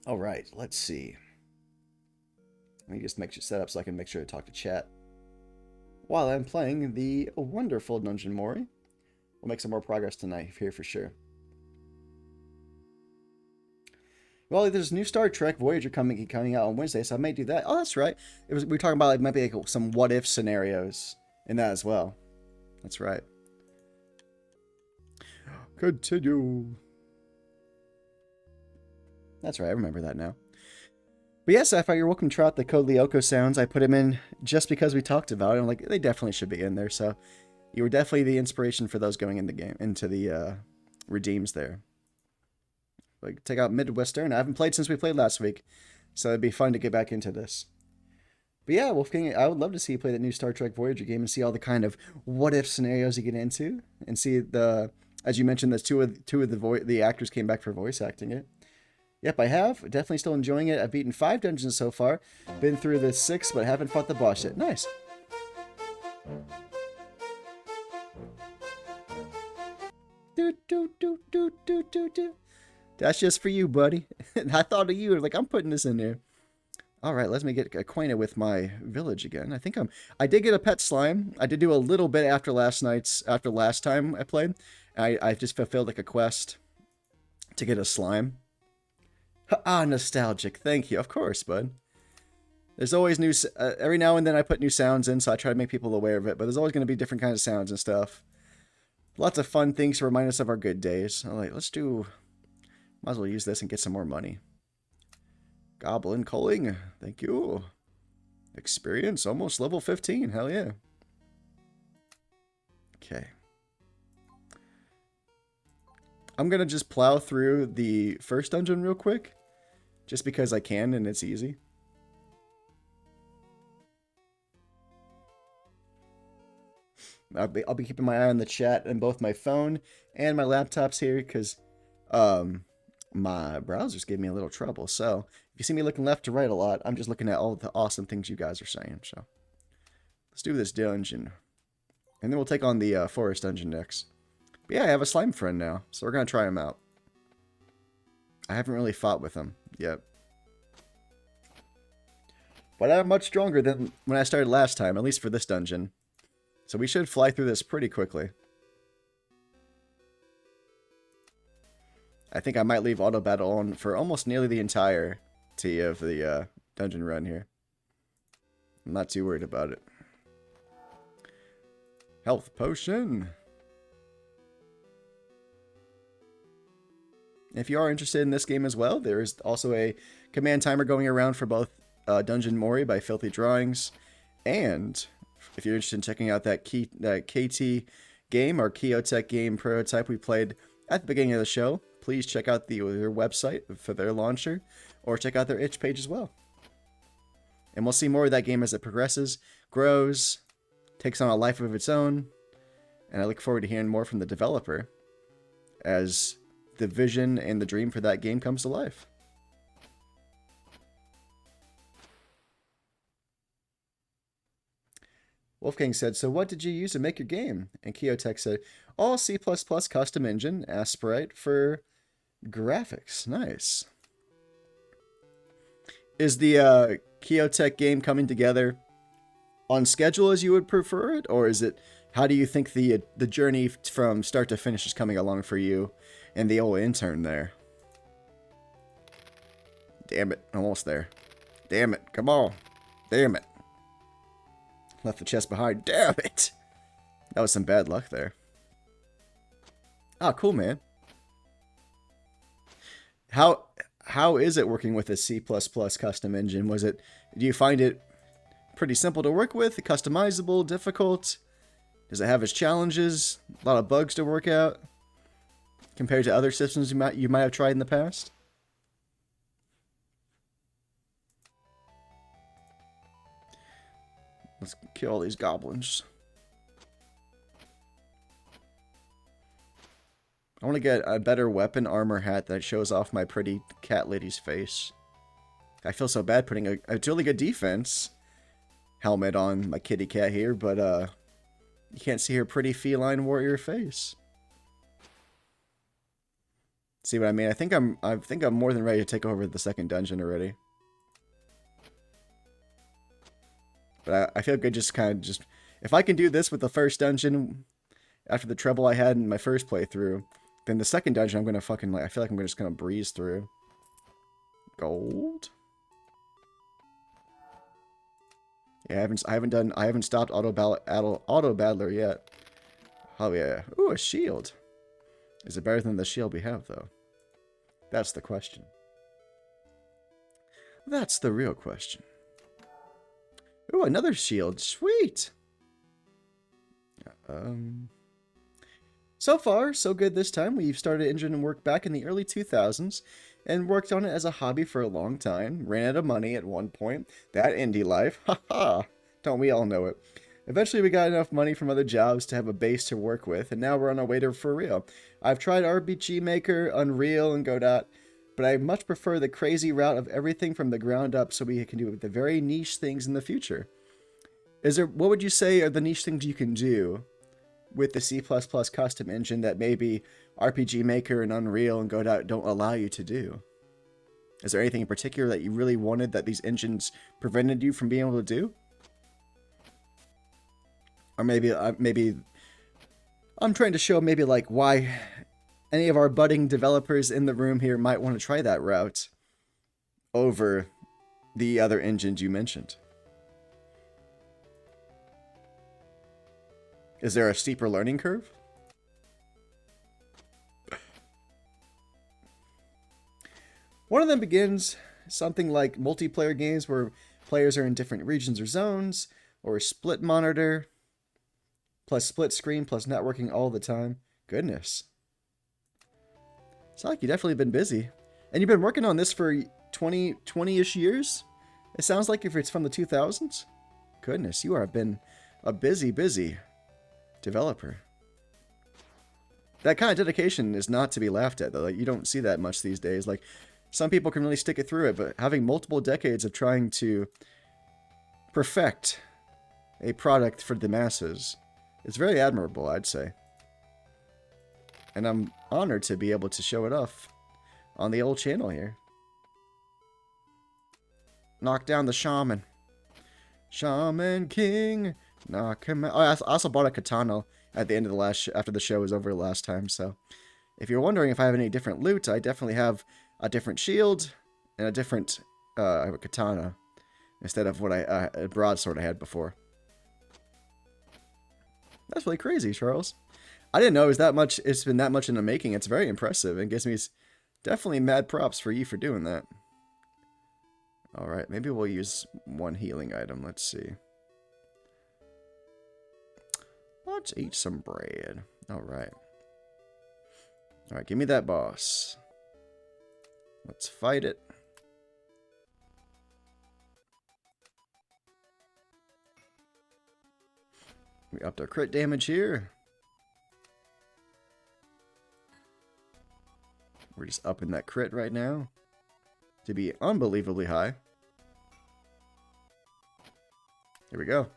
All right, let's see. Let me just make sure set up so I can make sure to talk to chat while I'm playing the wonderful Dungeon Mori. We'll make some more progress tonight here for sure. Well, there's new Star Trek Voyager coming out on Wednesday, so I may do that. Oh, that's right. We were talking about like maybe like some what if scenarios in that as well. That's right. Continue. That's right. I remember that now. But yes, I thought you're welcome to try out the Code Lyoko sounds. I put them in just because we talked about it. I'm like, they definitely should be in there. So you were definitely the inspiration for those going in the game, into the redeems there. Like, take out Midwestern. I haven't played since we played last week, so it'd be fun to get back into this. But yeah, Wolfgang, I would love to see you play that new Star Trek Voyager game and see all the kind of what if scenarios you get into, and see the, as you mentioned, that two of the actors came back for voice acting it. Yep, I have. Definitely still enjoying it. I've beaten 5 dungeons so far. Been through the 6, but haven't fought the boss yet. Nice. Do do do do do do do. That's just for you, buddy. I thought of you. Like, I'm putting this in there. All right, let me get acquainted with my village again. I did get a pet slime. I did do a little bit after last time I played. I just fulfilled like a quest to get a slime. Ah, nostalgic. Thank you. Of course, bud. There's always new... every now and then I put new sounds in, so I try to make people aware of it. But there's always going to be different kinds of sounds and stuff. Lots of fun things to remind us of our good days. All right, let's do... Might as well use this and get some more money. Goblin culling. Thank you. Experience. Almost level 15. Hell yeah. Okay. I'm going to just plow through the first dungeon real quick. Just because I can and it's easy. I'll be keeping my eye on the chat on both my phone and my laptops here because my browsers gave me a little trouble. So if you see me looking left to right a lot, I'm just looking at all the awesome things you guys are saying. So let's do this dungeon. And then we'll take on the forest dungeon next. But yeah, I have a slime friend now, so we're going to try him out. I haven't really fought with him yet. But I'm much stronger than when I started last time, at least for this dungeon. So we should fly through this pretty quickly. I think I might leave auto battle on for almost nearly the entirety of the dungeon run here. I'm not too worried about it. Health potion. If you are interested in this game as well, there is also a command timer going around for both Dungeon Mori by Filthy Drawings, and if you're interested in checking out that KT game or Keotech game prototype we played at the beginning of the show, please check out their website for their launcher, or check out their itch page as well. And we'll see more of that game as it progresses, grows, takes on a life of its own, and I look forward to hearing more from the developer as the vision and the dream for that game comes to life. Wolfgang said, so what did you use to make your game? And Keotech said, all C++ custom engine, Aspirite for graphics. Nice. Is the Keotech game coming together on schedule as you would prefer it? Or is it, how do you think the journey from start to finish is coming along for you and the old intern there? Damn it, almost there. Damn it, come on. Damn it. Left the chest behind. Damn it! That was some bad luck there. Ah, cool, man. How is it working with a C++ custom engine? Do you find it pretty simple to work with, customizable, difficult? Does it have its challenges? A lot of bugs to work out compared to other systems you might have tried in the past? Let's kill all these goblins. I want to get a better weapon armor hat that shows off my pretty cat lady's face. I feel so bad putting a really good defense helmet on my kitty cat here, but you can't see her pretty feline warrior face. See what I mean? I think I'm more than ready to take over the second dungeon already. But I feel like I just kind of just... If I can do this with the first dungeon after the trouble I had in my first playthrough, then the second dungeon I'm going to fucking... like, I feel like I'm just going to breeze through. Gold? Yeah, I haven't stopped auto battler yet. Oh yeah. Ooh, a shield. Is it better than the shield we have though? That's the question. That's the real question. Ooh, another shield. Sweet. So far, so good this time. We've started engine work back in the early 2000s and worked on it as a hobby for a long time. Ran out of money at one point. That indie life. Haha. Don't we all know it? Eventually we got enough money from other jobs to have a base to work with, and now we're on our way to for real. I've tried RPG Maker, Unreal, and Godot, but I much prefer the crazy route of everything from the ground up so we can do the very niche things in the future. What would you say are the niche things you can do with the C++ custom engine that maybe RPG Maker and Unreal and Godot don't allow you to do? Is there anything in particular that you really wanted that these engines prevented you from being able to do? Or maybe I'm trying to show maybe like why any of our budding developers in the room here might want to try that route over the other engines you mentioned. Is there a steeper learning curve? One of them begins something like multiplayer games where players are in different regions or zones, or a split monitor, plus split screen, plus networking all the time. Goodness. It's like you've definitely been busy. And you've been working on this for 20-ish years? It sounds like if it's from the 2000s. Goodness, you have been a busy developer. That kind of dedication is not to be laughed at, though. Like, you don't see that much these days. Like, some people can really stick it through it, but having multiple decades of trying to perfect a product for the masses is very admirable, I'd say. And I'm honored to be able to show it off on the old channel here. Knock down the shaman. Shaman King. Knock him out. Oh, I also bought a katana at the end of the after the show was over last time, so if you're wondering if I have any different loot, I definitely have a different shield and a different I have a katana instead of what a broadsword I had before. That's really crazy, Charles. I didn't know it was that much. It's been that much in the making. It's very impressive and gives me definitely mad props for you for doing that. All right, maybe we'll use one healing item. Let's see. Let's eat some bread. All right. All right, give me that boss. Let's fight it. We upped our crit damage here. We're just upping that crit right now to be unbelievably high. Here we go.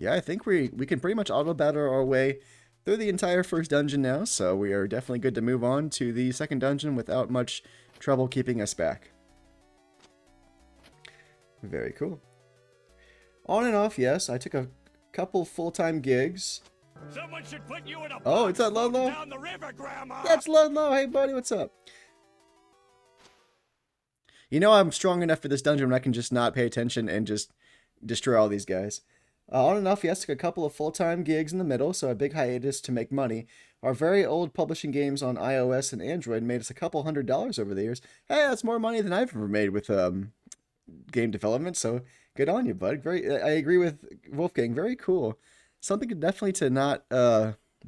Yeah, I think we can pretty much auto-battle our way through the entire first dungeon now, so we are definitely good to move on to the second dungeon without much trouble keeping us back. Very cool. On and off, yes. I took a couple full-time gigs. Someone should put you in a oh, it's that Ludlow? Down the river, Grandma. That's Ludlow. Hey, buddy, what's up? You know I'm strong enough for this dungeon when I can just not pay attention and just destroy all these guys. On and off, yes, took a couple of full-time gigs in the middle, so a big hiatus to make money. Our very old publishing games on iOS and Android made us a couple $100s over the years. Hey, that's more money than I've ever made with game development, so good on you, bud. I agree with Wolfgang. Very cool. Something definitely to not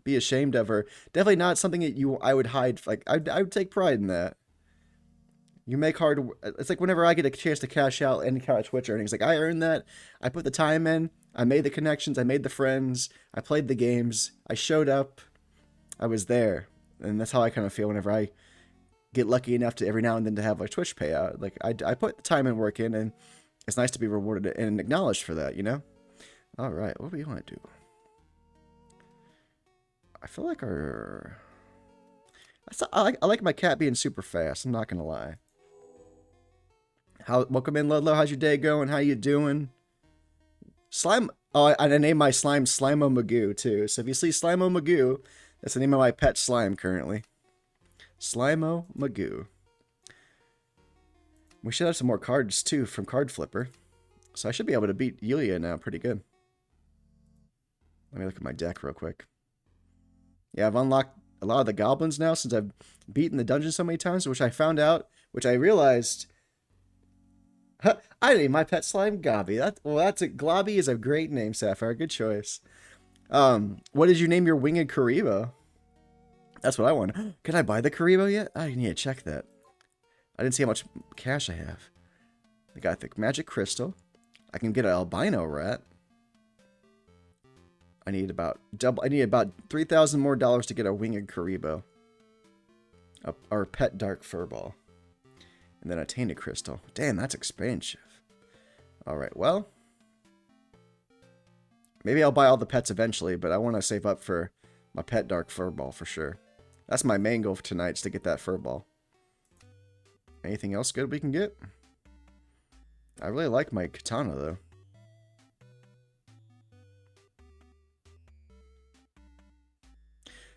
be ashamed of, or definitely not something that I would hide. Like I would take pride in that. You make hard. It's like whenever I get a chance to cash out any kind of Twitch earnings, like I earned that. I put the time in. I made the connections. I made the friends. I played the games. I showed up. I was there, and that's how I kind of feel whenever I get lucky enough to every now and then to have a Twitch payout. Like I put the time and work in, and It's nice to be rewarded and acknowledged for that, you know? All right, what do we want to do? I feel like our... I like my cat being super fast, I'm not going to lie. Welcome in, Ludlow. How's your day going? How you doing? Slime... Oh, I named my slime Slimo Magoo, too. So if you see Slimo Magoo, that's the name of my pet slime currently. Slimo Magoo. We should have some more cards, too, from Card Flipper. So I should be able to beat Yulia now pretty good. Let me look at my deck real quick. Yeah, I've unlocked a lot of the goblins now since I've beaten the dungeon so many times, which I realized... I named my pet slime Gobby. Globby is a great name, Sapphire. Good choice. What did you name your winged Karibo? That's what I want. Can I buy the Karibo yet? I need to check that. I didn't see how much cash I have. I got the magic crystal. I can get an albino rat. I need about 3,000 more dollars to get a winged Karibo. Or pet dark furball. And then a tainted crystal. Damn, that's expensive. Alright, well. Maybe I'll buy all the pets eventually, but I want to save up for my pet dark furball for sure. That's my main goal for tonight, is to get that furball. Anything else good we can get? I really like my katana, though.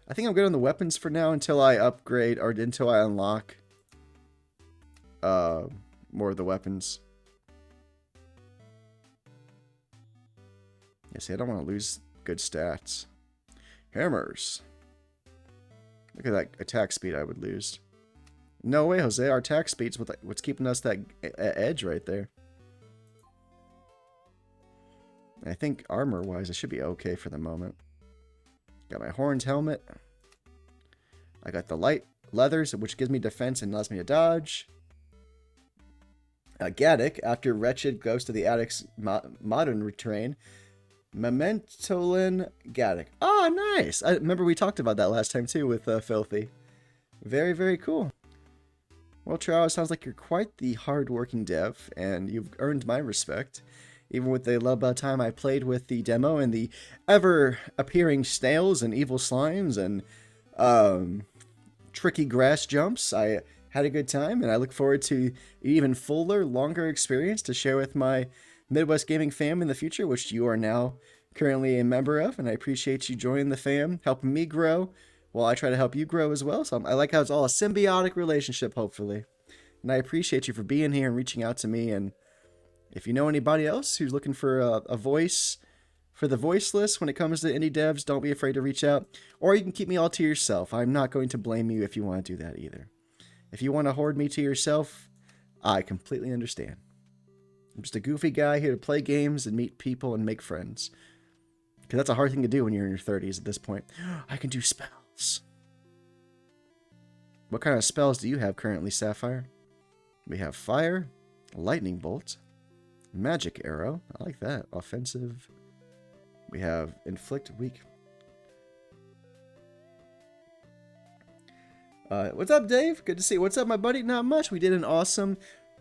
I think I'm good on the weapons for now until I upgrade, or until I unlock more of the weapons. Yeah, see, I don't want to lose good stats. Hammers. Look at that attack speed I would lose. No way, Jose. Our attack speed's what's keeping us that edge right there. And I think armor-wise, it should be okay for the moment. Got my horned helmet. I got the light leathers, which gives me defense and allows me to dodge. Gaddick, after Wretched goes to the Addict's modern retrain. Mementolin Gaddick. Oh, nice! I remember we talked about that last time too with Filthy. Very, very cool. Well, Trow, it sounds like you're quite the hard-working dev, and you've earned my respect. Even with the little time I played with the demo and the ever-appearing snails and evil slimes and tricky grass jumps, I had a good time, and I look forward to an even fuller, longer experience to share with my Midwest Gaming fam in the future, which you are now currently a member of, and I appreciate you joining the fam, helping me grow, while I try to help you grow as well. So I like how it's all a symbiotic relationship, hopefully. And I appreciate you for being here and reaching out to me, and if you know anybody else who's looking for a voice for the voiceless when it comes to indie devs, don't be afraid to reach out. Or you can keep me all to yourself. I'm not going to blame you if you want to do that either. If you want to hoard me to yourself, I completely understand. I'm just a goofy guy here to play games and meet people and make friends. Because that's a hard thing to do when you're in your 30s at this point. I can do spells. What kind of spells do you have currently, Sapphire? We have fire, lightning bolt, magic arrow. I like that. Offensive. We have inflict weak. What's up, Dave? Good to see you. What's up, my buddy? Not much. We did an awesome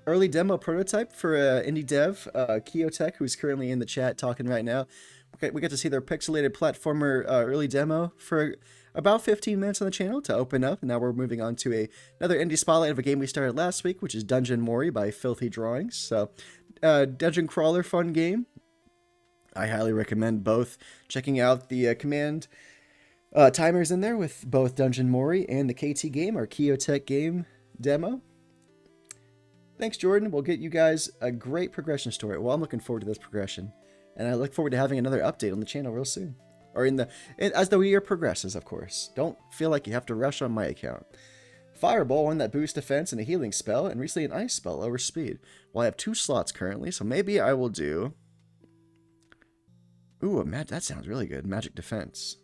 early demo prototype for indie dev, Keotech, who's currently in the chat talking right now. We got to see their pixelated platformer early demo for about 15 minutes on the channel to open up. And now we're moving on to another indie spotlight of a game we started last week, which is Dungeon Mori by Filthy Drawings. So, dungeon crawler, fun game. I highly recommend both checking out the command timers in there with both Dungeon Mori and the KT game, our Keotech game demo. Thanks, Jordan. We'll get you guys a great progression story. Well, I'm looking forward to this progression. And I look forward to having another update on the channel real soon. Or as the year progresses, of course. Don't feel like you have to rush on my account. Fireball, one that boosts defense and a healing spell, and recently an ice spell, lower speed. Well, I have 2 slots currently, so maybe I will do... Ooh, that sounds really good. Magic defense.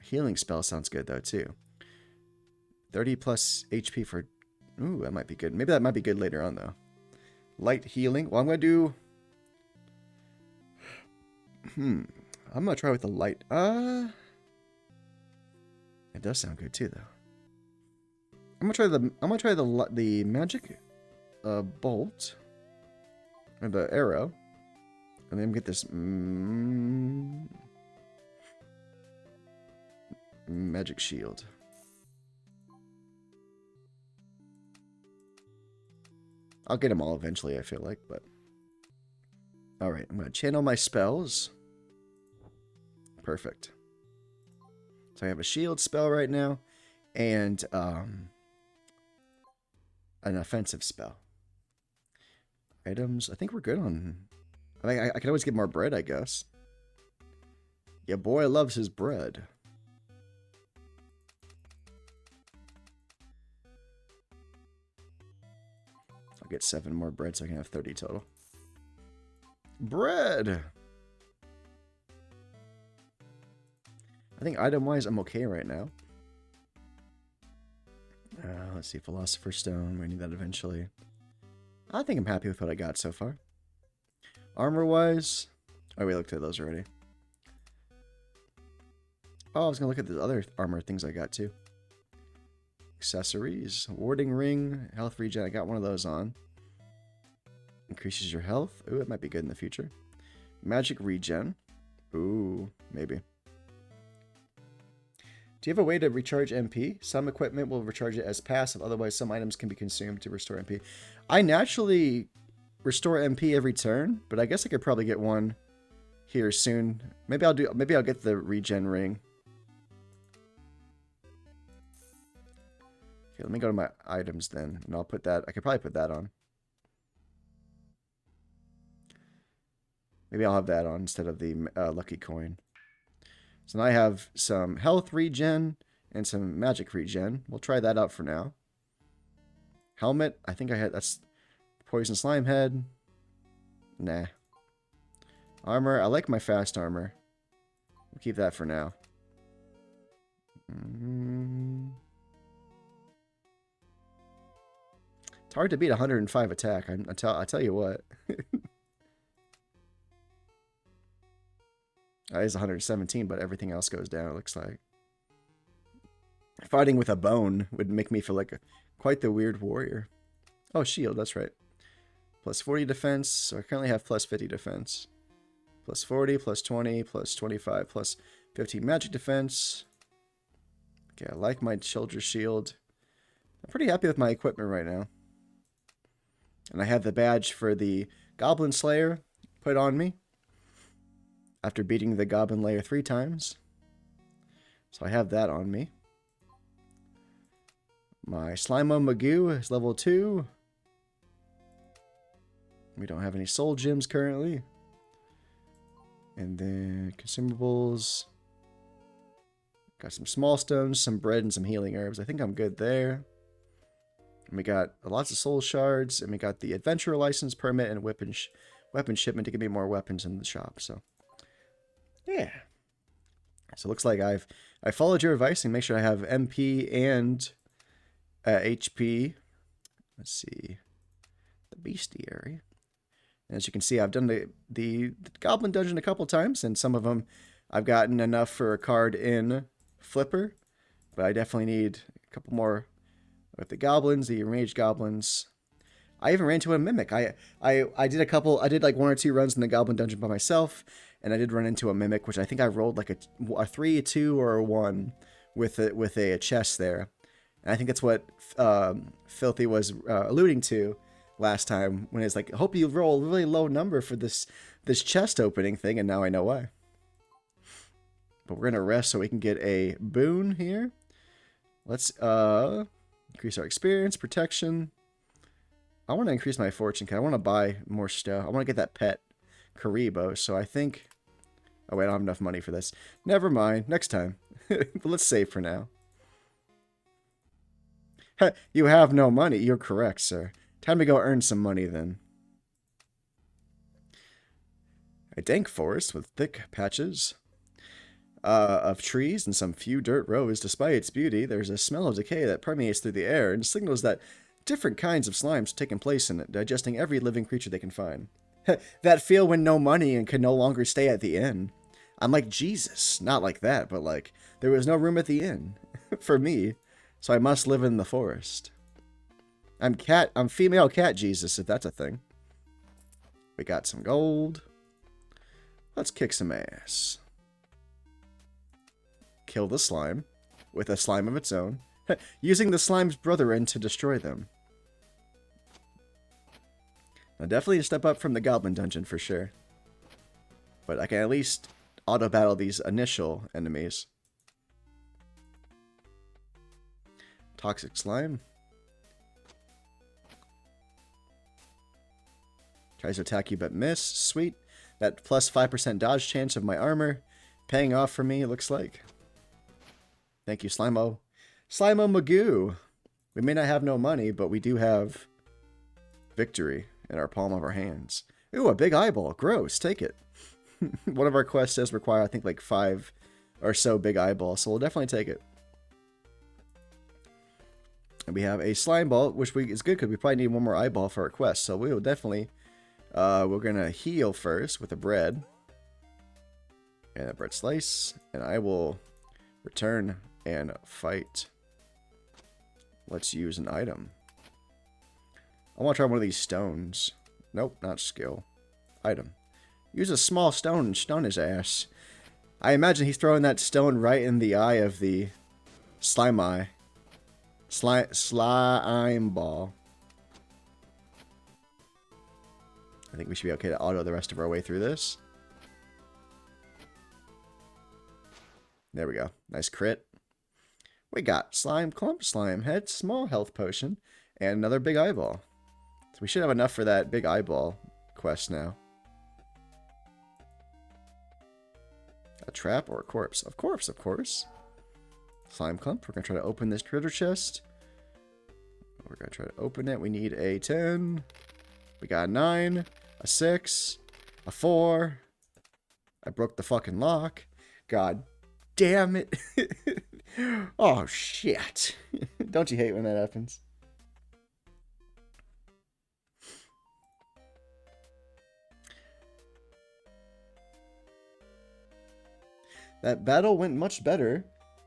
Healing spell sounds good, though, too. 30 plus HP for... Ooh, that might be good. Maybe that might be good later on, though. Light healing. Well, I'm going to do... I'm going to try with the light. It does sound good, too, though. I'm going to try the magic bolt. or the arrow. And then get this magic shield. I'll get them all eventually, I feel like, but... Alright, I'm going to channel my spells. Perfect. So I have a shield spell right now, and an offensive spell. Items, I think we're good on... I mean, I can always get more bread, I guess. Yeah, boy loves his bread. I'll get 7 more bread so I can have 30 total. Bread! I think item-wise, I'm okay right now. Let's see, Philosopher's Stone. We need that eventually. I think I'm happy with what I got so far. Armor-wise... Oh, we looked at those already. Oh, I was going to look at the other armor things I got, too. Accessories. Warding ring. Health regen. I got one of those on. Increases your health. Ooh, it might be good in the future. Magic regen. Ooh, maybe. Do you have a way to recharge MP? Some equipment will recharge it as passive, otherwise some items can be consumed to restore MP. I naturally restore MP every turn, but I guess I could probably get one here soon. Maybe I'll get the regen ring. Okay, let me go to my items then, and I'll put that. I could probably put that on. Maybe I'll have that on instead of the lucky coin. So now I have some health regen and some magic regen. We'll try that out for now. Helmet, I think I had, that's poison slime head. Nah. Armor, I like my fast armor. We'll keep that for now. It's hard to beat 105 attack. I tell you what. It is 117, but everything else goes down, it looks like. Fighting with a bone would make me feel like quite the weird warrior. Oh, shield, that's right. Plus 40 defense, so I currently have plus 50 defense. Plus 40, plus 20, plus 25, plus 15 magic defense. Okay, I like my shoulder shield. I'm pretty happy with my equipment right now. And I have the badge for the Goblin Slayer put on me after beating the Goblin Lair 3 times. So I have that on me. My Slimo Magoo is level 2. We don't have any soul gems currently. And then consumables. Got some small stones, some bread, and some healing herbs. I think I'm good there. And we got lots of soul shards, and we got the adventurer license permit and weapon shipment to give me more weapons in the shop. So yeah. So it looks like I followed your advice and make sure I have MP and HP. Let's see. The bestiary. And as you can see, I've done the Goblin Dungeon a couple times, and some of them I've gotten enough for a card in Flipper. But I definitely need a couple more with the Goblins, the Enraged Goblins. I even ran into a Mimic. I did like 1 or 2 runs in the Goblin Dungeon by myself, and I did run into a Mimic, which I think I rolled like a 3, a 2, or a 1 with a chest there. And I think that's what Filthy was alluding to last time, when it's like, I hope you roll a really low number for this chest opening thing, and now I know why. But we're gonna rest so we can get a boon here. Let's increase our experience, protection. I want to increase my fortune, because I want to buy more stuff. I want to get that pet Karibo, so I think... Oh wait, I don't have enough money for this. Never mind, next time. But let's save for now. You have no money. You're correct, sir. Time to go earn some money, then. A dank forest with thick patches of trees and some few dirt roads. Despite its beauty, there's a smell of decay that permeates through the air and signals that different kinds of slimes are taking place in it, digesting every living creature they can find. That feel when no money and can no longer stay at the inn. I'm like Jesus. Not like that, but like, there was no room at the inn for me, so I must live in the forest. I'm female cat Jesus, if that's a thing. We got some gold. Let's kick some ass. Kill the slime with a slime of its own. Using the slime's brethren to destroy them. Now definitely a step up from the goblin dungeon for sure. But I can at least auto-battle these initial enemies. Toxic slime. Tries to attack you but miss. Sweet. That plus 5% dodge chance of my armor. Paying off for me, it looks like. Thank you, Slimo. Slimo Magoo. We may not have no money, but we do have victory in our palm of our hands. Ooh, a big eyeball. Gross. Take it. One of our quests does require, I think, like 5 or so big eyeballs, so we'll definitely take it. And we have a slime ball, which is good because we probably need one more eyeball for our quest, so we will definitely... we're going to heal first with a bread. And a bread slice. And I will return and fight. Let's use an item. I want to try one of these stones. Nope, not skill. Item. Use a small stone and stun his ass. I imagine he's throwing that stone right in the eye of the slime eye. Slime ball. I think we should be okay to auto the rest of our way through this. There we go. Nice crit. We got slime clump, slime head, small health potion, and another big eyeball. So we should have enough for that big eyeball quest now. A trap or a corpse? Of course, of course. Slime clump. We're going to try to open this treasure chest. We're going to try to open it. We need a 10. We got a 9. A 6. A 4. I broke the fucking lock. God damn it. Oh, shit. Don't you hate when that happens? That battle went much better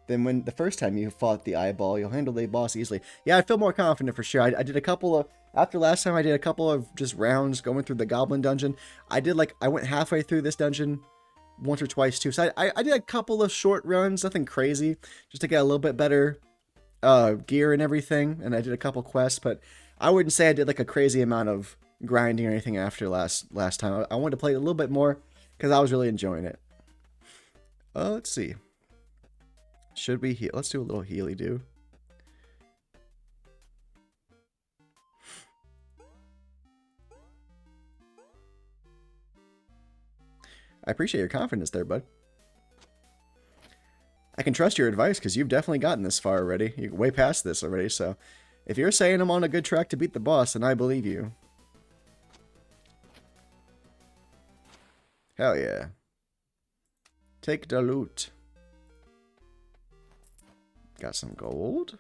than when the first time you fought the eyeball. You'll handle the boss easily. Yeah, I feel more confident for sure. I did a couple of... After last time, I did a couple of just rounds going through the goblin dungeon. I went halfway through this dungeon once or twice too. So I did a couple of short runs, nothing crazy, just to get a little bit better gear and everything. And I did a couple quests, but I wouldn't say I did like a crazy amount of grinding or anything after last time. I wanted to play a little bit more because I was really enjoying it. Let's see. Should we heal? Let's do a little healy do. I appreciate your confidence there, bud. I can trust your advice because you've definitely gotten this far already. You're way past this already, so if you're saying I'm on a good track to beat the boss, then I believe you. Hell yeah. Take the loot. Got some gold.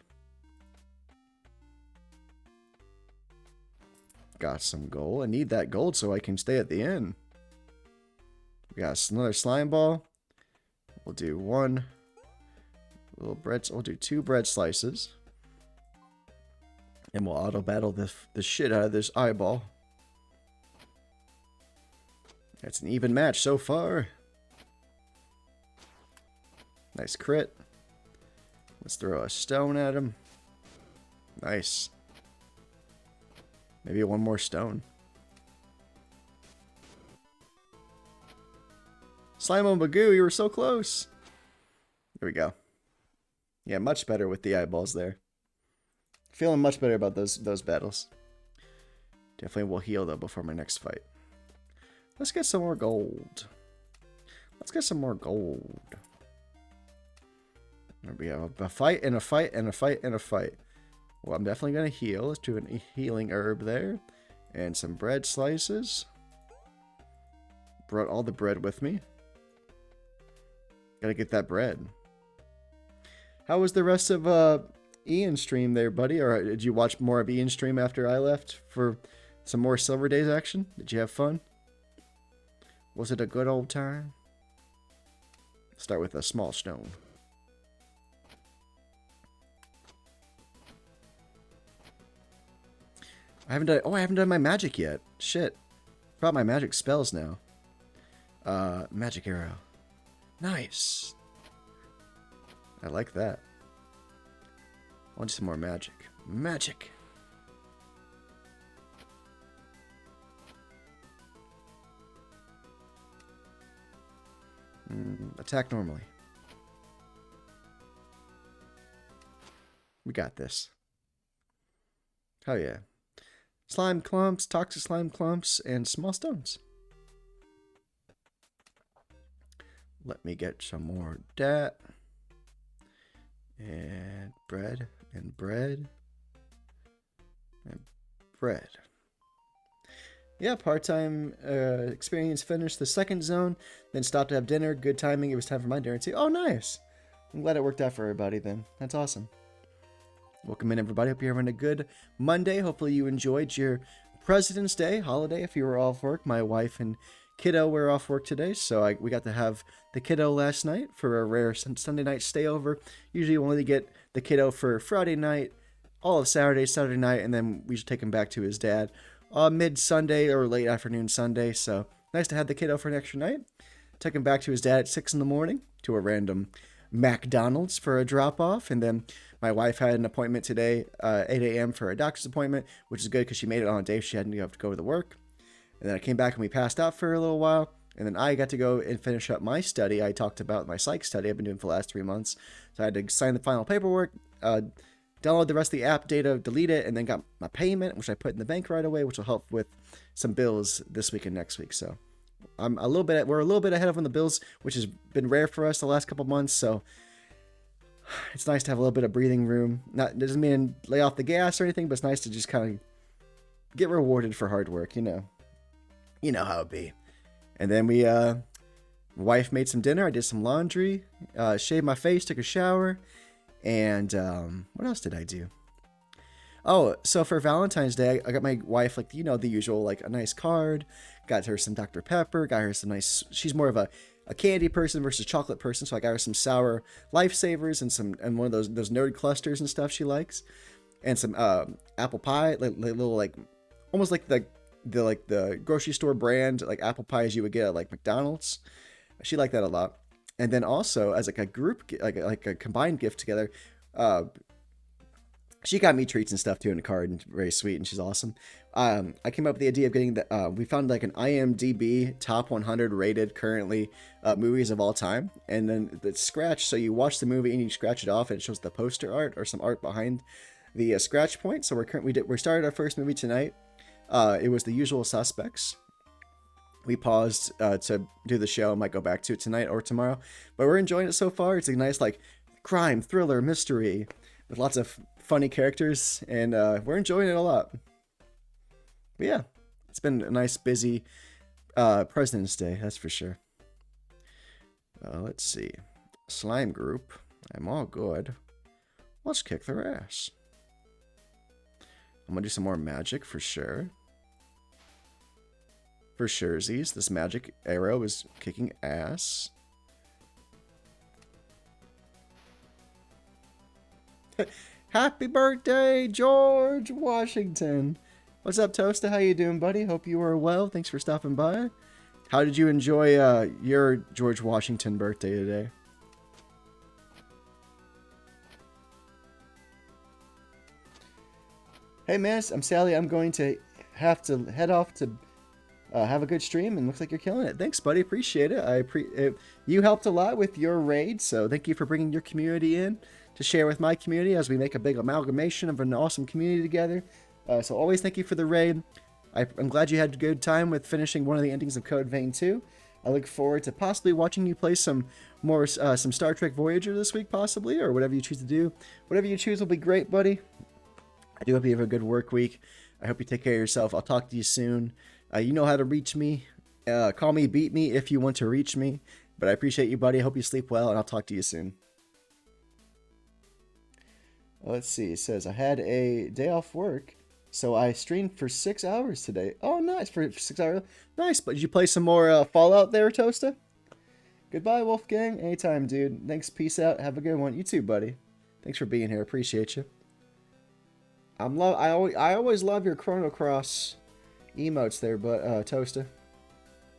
Got some gold. I need that gold so I can stay at the inn. We got another slime ball. We'll do one little bread. We'll do 2 bread slices. And we'll auto battle the shit out of this eyeball. That's an even match so far. Nice crit. Let's throw a stone at him. Nice. Maybe one more stone. Slimo Magoo, you were so close. There we go. Yeah, much better with the eyeballs there. Feeling much better about those battles. Definitely will heal though before my next fight. Let's get some more gold. Let's get some more gold. We have a fight and a fight and a fight and a fight. Well, I'm definitely going to heal. Let's do a healing herb there. And some bread slices. Brought all the bread with me. Gotta get that bread. How was the rest of Ian's stream there, buddy? Or did you watch more of Ian's stream after I left for some more Silver Days action? Did you have fun? Was it a good old time? Start with a small stone. I haven't done my magic yet. Shit. Brought my magic spells now. Magic arrow. Nice. I like that. I want some more magic. Magic. Attack normally. We got this. Oh yeah. Slime clumps, toxic slime clumps, and small stones. Let me get some more of that. And bread, and bread, and bread. Yeah, part-time experience finished the second zone, then stopped to have dinner. Good timing. It was time for my dinner too. Oh, nice. I'm glad it worked out for everybody then. That's awesome. Welcome in, everybody. Hope you're having a good Monday. Hopefully you enjoyed your President's Day holiday if you were off work. My wife and kiddo were off work today, so we got to have the kiddo last night for a rare Sunday night stay over. Usually we only get the kiddo for Friday night, all of Saturday night, and then we should take him back to his dad mid-Sunday or late afternoon Sunday. So nice to have the kiddo for an extra night. Took him back to his dad at 6 in the morning to a random McDonald's for a drop-off, and then my wife had an appointment today, 8 a.m. for a doctor's appointment, which is good because she made it on a day she hadn't have to go to work. And then I came back and we passed out for a little while. And then I got to go and finish up my study. I talked about my psych study I've been doing for the last 3 months. So I had to sign the final paperwork, download the rest of the app data, delete it, and then got my payment, which I put in the bank right away, which will help with some bills this week and next week. So we're a little bit ahead of on the bills, which has been rare for us the last couple months. So it's nice to have a little bit of breathing room. Doesn't mean lay off the gas or anything, but it's nice to just kind of get rewarded for hard work, you know. You know how it be. And then my wife made some dinner. I did some laundry, shaved my face, took a shower, and what else did I do? Oh, so for Valentine's Day, I got my wife, like, you know, the usual, like, a nice card. Got her some Dr. Pepper. Got her some nice. She's more of a candy person versus chocolate person, so I got her some sour Lifesavers and one of those nerd clusters and stuff she likes, and some apple pie, like little, like, almost like the grocery store brand, like apple pies you would get at like McDonald's. She liked that a lot. And then also as like a group, like a combined gift together, she got me treats and stuff too in a card, and very sweet, and she's awesome. I came up with the idea of getting we found like an IMDb top 100 rated currently movies of all time, and then it's scratch. So you watch the movie and you scratch it off, and it shows the poster art or some art behind the scratch point. So we started our first movie tonight. It was The Usual Suspects. We paused to do the show. I might go back to it tonight or tomorrow, but we're enjoying it so far. It's a nice like crime thriller mystery with lots of funny characters, and we're enjoying it a lot. But yeah, it's been a nice busy President's Day, that's for sure. Let's see. Slime group. I'm all good. Let's kick their ass. I'm gonna do some more magic for sure. For surezies, this magic arrow is kicking ass. Happy birthday, George Washington. What's up, Toasta? How you doing, buddy? Hope you are well. Thanks for stopping by. How did you enjoy your George Washington birthday today? Hey, man, I'm Sally. I'm going to have to head off to have a good stream, and looks like you're killing it. Thanks, buddy. Appreciate it. You helped a lot with your raid, so thank you for bringing your community in to share with my community as we make a big amalgamation of an awesome community together. So always thank you for the raid. I'm glad you had a good time with finishing one of the endings of Code Vein 2. I look forward to possibly watching you play some more some Star Trek Voyager this week, possibly, or whatever you choose to do. Whatever you choose will be great, buddy. I do hope you have a good work week. I hope you take care of yourself. I'll talk to you soon. You know how to reach me. Call me, beat me if you want to reach me. But I appreciate you, buddy. I hope you sleep well, and I'll talk to you soon. Let's see. It says, I had a day off work, so I streamed for 6 hours today. Oh, nice. For 6 hours. Nice. But did you play some more Fallout there, Toasta? Goodbye, Wolfgang. Anytime, dude. Thanks. Peace out. Have a good one. You too, buddy. Thanks for being here. Appreciate you. I always love your Chrono Cross emotes there, but Toaster.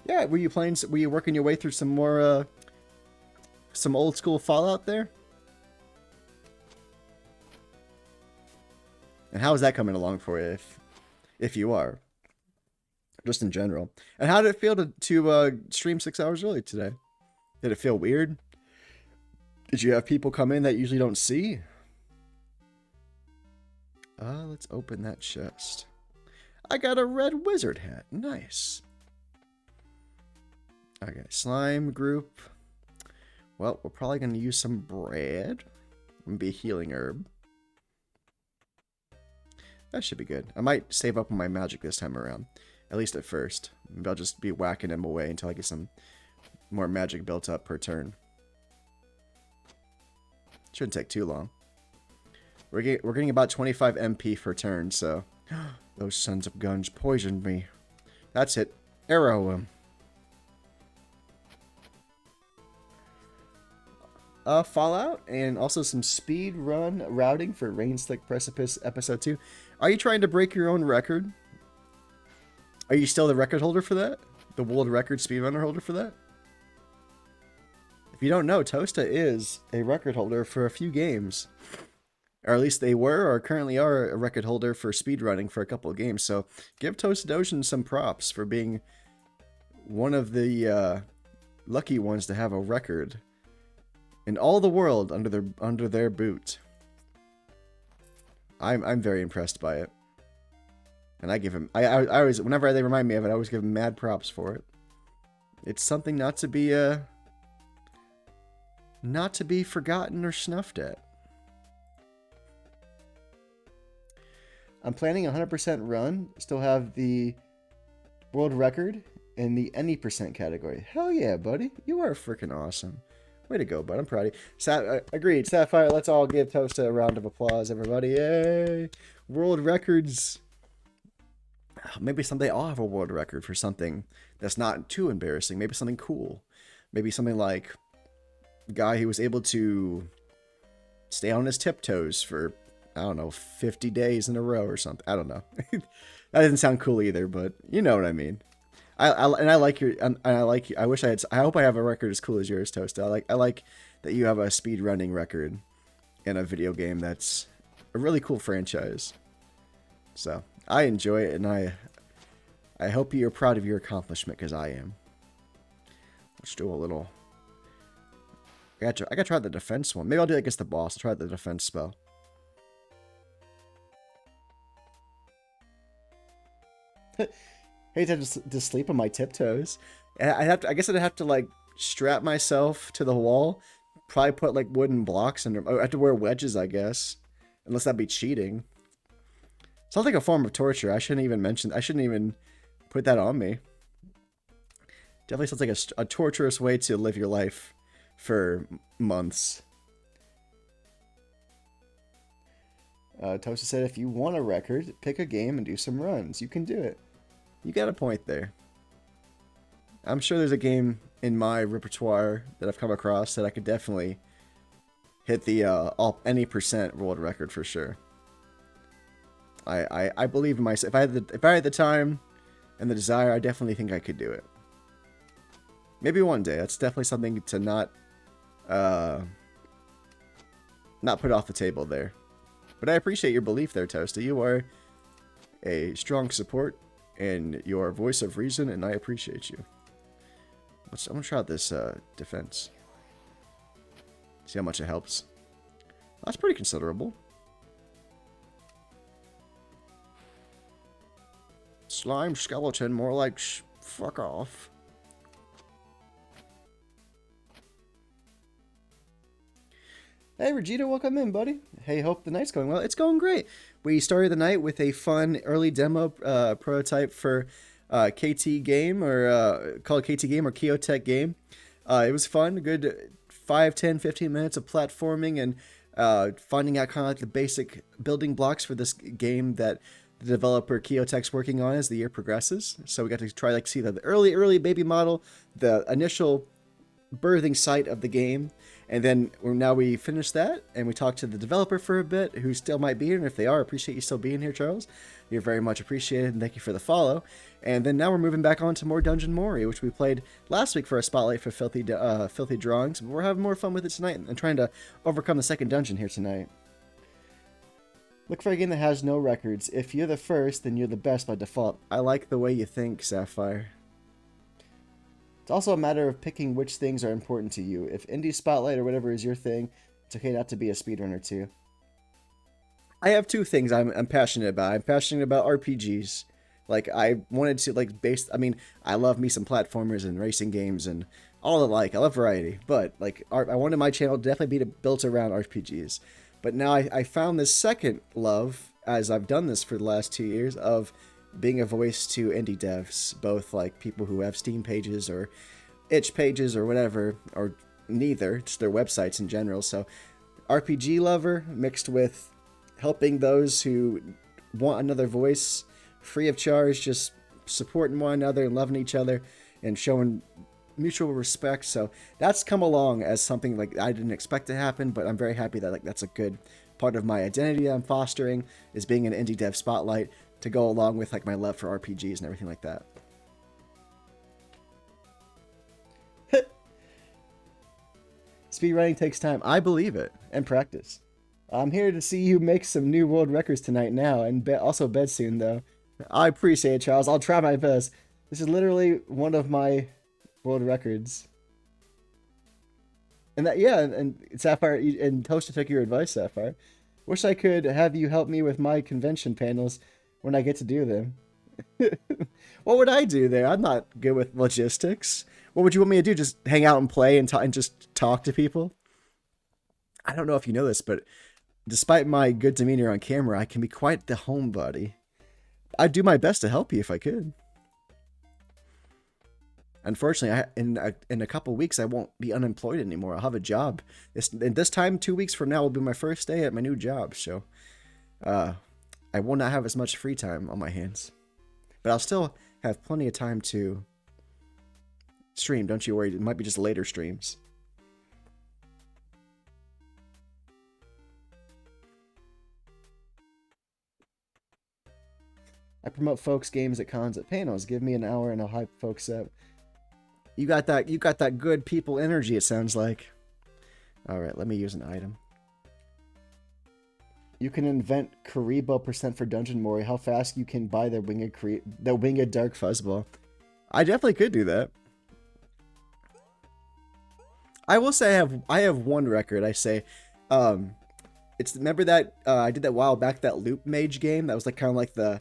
Yeah, were you playing? Were you working your way through some more, some old school Fallout there? And how is that coming along for you, if you are, just in general? And how did it feel to stream 6 hours early today? Did it feel weird? Did you have people come in that you usually don't see? Let's open that chest. I got a red wizard hat. Nice. Okay, slime group. Well, we're probably going to use some bread. And be a healing herb. That should be good. I might save up on my magic this time around. At least at first. Maybe I'll just be whacking them away until I get some more magic built up per turn. Shouldn't take too long. We're getting about 25 MP per turn, so... Those sons of guns poisoned me. That's it. Arrow him. Fallout, and also some speed run routing for Rain Slick Precipice Episode 2. Are you trying to break your own record? Are you still the record holder for that? The world record speedrunner holder for that? If you don't know, Toasta is a record holder for a few games. Or at least they were, or currently are, a record holder for speedrunning for a couple of games. So give Toastadosian some props for being one of the lucky ones to have a record in all the world under their boot. I'm very impressed by it. And I give him, I always, whenever they remind me of it, I always give him mad props for it. It's something not to be forgotten or snuffed at. I'm planning a 100% run. Still have the world record in the any percent category. Hell yeah, buddy. You are freaking awesome. Way to go, bud. I'm proud of you. Agreed. Sapphire, let's all give Toasta a round of applause, everybody. Yay. World records. Maybe someday I'll have a world record for something that's not too embarrassing. Maybe something cool. Maybe something like a guy who was able to stay on his tiptoes for, I don't know, 50 days in a row or something. I don't know. That doesn't sound cool either, but you know what I mean. I like your, I wish I had, I hope I have a record as cool as yours, Toasta. I like that you have a speed running record in a video game that's a really cool franchise. So I enjoy it, and I hope you're proud of your accomplishment, because I am. Let's do a little. I gotta try the defense one. Maybe I'll do it against the boss. I'll try the defense spell. Hate to sleep on my tiptoes. I guess I'd have to like strap myself to the wall. Probably put like wooden blocks under. I have to wear wedges, I guess, unless that'd be cheating. Sounds like a form of torture. I shouldn't even put that on me. Definitely sounds like a torturous way to live your life for months. Toasta said, if you want a record, pick a game and do some runs. You can do it. You got a point there. I'm sure there's a game in my repertoire that I've come across that I could definitely hit the any percent world record for sure. I believe in myself. If I had the time and the desire, I definitely think I could do it. Maybe one day. That's definitely something to not put off the table there. But I appreciate your belief there, Toasta. You are a strong support and your voice of reason, and I appreciate you. I'm gonna try out this defense. See how much it helps. That's pretty considerable. Slime skeleton, more like fuck off. Hey Regina, welcome in, buddy. Hey, hope the night's going well. It's going great. We started the night with a fun early demo prototype for KT game, or called KT game or Keotech game. It was fun, a good 5, 10, 15 minutes of platforming and finding out kind of like the basic building blocks for this game that the developer Keotech's working on as the year progresses. So we got to try see the early baby model, the initial birthing site of the game. And then now we finished that, and we talked to the developer for a bit, who still might be here. And if they are, appreciate you still being here, Charles. You're very much appreciated, and thank you for the follow. And then now we're moving back on to more Dungeon Mori, which we played last week for a spotlight for filthy drawings. But we're having more fun with it tonight and trying to overcome the second dungeon here tonight. Look for a game that has no records. If you're the first, then you're the best by default. I like the way you think, Sapphire. It's also a matter of picking which things are important to you. If indie spotlight or whatever is your thing, it's okay not to be a speedrunner too. I have two things I'm passionate about. I'm passionate about RPGs. Like, I wanted to, like, I love me some platformers and racing games and all the like. I love variety. But, like, I wanted my channel to definitely be built around RPGs. But now I found this second love, as I've done this for the last 2 years, of being a voice to indie devs, both like people who have Steam pages or itch pages or whatever, or neither, just their websites in general. So RPG lover mixed with helping those who want another voice free of charge, just supporting one another and loving each other and showing mutual respect. So that's come along as something like I didn't expect to happen, but I'm very happy that like that's a good part of my identity I'm fostering, is being an indie dev spotlight, to go along with like my love for RPGs and everything like that. Speedrunning takes time. I believe it, and practice. I'm here to see you make some new world records tonight now, and also bed soon though. I appreciate it, Charles. I'll try my best. This is literally one of my world records. And that, yeah, and Sapphire, and Toasted took your advice, Sapphire. Wish I could have you help me with my convention panels when I get to do them. What would I do there? I'm not good with logistics. What would you want me to do? Just hang out and play and just talk to people? I don't know if you know this, but despite my good demeanor on camera, I can be quite the homebody. I'd do my best to help you if I could. Unfortunately, in a couple weeks, I won't be unemployed anymore. I'll have a job. This time, 2 weeks from now, will be my first day at my new job. So, I will not have as much free time on my hands. But I'll still have plenty of time to stream. Don't you worry. It might be just later streams. I promote folks games at cons at panels. Give me an hour and I'll hype folks up. You got that good people energy, it sounds like. Alright, let me use an item. You can invent Karibo percent for Dungeon Mori. How fast you can buy the winged dark fuzzball. I definitely could do that. I will say I have one record. I say, remember that I did that a while back, that Loop Mage game that was like kind of like the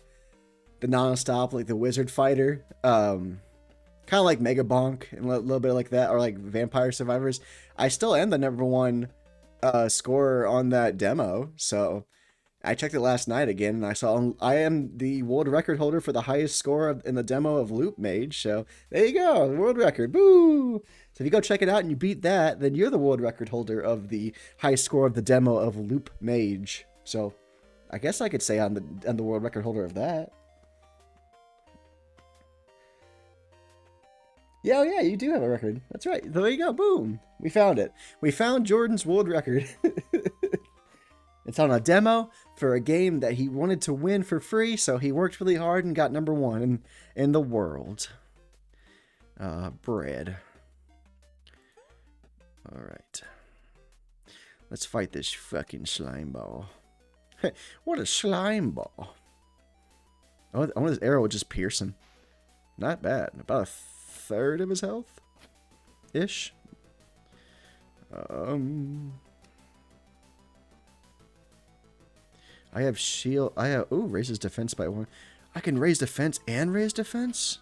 non-stop, like the wizard fighter, kind of like Mega Bonk and a little bit like that, or like Vampire Survivors. I still am the #1 scorer on that demo, so I checked it last night again, and I saw I am the world record holder for the highest score in the demo of Loop Mage. So there you go, world record, boo! So if you go check it out and you beat that, then you're the world record holder of the highest score of the demo of Loop Mage. So I guess I could say I'm the world record holder of that. Yeah, oh yeah, you do have a record. That's right. There you go. Boom. We found it. We found Jordan's world record. It's on a demo for a game that he wanted to win for free, so he worked really hard and got #1 in the world. Bread. Alright. Let's fight this fucking slime ball. What a slime ball. Oh, I want his arrow just pierce him. Not bad. About a third of his health ish. I have shield. Raises defense by 1. I can raise defense and raise defense?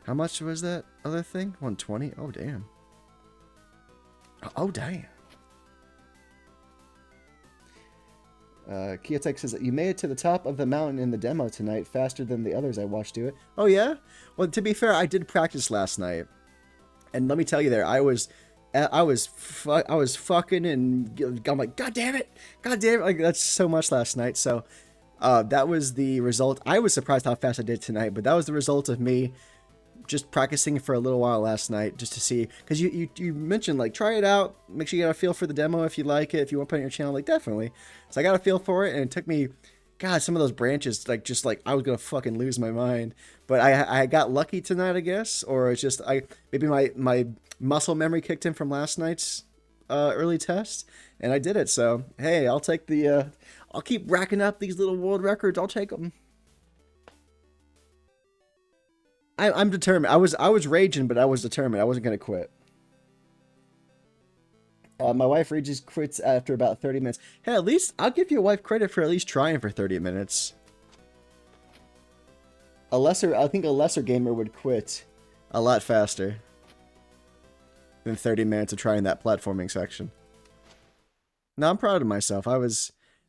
How much was that other thing? 120? Oh damn. Oh damn. Kiotek says that you made it to the top of the mountain in the demo tonight faster than the others I watched do it. Oh yeah? Well, to be fair, I did practice last night, and let me tell you, I was fucking, and I'm like, God damn it, like that's so much last night. So, that was the result. I was surprised how fast I did tonight, but that was the result of me just practicing for a little while last night just to see, because you mentioned like try it out, make sure you got a feel for the demo if you like it, if you want to put it on your channel, like definitely. So I got a feel for it, and it took me, God, some of those branches like just like I was gonna fucking lose my mind, but I got lucky tonight, I guess, or it's just maybe my muscle memory kicked in from last night's early test, and I did it. So hey, I'll take the I'll keep racking up these little world records. I'll take them. I'm determined. I was raging, but I was determined. I wasn't gonna quit. My wife rages quits after about 30 minutes. Hey, at least I'll give your wife credit for at least trying for 30 minutes. I think a lesser gamer would quit a lot faster than 30 minutes of trying that platforming section. No, I'm proud of myself. I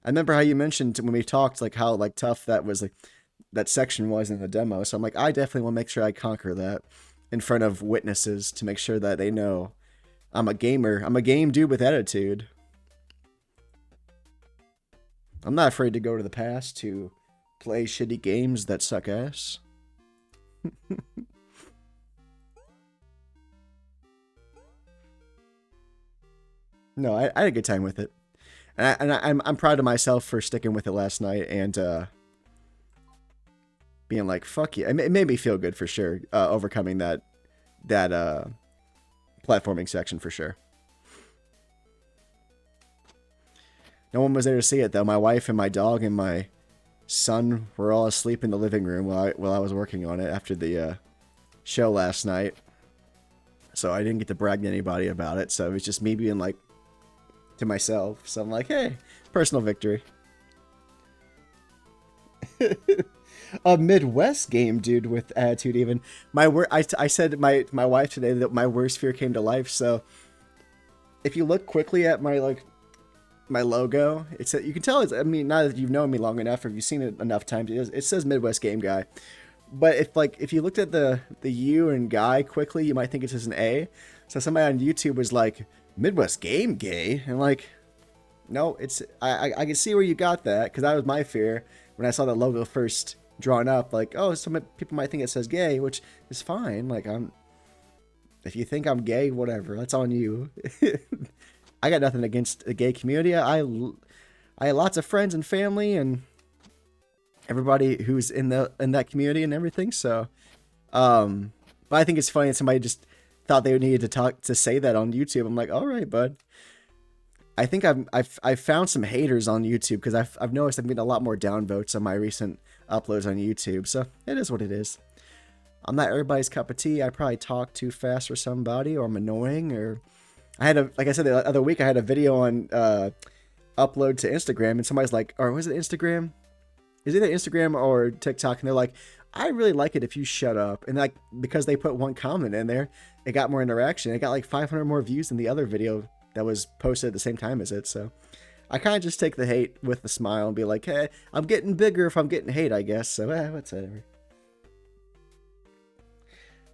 remember how you mentioned when we talked, like how like tough that was, like that section was in the demo. So I'm like, I definitely want to make sure I conquer that in front of witnesses to make sure that they know I'm a gamer. I'm a game dude with attitude. I'm not afraid to go to the past to play shitty games that suck ass. No, I had a good time with it. I'm proud of myself for sticking with it last night and being like, fuck yeah. It made me feel good for sure, overcoming that platforming section for sure. No one was there to see it though. My wife and my dog and my son were all asleep in the living room while I was working on it after the show last night. So I didn't get to brag to anybody about it. So it was just me being like to myself. So I'm like, hey, personal victory. A Midwest game, dude, with attitude. Even I said to my wife today that my worst fear came to life. So if you look quickly at my logo, you can tell it's, I mean, now that you've known me long enough or you've seen it enough times, it says Midwest Game Guy. But if you looked at the U and guy quickly, you might think it says an A. So somebody on YouTube was like, Midwest Game Gay, and like, no, it's I can see where you got that, because that was my fear when I saw the logo first drawn up. Like, oh, some people might think it says gay, which is fine. Like, if you think I'm gay, whatever, that's on you. I got nothing against the gay community. I have lots of friends and family and everybody who's in that community and everything. So, but I think it's funny that somebody just thought they needed to say that on YouTube. I'm like, all right, bud. I think I've found some haters on YouTube because I've noticed I've getting a lot more downvotes on my recent uploads on YouTube. So it is what it is. I'm not everybody's cup of tea. I probably talk too fast for somebody, or I'm annoying, or like I said the other week, I had a video on upload to Instagram, and somebody's like, or was it Instagram? Is it either Instagram or TikTok? And they're like, I really like it if you shut up. And like, because they put one comment in there, it got more interaction. It got like 500 more views than the other video that was posted at the same time as it. So I kind of just take the hate with a smile and be like, hey, I'm getting bigger if I'm getting hate, I guess. So whatever.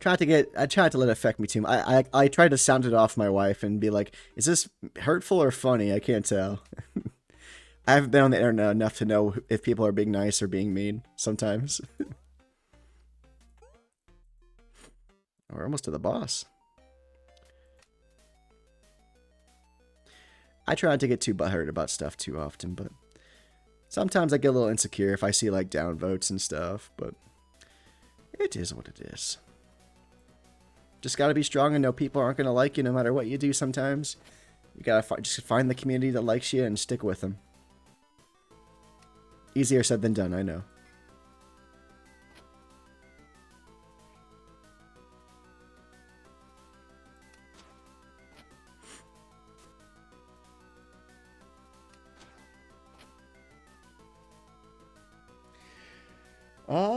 I tried to let it affect me too. I tried to sound it off my wife and be like, is this hurtful or funny? I can't tell. I haven't been on the internet enough to know if people are being nice or being mean sometimes. We're almost to the boss. I try not to get too butthurt about stuff too often, but sometimes I get a little insecure if I see like downvotes and stuff, but it is what it is. Just gotta be strong and know people aren't gonna like you no matter what you do sometimes. You gotta just find the community that likes you and stick with them. Easier said than done, I know.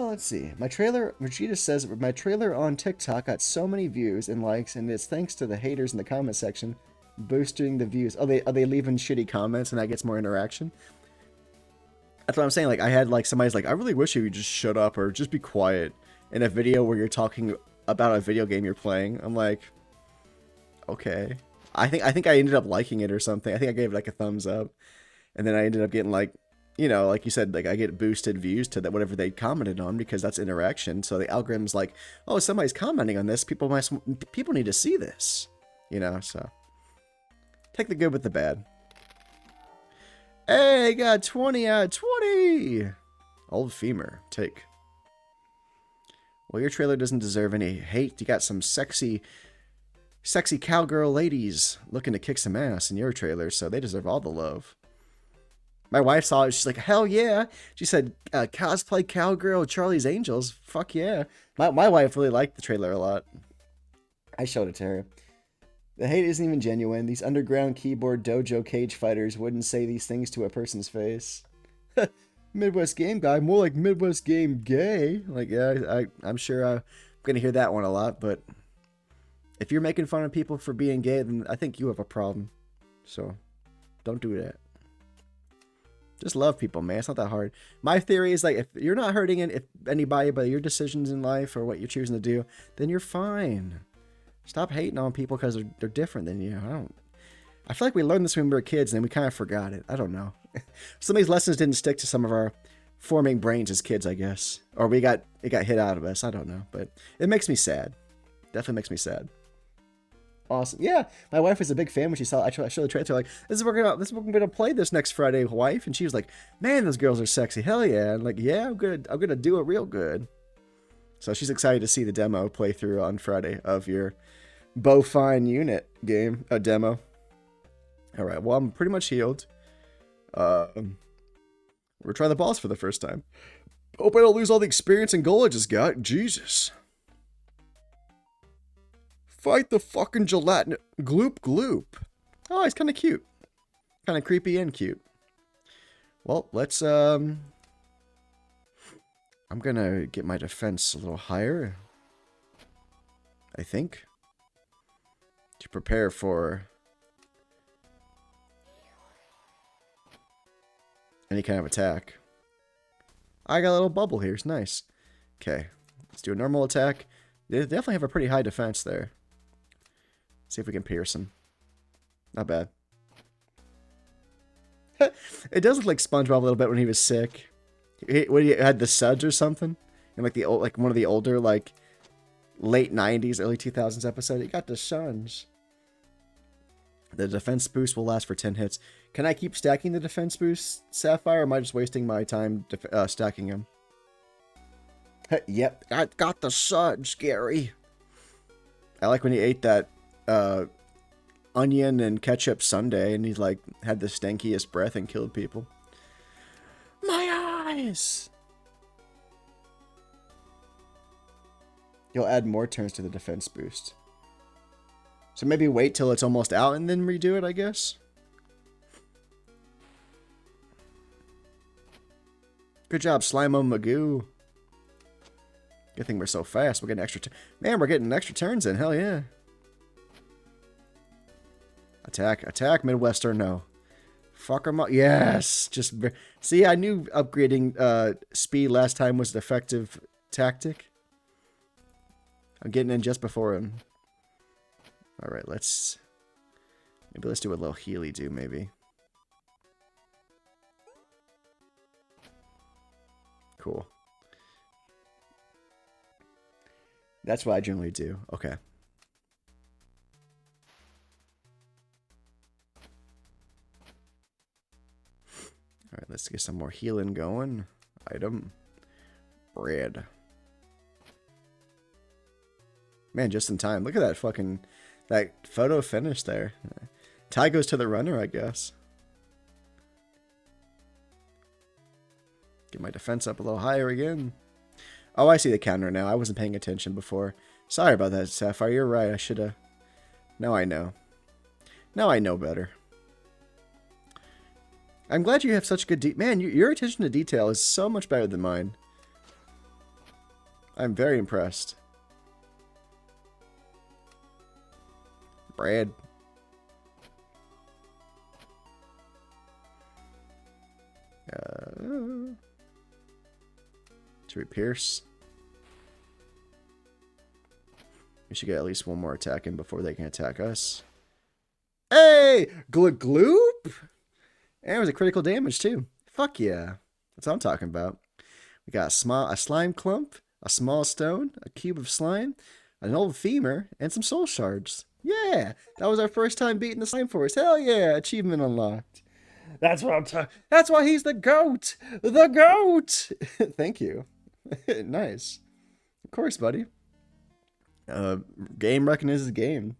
Let's see. Vegeta says, my trailer on TikTok got so many views and likes, and it's thanks to the haters in the comment section boosting the views. Are they leaving shitty comments and that gets more interaction? That's what I'm saying. Like, I had like somebody's like, I really wish you would just shut up or just be quiet in a video where you're talking about a video game you're playing. I'm like, okay. I think I ended up liking it or something. I think I gave it like a thumbs up, and then I ended up getting like you know, like you said, like I get boosted views to that whatever they commented on because that's interaction. So the algorithm's like, oh, somebody's commenting on this. People need to see this, you know. So take the good with the bad. Hey, got 20 out of 20. Old femur, take. Well, your trailer doesn't deserve any hate. You got some sexy cowgirl ladies looking to kick some ass in your trailer, so they deserve all the love. My wife saw it. She's like, hell yeah. She said, cosplay cowgirl Charlie's Angels. Fuck yeah. My wife really liked the trailer a lot. I showed it to her. The hate isn't even genuine. These underground keyboard dojo cage fighters wouldn't say these things to a person's face. Midwest Game Guy, more like Midwest Game Gay. Like, yeah, I'm sure I'm going to hear that one a lot, but if you're making fun of people for being gay, then I think you have a problem. So, don't do that. Just love people, man. It's not that hard. My theory is, like, if you're not hurting anybody by your decisions in life or what you're choosing to do, then you're fine. Stop hating on people because they're different than you. I feel like we learned this when we were kids and then we kind of forgot it. I don't know. Some of these lessons didn't stick to some of our forming brains as kids, I guess. Or it got hit out of us. I don't know. But it makes me sad. Definitely makes me sad. Awesome. Yeah, my wife was a big fan when she saw I showed the trailer. Like, this is what we're gonna play this next Friday, wife. And she was like, man, those girls are sexy. Hell yeah. And like, yeah, I'm gonna do it real good. So she's excited to see the demo playthrough on Friday of your Bowfine unit game, a demo. All right, well, I'm pretty much healed. We're trying the boss for the first time. Hope I don't lose all the experience and gold I just got. Jesus. Fight the fucking gelatin. Gloop gloop. Oh, he's kind of cute. Kind of creepy and cute. Well, let's, I'm gonna get my defense a little higher. I think. To prepare for any kind of attack. I got a little bubble here. It's nice. Okay. Let's do a normal attack. They definitely have a pretty high defense there. See if we can pierce him. Not bad. It does look like SpongeBob a little bit when he was sick. When he had the suds or something. And like one of the older, like, late 90s, early 2000s episode. He got the suns. The defense boost will last for 10 hits. Can I keep stacking the defense boost, Sapphire, or am I just wasting my time stacking them? Yep, I got the suds, Gary. I like when he ate that onion and ketchup sundae, and he's like, had the stankiest breath and killed people. My eyes! You'll add more turns to the defense boost. So maybe wait till it's almost out and then redo it, I guess. Good job, Slimo Magoo. Good thing we're so fast. We're getting extra... Man, we're getting extra turns in. Hell yeah. Attack. Attack, Midwestern. No. Fuck them up. Yes. Just... See, I knew upgrading speed last time was an effective tactic. I'm getting in just before him. Alright, let's do a little healy do, maybe. Cool. That's what I generally do. Okay. Alright, let's get some more healing going. Item. Bread. Man, just in time. Look at that fucking... That photo finish there. Tie goes to the runner, I guess. Get my defense up a little higher again. Oh, I see the counter now. I wasn't paying attention before. Sorry about that, Sapphire. You're right. I should have... Now I know. Now I know better. I'm glad you have such good... Man, your attention to detail is so much better than mine. I'm very impressed. Brad. Should we pierce? We should get at least one more attack in before they can attack us. Hey! Gloop! And it was a critical damage too. Fuck yeah. That's what I'm talking about. We got a slime clump, a small stone, a cube of slime, an old femur, and some soul shards. Yeah, that was our first time beating the slime forest. Hell yeah, achievement unlocked. That's what I'm talking. That's why he's the goat. The goat. Thank you. Nice. Of course, buddy. Uh, Game recognizes game.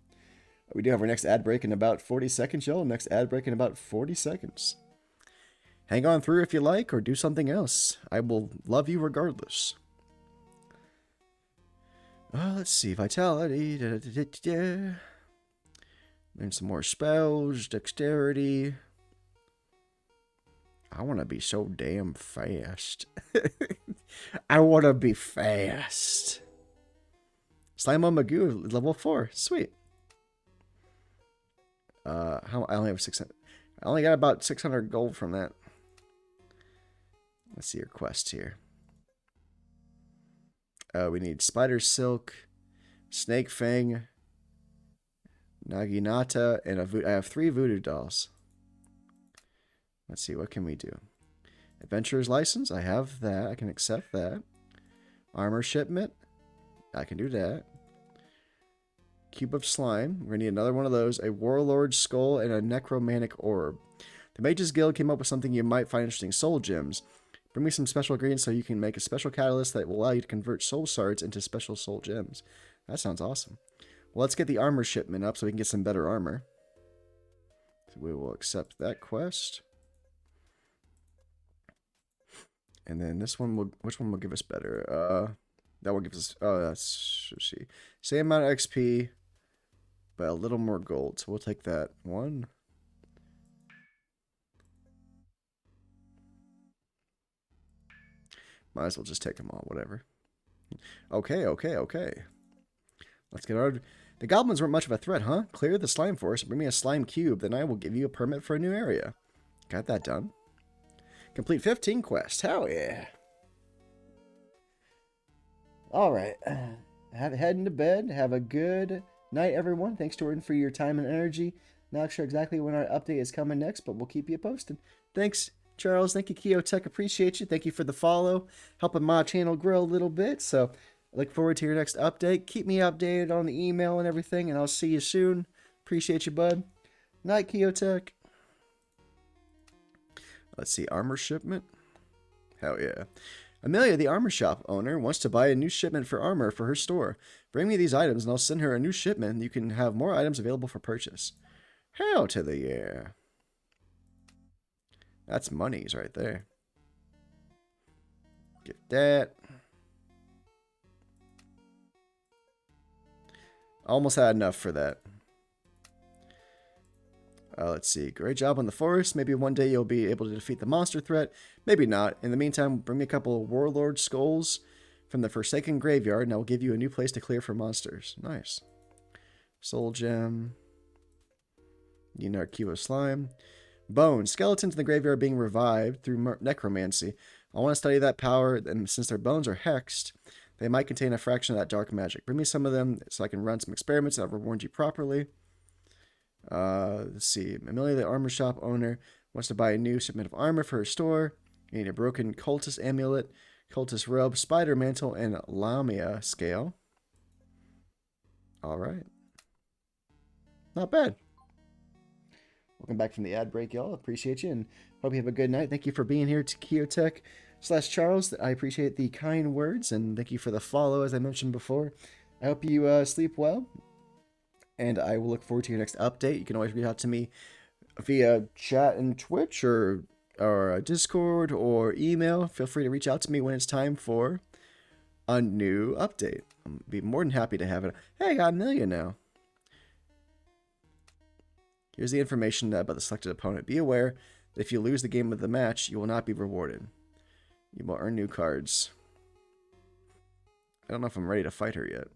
We do have our next ad break in about 40 seconds, y'all. Next ad break in about 40 seconds. Hang on through if you like, or do something else. I will love you regardless. Let's see. Vitality. Learn some more spells. Dexterity. I want to be so damn fast. I want to be fast. Slime on Magoo, level 4. Sweet. I only have 600. I only got about 600 gold from that. Let's see your quest here. We need Spider Silk, Snake Fang, Naginata, and I have 3 voodoo dolls. Let's see, what can we do? Adventurer's License, I have that. I can accept that. Armor Shipment, I can do that. Cube of Slime, we're going to need another one of those. A Warlord Skull and a Necromantic Orb. The Mages Guild came up with something you might find interesting. Soul Gems. Bring me some special ingredients so you can make a special catalyst that will allow you to convert soul shards into special soul gems. That sounds awesome. Well, let's get the armor shipment up so we can get some better armor. So we will accept that quest. And then this one will, which one will give us better? That will give us, let's see. Same amount of XP, but a little more gold. So we'll take that one. Might as well just take them all, whatever. Okay. Let's get our... The goblins weren't much of a threat, huh? Clear the slime forest, bring me a slime cube, then I will give you a permit for a new area. Got that done. Complete 15 quests. Hell yeah. Alright. Heading to bed. Have a good night, everyone. Thanks, Jordan, for your time and energy. Not sure exactly when our update is coming next, but we'll keep you posted. Thanks, Charles. Thank you, Keotech. Appreciate you. Thank you for the follow. Helping my channel grow a little bit. So, I look forward to your next update. Keep me updated on the email and everything, and I'll see you soon. Appreciate you, bud. Night, Keotech. Let's see. Armor shipment. Hell yeah. Amelia, the armor shop owner, wants to buy a new shipment for armor for her store. Bring me these items and I'll send her a new shipment. You can have more items available for purchase. Hell to the yeah. That's monies right there. Get that. Almost had enough for that. Let's see. Great job on the forest. Maybe one day you'll be able to defeat the monster threat. Maybe not. In the meantime, bring me a couple of Warlord Skulls from the Forsaken Graveyard, and I will give you a new place to clear for monsters. Nice. Soul Gem. Cube of Slime. Bones. Skeletons in the graveyard being revived through necromancy. I want to study that power, and since their bones are hexed, they might contain a fraction of that dark magic. Bring me some of them so I can run some experiments that have warned you properly. Let's see. Amelia, the armor shop owner, wants to buy a new shipment of armor for her store. You need a broken cultist amulet, cultist robe, spider mantle, and lamia scale. Alright. Not bad. Welcome back from the ad break, y'all. Appreciate you and hope you have a good night. Thank you for being here to Keotech/Charles. I appreciate the kind words and thank you for the follow, as I mentioned before. I hope you sleep well. And I will look forward to your next update. You can always reach out to me via chat and Twitch or Discord or email. Feel free to reach out to me when it's time for a new update. I'll be more than happy to have it. Hey, I got 1 million now. Here's the information about the selected opponent. Be aware that if you lose the game of the match, you will not be rewarded. You will earn new cards. I don't know if I'm ready to fight her yet.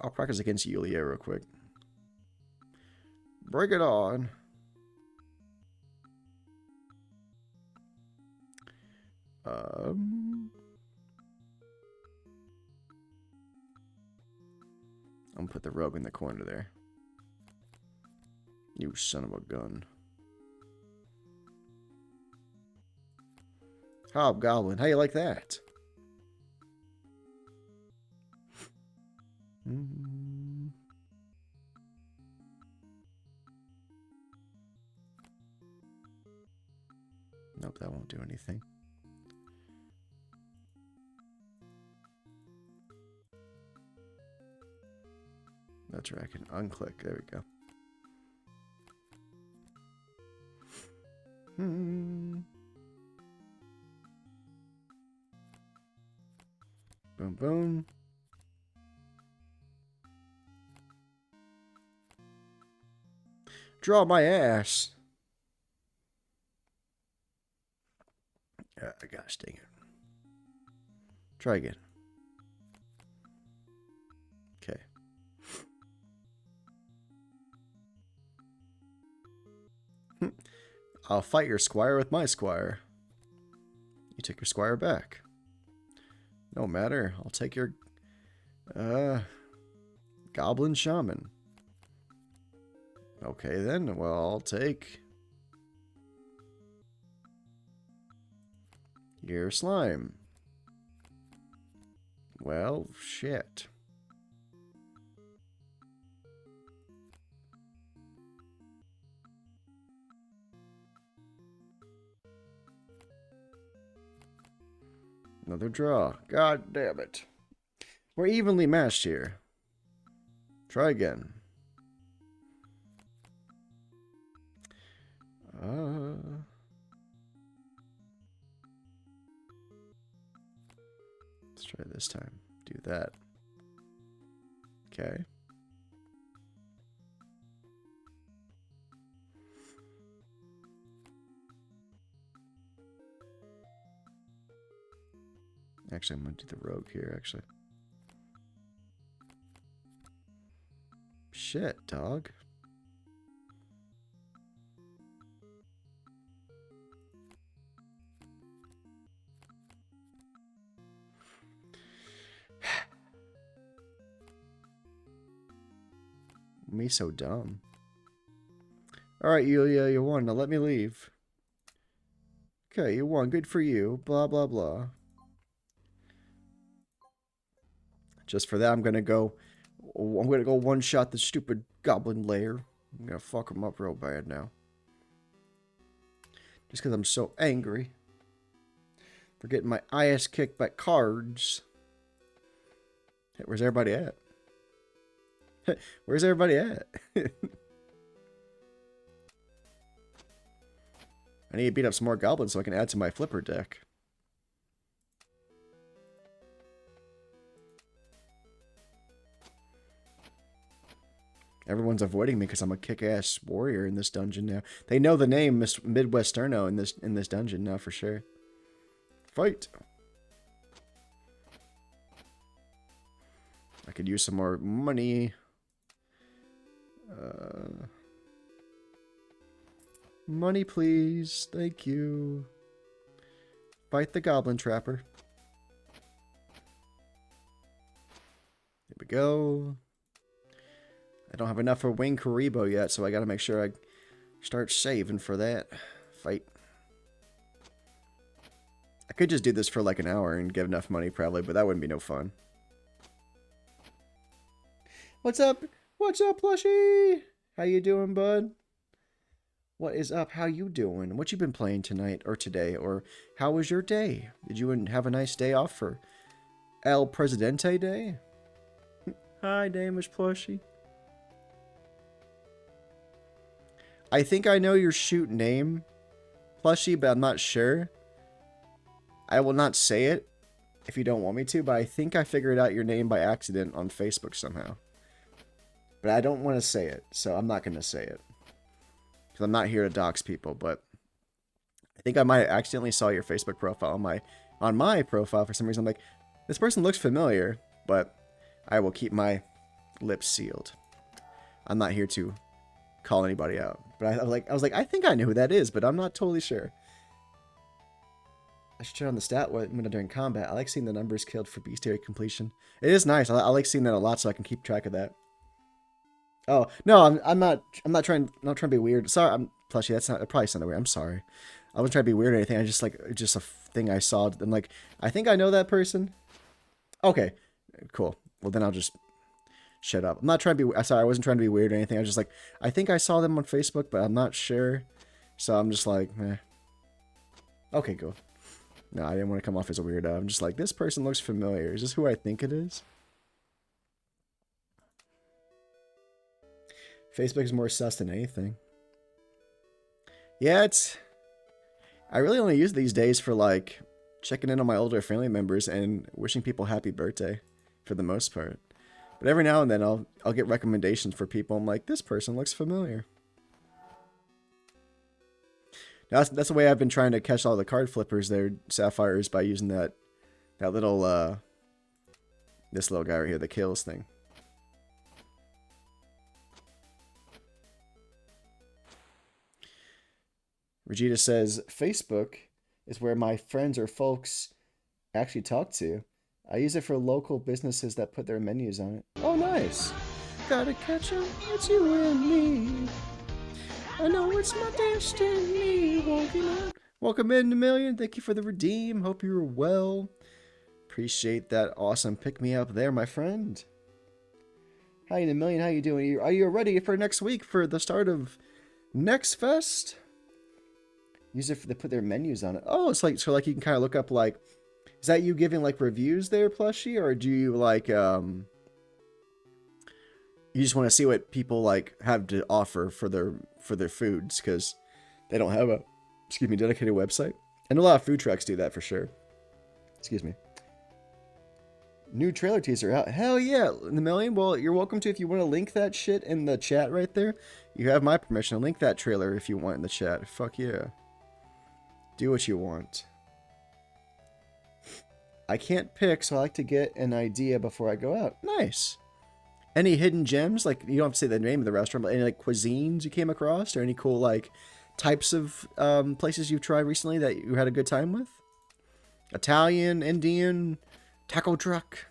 I'll practice against Yulia real quick. Bring it on. I'm gonna put the rogue in the corner there. You son of a gun. Hobgoblin, how you like that? Nope, that won't do anything. That's right, I can unclick. There we go. Boom, boom. Draw my ass. Gosh dang it. Try again. Okay. I'll fight your squire with my squire. You take your squire back. No matter. I'll take your goblin shaman. Okay then. Well, I'll take your slime. Well, shit. Another draw. God damn it. We're evenly matched here. Try again. Let's try this time. Do that. Okay. Actually, I'm going to do the rogue here, actually. Shit, dog. Me so dumb. Alright, you won. Now let me leave. Okay, you won. Good for you. Blah, blah, blah. Just for that, I'm gonna go one-shot the stupid goblin lair. I'm gonna fuck him up real bad now. Just because I'm so angry. For getting my ass kicked by cards. Hey, where's everybody at? Where's everybody at? I need to beat up some more goblins so I can add to my flipper deck. Everyone's avoiding me because I'm a kick-ass warrior in this dungeon now. They know the name Midwesterno in this dungeon now for sure. Fight! I could use some more money. Money, please. Thank you. Fight the goblin trapper. Here we go. I don't have enough for Wing Karibo yet, so I gotta make sure I start saving for that fight. I could just do this for like an hour and get enough money probably, but that wouldn't be no fun. What's up? What's up, plushie? How you doing, bud? What is up? How you doing? What you been playing tonight or today? Or how was your day? Did you have a nice day off for El Presidente Day? Hi, Damish plushie. I think I know your shoot name, plushie, but I'm not sure. I will not say it if you don't want me to, but I think I figured out your name by accident on Facebook somehow. But I don't want to say it, so I'm not going to say it. Because I'm not here to dox people, but I think I might have accidentally saw your Facebook profile on my profile for some reason. I'm like, this person looks familiar, but I will keep my lips sealed. I'm not here to call anybody out. But I was like, I think I know who that is, but I'm not totally sure. I should turn on the stat when I'm during combat. I like seeing the numbers killed for bestiary completion. It is nice. I like seeing that a lot so I can keep track of that. Oh no, I'm not trying to be weird. Sorry, I'm Plushy. That's not, it probably sounded weird. I'm sorry. I wasn't trying to be weird or anything. I just like just a thing I saw. And like, I think I know that person. Okay, cool. Well, then I'll just shut up. I'm not trying to be. Sorry, I wasn't trying to be weird or anything. I was just like, I think I saw them on Facebook, but I'm not sure. So I'm just like, eh. Okay, cool. No, I didn't want to come off as a weirdo. I'm just like, this person looks familiar. Is this who I think it is? Facebook is more sus than anything. Yeah, it's. I really only use these days for like checking in on my older family members and wishing people happy birthday, for the most part. But every now and then I'll get recommendations for people. I'm like, this person looks familiar. Now, that's the way I've been trying to catch all the card flippers there, Sapphires, by using that little this little guy right here, the kills thing. Regita says, Facebook is where my friends or folks actually talk to. I use it for local businesses that put their menus on it. Oh, nice. Gotta catch 'em, it's you and me. I know it's my destiny. Welcome in, a million. Thank you for the redeem. Hope you're well. Appreciate that awesome pick me up there, my friend. Hi, in a million. How you doing? Are you ready for next week for the start of Next Fest? Use it for they put their menus on it. Oh, it's like so like you can kind of look up like, is that you giving like reviews there, Plushie, or do you like you just want to see what people like have to offer for their foods because they don't have a dedicated website? And a lot of food trucks do that for sure. Excuse me. New trailer teaser out. Hell yeah, in the million. Well, you're welcome to if you want to link that shit in the chat right there. You have my permission to link that trailer if you want in the chat. Fuck yeah. Do what you want. I can't pick, so I like to get an idea before I go out. Nice. Any hidden gems? Like, you don't have to say the name of the restaurant, but any like cuisines you came across, or any cool like types of places you've tried recently that you had a good time with? Italian, Indian, taco truck,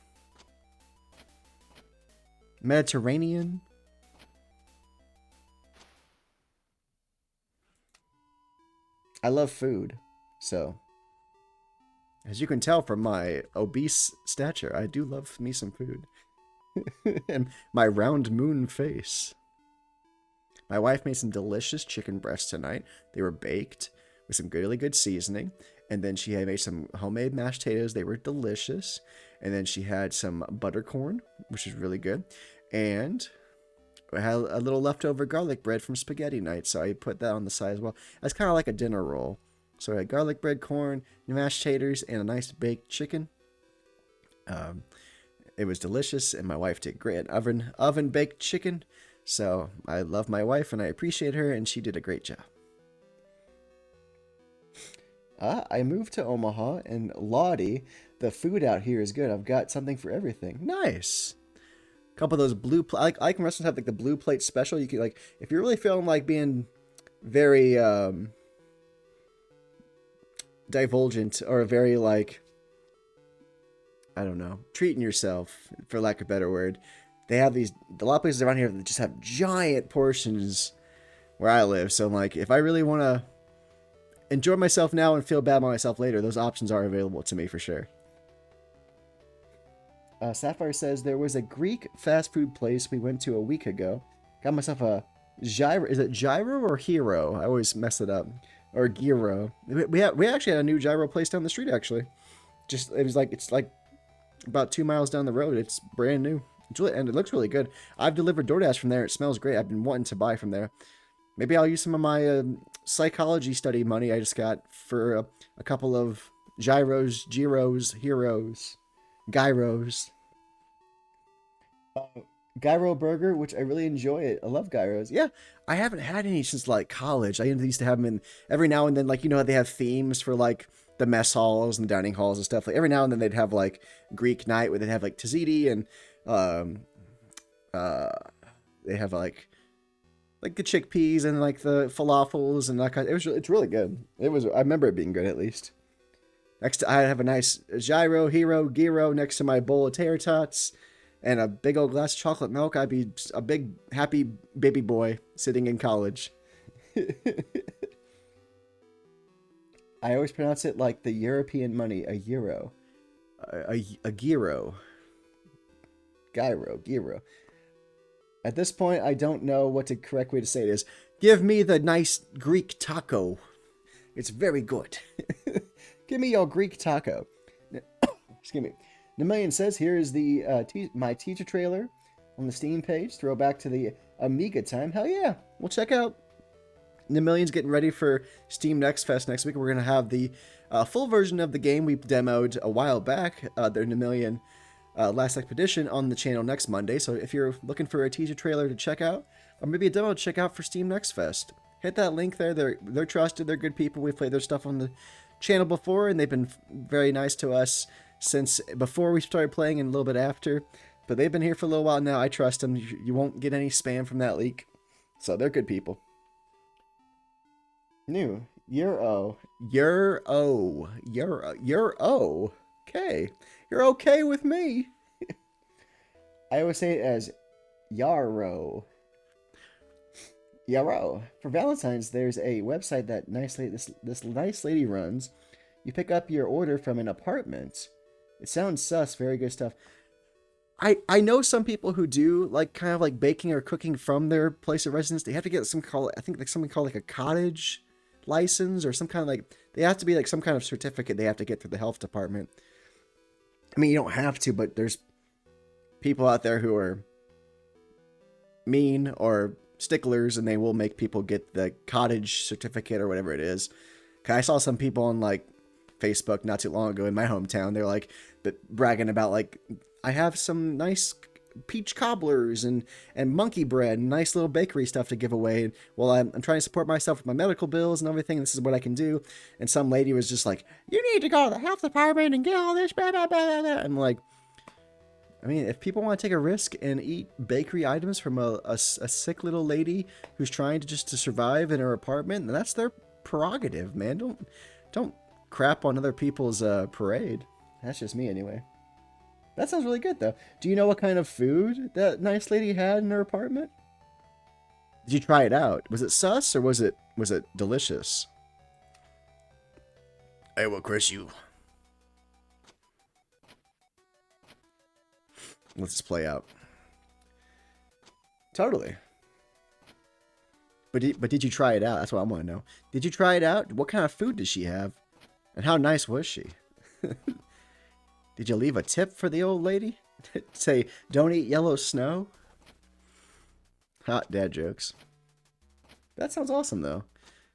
Mediterranean. I love food, so as you can tell from my obese stature, I do love me some food. And my round moon face. My wife made some delicious chicken breasts tonight. They were baked with some really good seasoning. And then she had made some homemade mashed potatoes. They were delicious. And then she had some buttercorn, which is really good. And I had a little leftover garlic bread from spaghetti night, so I put that on the side as well. That's kind of like a dinner roll. So I had garlic bread, corn, mashed taters, and a nice baked chicken. It was delicious, and my wife did great. Oven baked chicken. So I love my wife, and I appreciate her, and she did a great job. I moved to Omaha, and Lottie, the food out here is good. I've got something for everything. Nice. A couple of those blue. I like restaurants have like the blue plate special. You can like if you're really feeling like being very divulgent or very like, I don't know, treating yourself, for lack of a better word. They have a lot of places around here that just have giant portions where I live. So I'm like, if I really want to enjoy myself now and feel bad about myself later, those options are available to me for sure. Sapphire says, there was a Greek fast food place we went to a week ago. Got myself a gyro. Is it gyro or hero? I always mess it up. Or gyro. We actually had a new gyro place down the street, actually. It's like about 2 miles down the road. It's brand new. And it looks really good. I've delivered DoorDash from there. It smells great. I've been wanting to buy from there. Maybe I'll use some of my psychology study money I just got for a couple of gyros, heroes, gyros. Gyro burger, which I really enjoy it. I love gyros. Yeah, I haven't had any since like college. I used to have them in every now and then. Like, you know how they have themes for like the mess halls and the dining halls and stuff. Like every now and then they'd have like Greek night where they'd have like tzatziki and they have like the chickpeas and like the falafels and that kind of, it's really good. I remember it being good at least. Next, I have a nice gyro, hero, gyro next to my bowl of tater tots. and a big old glass of chocolate milk, I'd be a big happy baby boy sitting in college. I always pronounce it like the European money, a euro, a gyro, gyro. At this point, I don't know what the correct way to say it is. Give me the nice Greek taco. It's very good. Give me your Greek taco. Excuse me. Nemillion says, here is the my teaser trailer on the Steam page. Throwback to the Amiga time. Hell yeah. We'll check out. Nemillion's getting ready for Steam Next Fest next week. We're going to have the full version of the game we demoed a while back, the Nemillion Last Expedition, on the channel next Monday. So if you're looking for a teaser trailer to check out, or maybe a demo to check out for Steam Next Fest, hit that link there. They're trusted. They're good people. We've played their stuff on the channel before, and they've been very nice to us since before we started playing and a little bit after. But they've been here for a little while now. I trust them. You won't get any spam from that leak. So they're good people. New. You're okay. You're okay with me. I always say it as Yarrow. Yarrow. For Valentine's, there's a website that this nice lady runs. You pick up your order from an apartment. It sounds sus. Very good stuff. I know some people who do like kind of like baking or cooking from their place of residence. They have to get something called like a cottage license or some kind of like, they have to be like some kind of certificate they have to get through the health department. I mean, you don't have to, but there's people out there who are mean or sticklers, and they will make people get the cottage certificate or whatever it is. I saw some people on like Facebook not too long ago in my hometown. They're like bragging about like, I have some nice peach cobblers and monkey bread and nice little bakery stuff to give away. And well, I'm trying to support myself with my medical bills and everything. This is what I can do. And some lady was just like, you need to go to the health department and get all this, blah, blah, blah, blah. I'm like, I mean, if people want to take a risk and eat bakery items from a sick little lady who's trying to survive in her apartment, then that's their prerogative, man. Don't crap on other people's parade. That's just me anyway. That sounds really good, though. Do you know what kind of food that nice lady had in her apartment? Did you try it out? Was it sus or was it delicious? Hey, well, Chris, you. Let's just play out. Totally. But did you try it out? That's what I want to know. Did you try it out? What kind of food did she have? And how nice was she? Did you leave a tip for the old lady? Say, don't eat yellow snow? Hot dad jokes. That sounds awesome, though.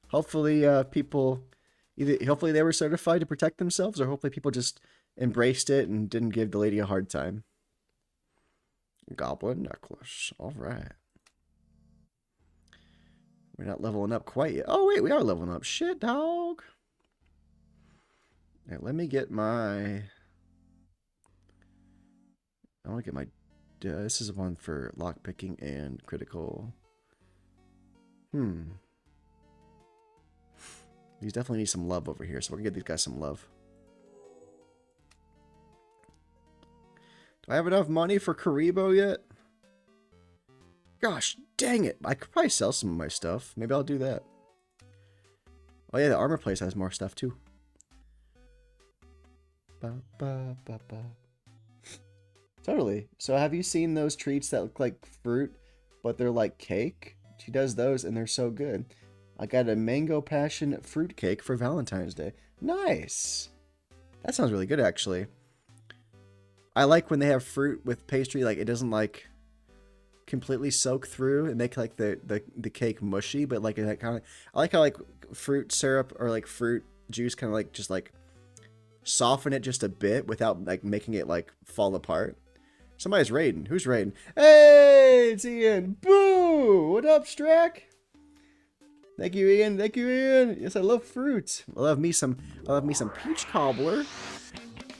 Hopefully, hopefully they were certified to protect themselves, or hopefully people just embraced it and didn't give the lady a hard time. Goblin necklace. All right. We're not leveling up quite yet. Oh, wait, we are leveling up. Shit, dog. Now, let me get my... I want to get my... this is one for lockpicking and critical. These definitely need some love over here, so we're going to get these guys some love. Do I have enough money for Karibo yet? Gosh, dang it. I could probably sell some of my stuff. Maybe I'll do that. Oh yeah, the armor place has more stuff too. Totally. So have you seen those treats that look like fruit, but they're like cake? She does those and they're so good. I got a mango passion fruit cake for Valentine's Day. Nice. That sounds really good, actually. I like when they have fruit with pastry, like it doesn't like completely soak through and make like the cake mushy, but like that kind of, I like how like fruit syrup or like fruit juice kind of like just like soften it just a bit without like making it like fall apart. Somebody's raiding. Who's raiding? Hey, it's Ian. Boo! What up, Strack? Thank you, Ian. Thank you, Ian. Yes, I love fruit. I love me some peach cobbler.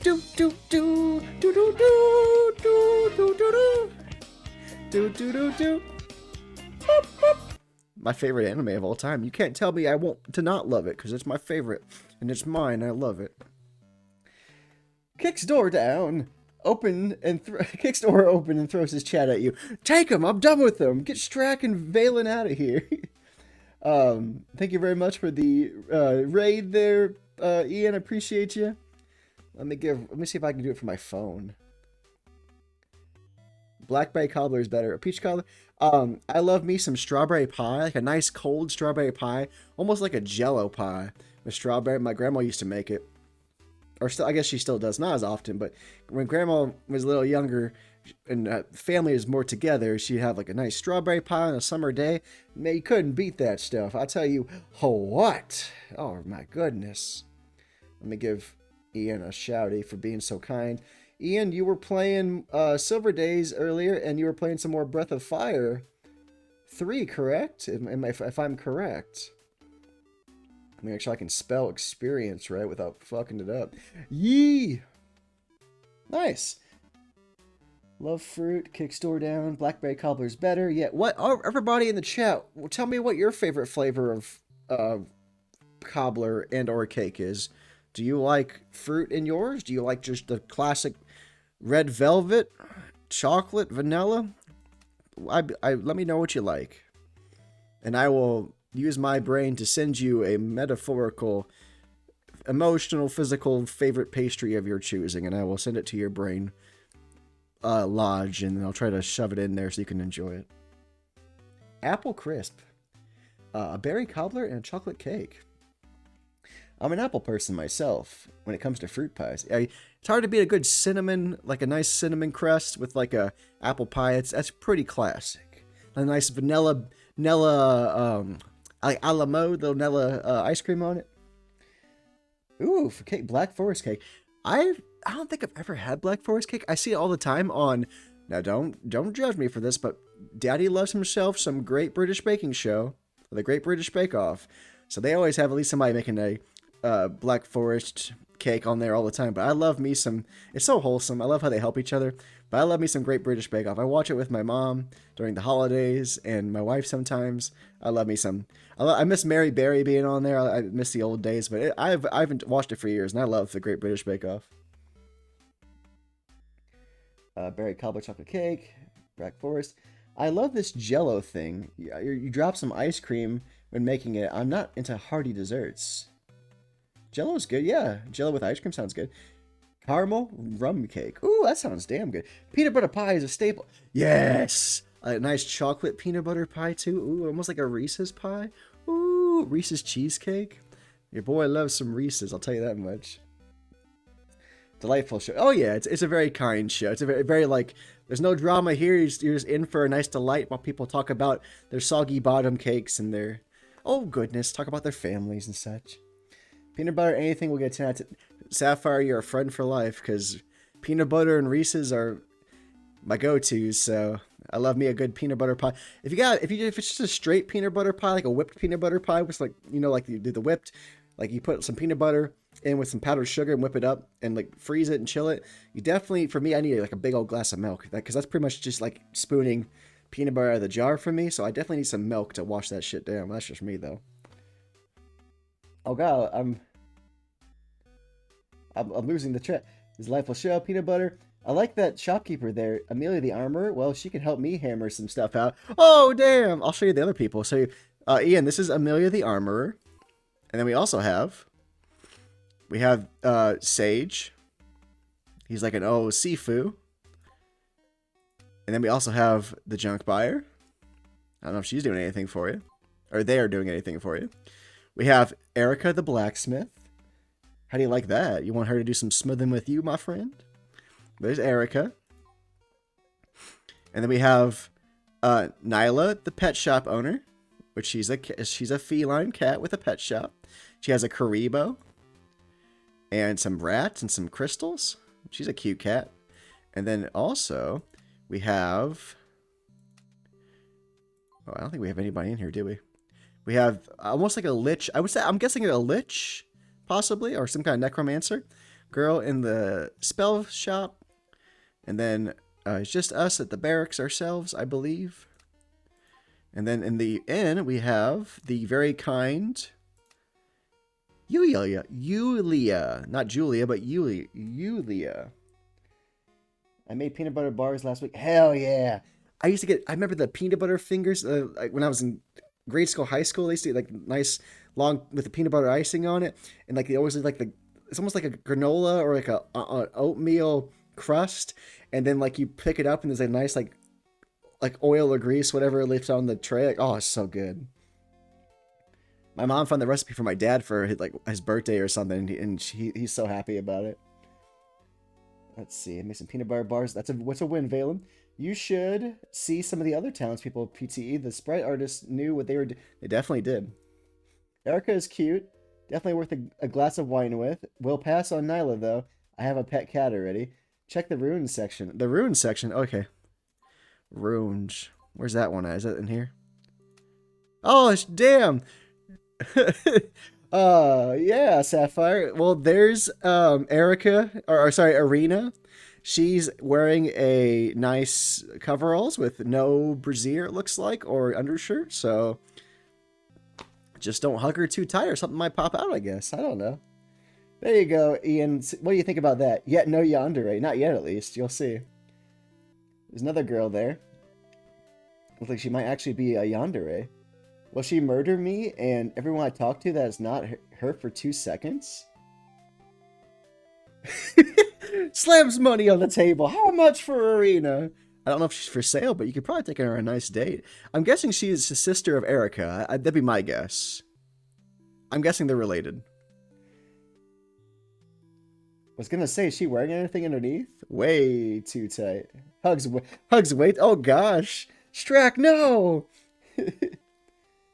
Do do do do do do do do do do do do do. My favorite anime of all time. You can't tell me I want to not love it because it's my favorite and it's mine. I love it. Kicks door down. open and kicks the door open and throws his chat at you. Take him! I'm done with him. Get Strack and Valen out of here. Thank you very much for the raid there, Ian. I appreciate you. Let me see if I can do it for my phone. Blackberry cobbler is better. A peach cobbler. I love me some strawberry pie, like a nice cold strawberry pie, almost like a Jello pie with strawberry. My grandma used to make it, or still, I guess she still does, not as often. But when Grandma was a little younger and family is more together, she'd have like a nice strawberry pie on a summer day. Man, you couldn't beat that stuff. I tell you, what? Oh my goodness. Let me give Ian a shouty for being so kind. Ian, you were playing Silver Days earlier, and you were playing some more Breath of Fire 3, correct? If I'm correct. Let me make sure I can spell experience right without fucking it up. Yee! Nice. Love fruit, kick store down, blackberry cobbler's better. Yeah, what? Oh, everybody in the chat, tell me what your favorite flavor of cobbler and or cake is. Do you like fruit in yours? Do you like just the classic red velvet, chocolate, vanilla? Let me know what you like. And I will use my brain to send you a metaphorical, emotional, physical favorite pastry of your choosing. And I will send it to your brain lodge. And I'll try to shove it in there so you can enjoy it. Apple crisp. A berry cobbler and a chocolate cake. I'm an apple person myself when it comes to fruit pies. It's hard to beat a good cinnamon, like a nice cinnamon crust with like a apple pie. That's pretty classic. A nice vanilla, like a la mode, little vanilla ice cream on it. Ooh, for cake, Black Forest cake. I don't think I've ever had Black Forest cake. I see it all the time on. Now don't judge me for this, but Daddy loves himself some Great British Baking Show, the Great British Bake Off. So they always have at least somebody making a Black Forest cake on there all the time. But I love me some. It's so wholesome. I love how they help each other. But I love me some Great British Bake Off. I watch it with my mom during the holidays and my wife sometimes. I love me some. I miss Mary Berry being on there. I miss the old days, but I haven't watched it for years, and I love the Great British Bake Off. Berry cobbler chocolate cake, Black Forest. I love this Jello thing. You drop some ice cream when making it. I'm not into hearty desserts. Jello's good, yeah. Jello with ice cream sounds good. Caramel rum cake. Ooh, that sounds damn good. Peanut butter pie is a staple. Yes! A nice chocolate peanut butter pie, too. Ooh, almost like a Reese's pie. Ooh, Reese's cheesecake. Your boy loves some Reese's, I'll tell you that much. Delightful show. Oh, yeah, it's a very kind show. It's a very like, there's no drama here. You're just in for a nice delight while people talk about their soggy bottom cakes and their, oh, goodness, talk about their families and such. Peanut butter, anything will get 10 out of 10. Sapphire, you're a friend for life, because peanut butter and Reese's are my go-tos, so I love me a good peanut butter pie. If it's just a straight peanut butter pie, like a whipped peanut butter pie, with like, you know, like you do the whipped, like you put some peanut butter in with some powdered sugar and whip it up and like freeze it and chill it. You definitely, for me, I need like a big old glass of milk, because that's pretty much just like spooning peanut butter out of the jar for me, so I definitely need some milk to wash that shit down. That's just me, though. Oh god, I'm losing the track. His life will show peanut butter. I like that shopkeeper there, Amelia the Armorer. Well, she can help me hammer some stuff out. Oh, damn. I'll show you the other people. So, Ian, this is Amelia the Armorer. And then we also have, Sage. He's like an Sifu. And then we also have the Junk Buyer. I don't know if she's doing anything for you. Or they are doing anything for you. We have Erica the Blacksmith. How do you like that? You want her to do some smoothing with you, my friend? There's Erica. And then we have Nyla, the pet shop owner, which she's a feline cat with a pet shop. She has a Karibo and some rats and some crystals. She's a cute cat. And then also we have, oh, I don't think we have anybody in here, do we? We have almost like a lich. I'm guessing a lich, possibly, or some kind of necromancer girl in the spell shop. And then it's just us at the barracks ourselves, I believe. And then in the inn, we have the very kind Yulia. Not Julia, but Yulia. I made peanut butter bars last week. Hell yeah! I remember the peanut butter fingers like when I was in grade school, high school. They used to like nice long with the peanut butter icing on it, and like they always did like it's almost like a granola or like a oatmeal crust, and then like you pick it up and there's a nice like oil or grease, whatever lifts on the tray. Like, oh, it's so good. My mom found the recipe for my dad for his birthday or something, and he's so happy about it. Let's see. I made some peanut butter bars. What's a win, Valen? You should see some of the other townspeople of PTE. The sprite artists knew what they were. They definitely did. Erica is cute. Definitely worth a glass of wine with. We'll pass on Nyla though. I have a pet cat already. Check the runes section. The runes section. Okay. Runes. Where's that one at? Is that in here? Oh, damn. Yeah, Sapphire. Well, there's Erica, or sorry, Arena. She's wearing a nice coveralls with no brassiere, it looks like, or undershirt. So just don't hug her too tight, or something might pop out. I guess I don't know. There you go, Ian. What do you think about that? Yet no yandere, not yet at least. You'll see. There's another girl there. Looks like she might actually be a yandere. Will she murder me and everyone I talk to that is not her for 2 seconds? Slams money on the table. How much for Arena? I don't know if she's for sale, but you could probably take her on a nice date. I'm guessing she's the sister of Erica. That'd be my guess. I'm guessing they're related. Was gonna say, is she wearing anything underneath? Way too tight. Hugs wait. Oh gosh. Strack, no!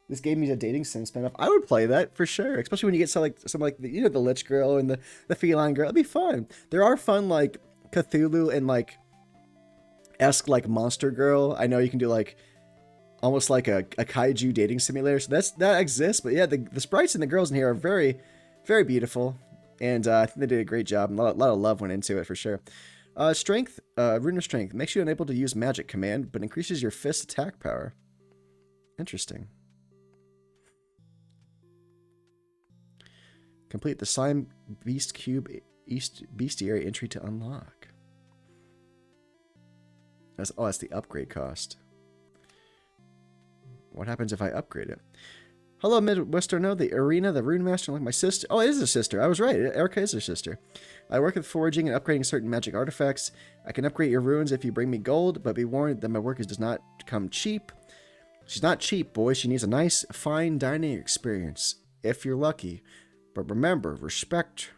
This gave me a dating sim spinoff. I would play that for sure, especially when you get some like the, the Lich girl and the feline girl. It'd be fun. There are fun like Cthulhu and like esque like Monster Girl. I know you can do like almost like a kaiju dating simulator. So that exists. But yeah, the sprites and the girls in here are very, very beautiful, and I think they did a great job. And a lot of love went into it for sure. Strength, rune of strength makes you unable to use magic command, but increases your fist attack power. Interesting. Complete the Slime Beast Cube East Bestiary entry to unlock. That's the upgrade cost. What happens if I upgrade it? Hello, Midwesterno, the Arena, the Rune Master, like my sister. Oh, it is a sister. I was right. Erica is her sister. I work with foraging and upgrading certain magic artifacts. I can upgrade your runes if you bring me gold, but be warned that my work does not come cheap. She's not cheap, boys. She needs a nice, fine dining experience, if you're lucky. But remember, respect.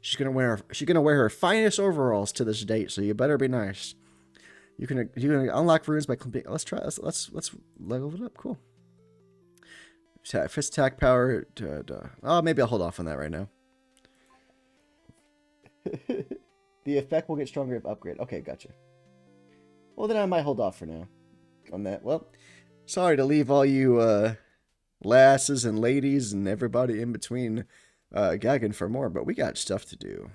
She's gonna wear her finest overalls to this date, so you better be nice. You can unlock runes by completing. Let's try. Let's level it up. Cool. Fist attack power. Oh, maybe I'll hold off on that right now. The effect will get stronger if upgrade. Okay, gotcha. Well, then I might hold off for now on that. Well, sorry to leave all you lasses and ladies and everybody in between gagging for more, but we got stuff to do.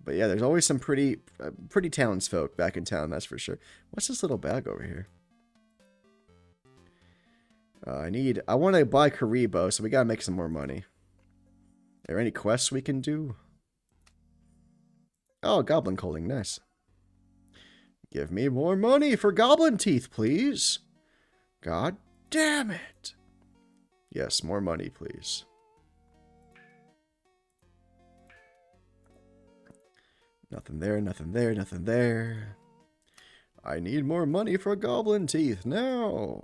But yeah, there's always some pretty townsfolk back in town, that's for sure. What's this little bag over here? I want to buy Karibo, so we gotta make some more money. Are there any quests we can do? Oh, goblin calling, nice. Give me more money for goblin teeth, please. God damn it. Yes, more money, please. Nothing there, nothing there, nothing there. I need more money for goblin teeth now.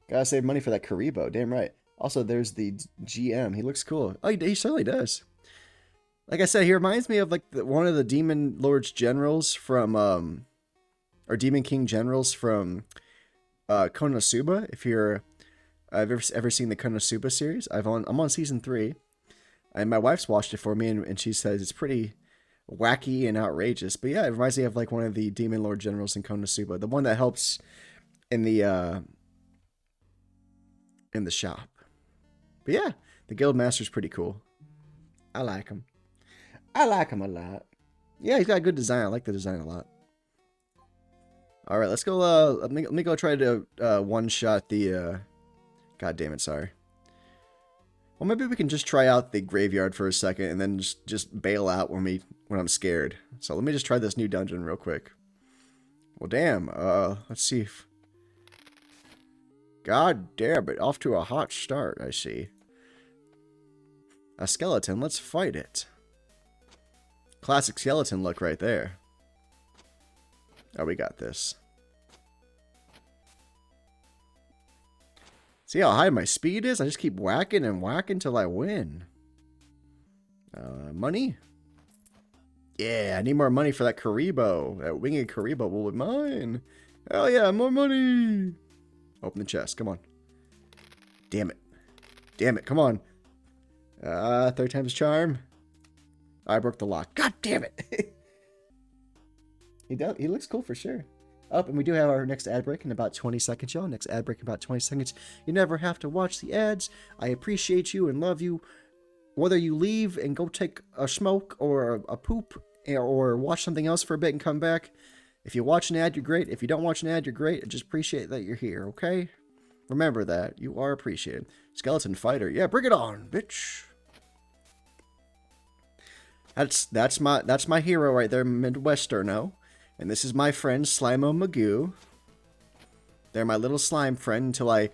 Gotta save money for that Karibo, damn right. Also, there's the GM. He looks cool. Oh, he certainly does. Like I said, he reminds me of like one of the Demon Lord's generals from, or Demon King generals from Konosuba. If you're, I've ever seen the Konosuba series, I'm on season 3, and my wife's watched it for me, and she says it's pretty wacky and outrageous. But yeah, it reminds me of like one of the Demon Lord generals in Konosuba, the one that helps in the shop. But yeah, the guild master's pretty cool. I like him. I like him a lot. Yeah, he's got a good design. I like the design a lot. All right, let's go. Let me go try to one shot the. God damn it! Sorry. Well, maybe we can just try out the graveyard for a second and then just bail out when I'm scared. So let me just try this new dungeon real quick. Well, damn. Let's see if... God damn it. Off to a hot start, I see. A skeleton. Let's fight it. Classic skeleton look right there. Oh, we got this. See how high my speed is? I just keep whacking and whacking till I win. Money? Yeah, I need more money for that Karibo. That winged Karibo will be mine. Hell yeah, more money. Open the chest. Come on. Damn it. Damn it. Come on. Third time's charm. I broke the lock. God damn it. He looks cool for sure. Oh, and we do have our next ad break in about 20 seconds, y'all. Next ad break in about 20 seconds. You never have to watch the ads. I appreciate you and love you. Whether you leave and go take a smoke or a poop or watch something else for a bit and come back. If you watch an ad, you're great. If you don't watch an ad, you're great. I just appreciate that you're here, okay? Remember that. You are appreciated. Skeleton fighter. Yeah, bring it on, bitch. That's my hero right there, Midwesterno. And this is my friend, Slimo Magoo. They're my little slime friend until I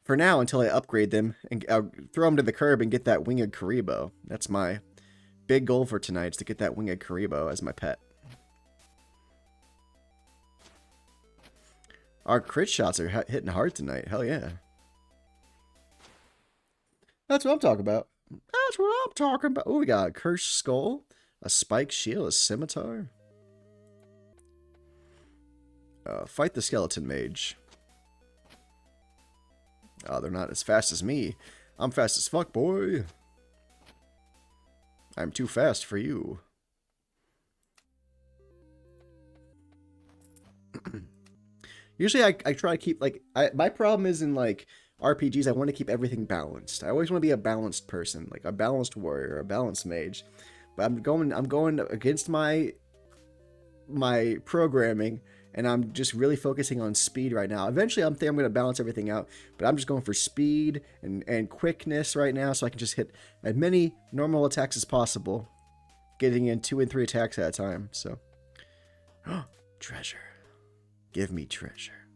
upgrade them and throw them to the curb and get that winged Karibo. That's my big goal for tonight, is to get that winged Karibo as my pet. Our crit shots are hitting hard tonight. Hell yeah. That's what I'm talking about. That's what I'm talking about. Oh, we got a cursed skull, a spiked shield, a scimitar. Fight the skeleton mage. Oh, they're not as fast as me. I'm fast as fuck, boy. I'm too fast for you. Usually I try to keep, like, my problem is in, like, RPGs, I want to keep everything balanced. I always want to be a balanced person, like a balanced warrior, a balanced mage. But I'm going against my programming, and I'm just really focusing on speed right now. Eventually, I'm going to balance everything out, but I'm just going for speed and quickness right now, so I can just hit as many normal attacks as possible, getting in 2 and 3 attacks at a time. So, treasure. Give me treasure.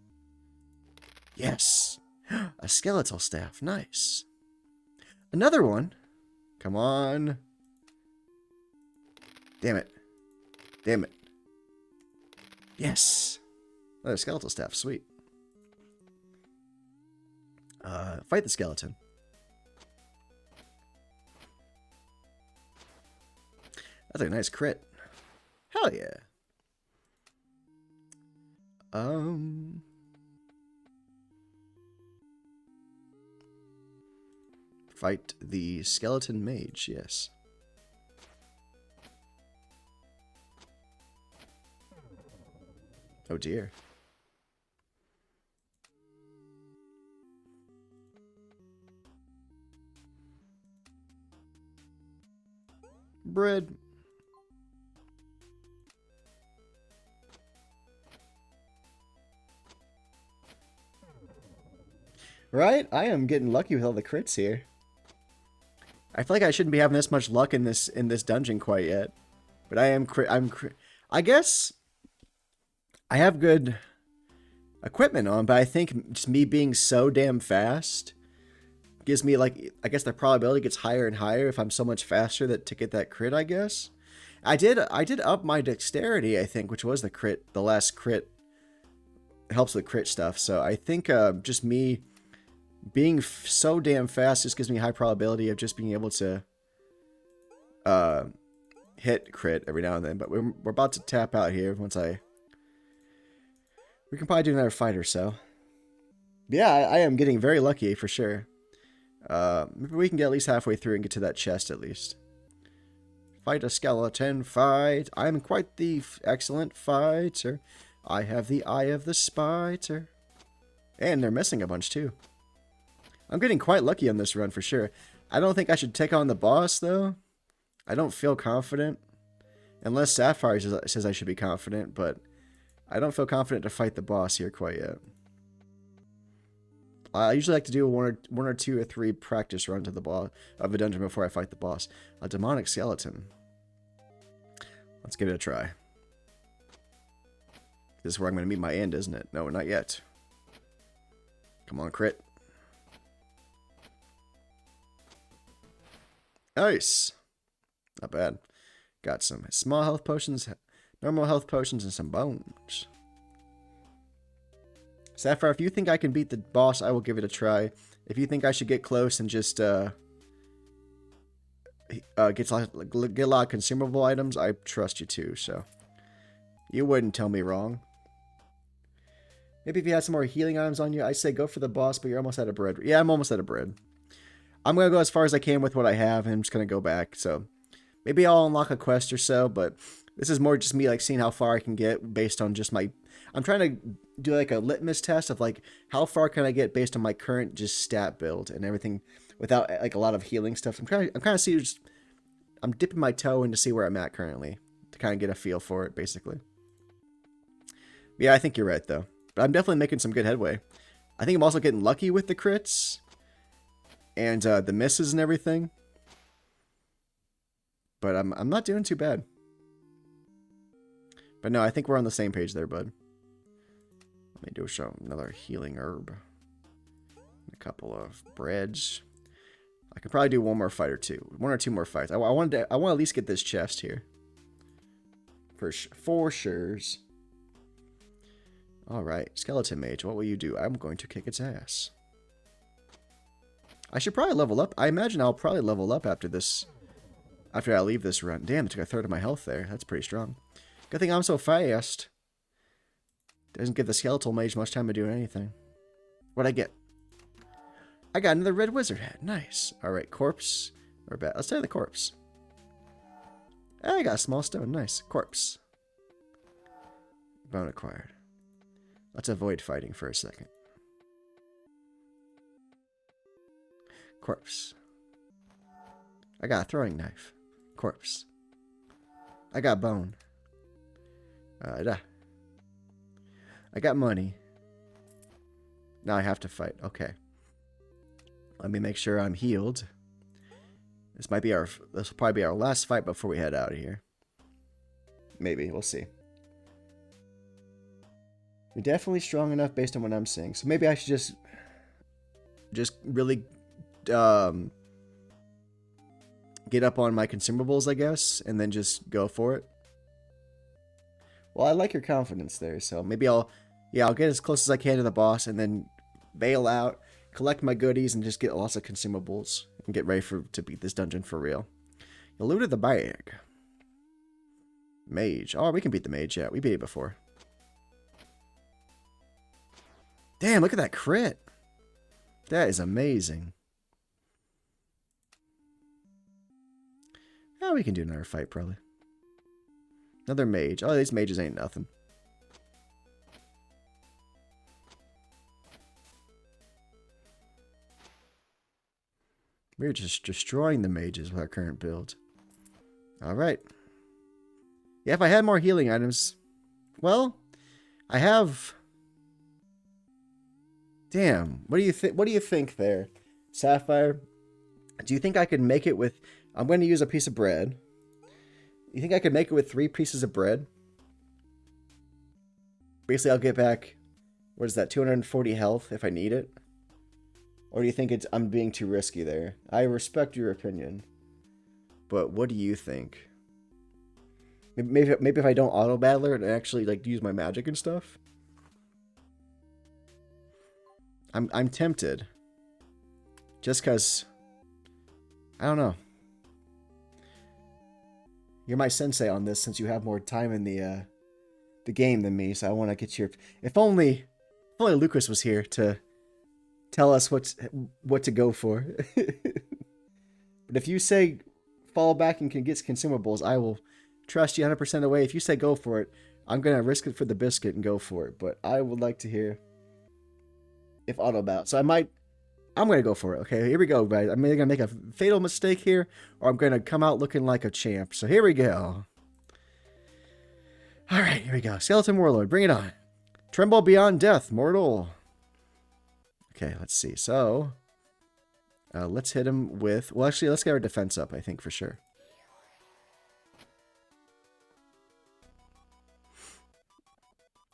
Yes. A skeletal staff. Nice. Another one. Come on. Damn it. Damn it. Yes. Another skeletal staff. Sweet. Fight the skeleton. That's a nice crit. Hell yeah. Fight the skeleton mage, yes. Oh dear. Bread. Right? I am getting lucky with all the crits here. I feel like I shouldn't be having this much luck in this dungeon quite yet. But I guess I have good equipment on, but I think just me being so damn fast gives me, like, I guess the probability gets higher and higher if I'm so much faster to get that crit, I guess. I did up my dexterity, I think, which was the last crit. It helps with crit stuff. So I think just me being so damn fast just gives me a high probability of just being able to hit crit every now and then. But we're about to tap out here once we can probably do another fight or so. Yeah, I am getting very lucky for sure. Maybe we can get at least halfway through and get to that chest at least. Fight a skeleton, fight. I'm quite the excellent fighter. I have the eye of the spider. And they're missing a bunch too. I'm getting quite lucky on this run for sure. I don't think I should take on the boss though. I don't feel confident. Unless Sapphire says I should be confident, but I don't feel confident to fight the boss here quite yet. I usually like to do one or two or three practice runs of the boss of a dungeon before I fight the boss. A demonic skeleton. Let's give it a try. This is where I'm going to meet my end, isn't it? No, not yet. Come on, crit. Nice. Not bad. Got some small health potions, normal health potions, and some bones. Sapphire, if you think I can beat the boss, I will give it a try. If you think I should get close and just get a lot of consumable items, I trust you too, so you wouldn't tell me wrong. Maybe if you had some more healing items on you, I say go for the boss, but you're almost out of bread. Yeah, I'm almost out of bread. I'm going to go as far as I can with what I have, and I'm just going to go back, so maybe I'll unlock a quest or so, but this is more just me like seeing how far I can get based on just my... I'm trying to do like a litmus test of like how far can I get based on my current just stat build and everything without like a lot of healing stuff. I'm kind of see just, I'm dipping my toe in to see where I'm at currently to kind of get a feel for it basically. Yeah, I think you're right though. But I'm definitely making some good headway. I think I'm also getting lucky with the crits and the misses and everything. But I'm not doing too bad. But no, I think we're on the same page there, bud. Let me do another healing herb. A couple of breads. I could probably do one more fight or two. One or two more fights. I want to at least get this chest here. For sures. Alright, Skeleton Mage, what will you do? I'm going to kick its ass. I should probably level up. I imagine I'll probably level up after this. After I leave this run. Damn, it took a third of my health there. That's pretty strong. Good thing I'm so fast. Doesn't give the Skeletal Mage much time to do anything. What'd I get? I got another red wizard hat. Nice. Alright, corpse. Or bat. Let's try the corpse. I got a small stone. Nice. Corpse. Bone acquired. Let's avoid fighting for a second. Corpse. I got a throwing knife. Corpse. I got bone. I got money. Now I have to fight. Okay. Let me make sure I'm healed. This will probably be our last fight before we head out of here. Maybe. We'll see. You're definitely strong enough based on what I'm seeing. So maybe I should just really get up on my consumables, I guess, and then just go for it. Well, I like your confidence there, so maybe I'll get as close as I can to the boss and then bail out, collect my goodies, and just get lots of consumables and get ready to beat this dungeon for real. You looted the bag. Mage. Oh, we can beat the mage, yeah. We beat it before. Damn, look at that crit. That is amazing. Oh, we can do another fight, probably. Another mage. Oh, these mages ain't nothing. We're just destroying the mages with our current build. Alright. Yeah, if I had more healing items... Well, I have... Damn. What do you think? What do you think there, Sapphire? Do you think I could make it with... I'm going to use a piece of bread. You think I could make it with 3 pieces of bread? Basically, I'll get back... What is that? 240 health if I need it? Or do you think I'm being too risky there? I respect your opinion. But what do you think? Maybe if I don't auto-battler and actually like use my magic and stuff? I'm tempted. Just because... I don't know. You're my sensei on this since you have more time in the game than me, so I want to get your... If only Lucas was here to tell us what to go for. But if you say fall back and can get consumables, I will trust you 100% away. If you say go for it, I'm going to risk it for the biscuit and go for it. But I would like to hear if auto bout. So I'm going to go for it. Okay, here we go, guys. I'm either going to make a fatal mistake here, or I'm going to come out looking like a champ. So here we go. All right, here we go. Skeleton Warlord, bring it on. Tremble beyond death, mortal. Okay, let's see. So, let's hit him with... Well, actually, let's get our defense up, I think, for sure.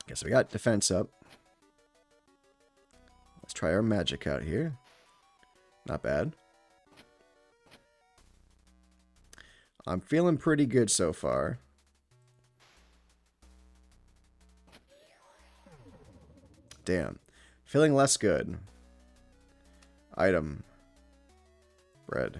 Okay, so we got defense up. Let's try our magic out here. Not bad. I'm feeling pretty good so far. Damn. Feeling less good. Item. Bread.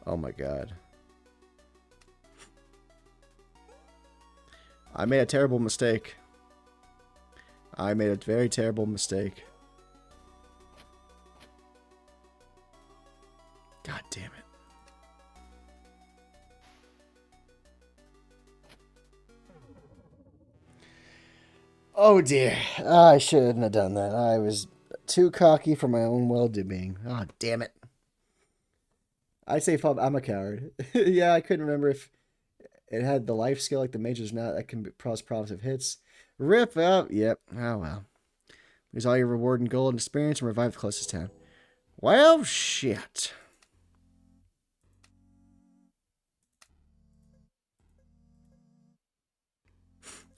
Oh my god. I made a terrible mistake. I made a very terrible mistake. God damn it. Oh dear. I shouldn't have done that. I was too cocky for my own well-doing. Oh, damn it. I say I'm a coward. Yeah, I couldn't remember if it had the life skill like the mage's not. That can cause problems of hits. Rip up. Yep. Oh, well. Lose all your reward and gold and experience and revive the closest town. Well, shit.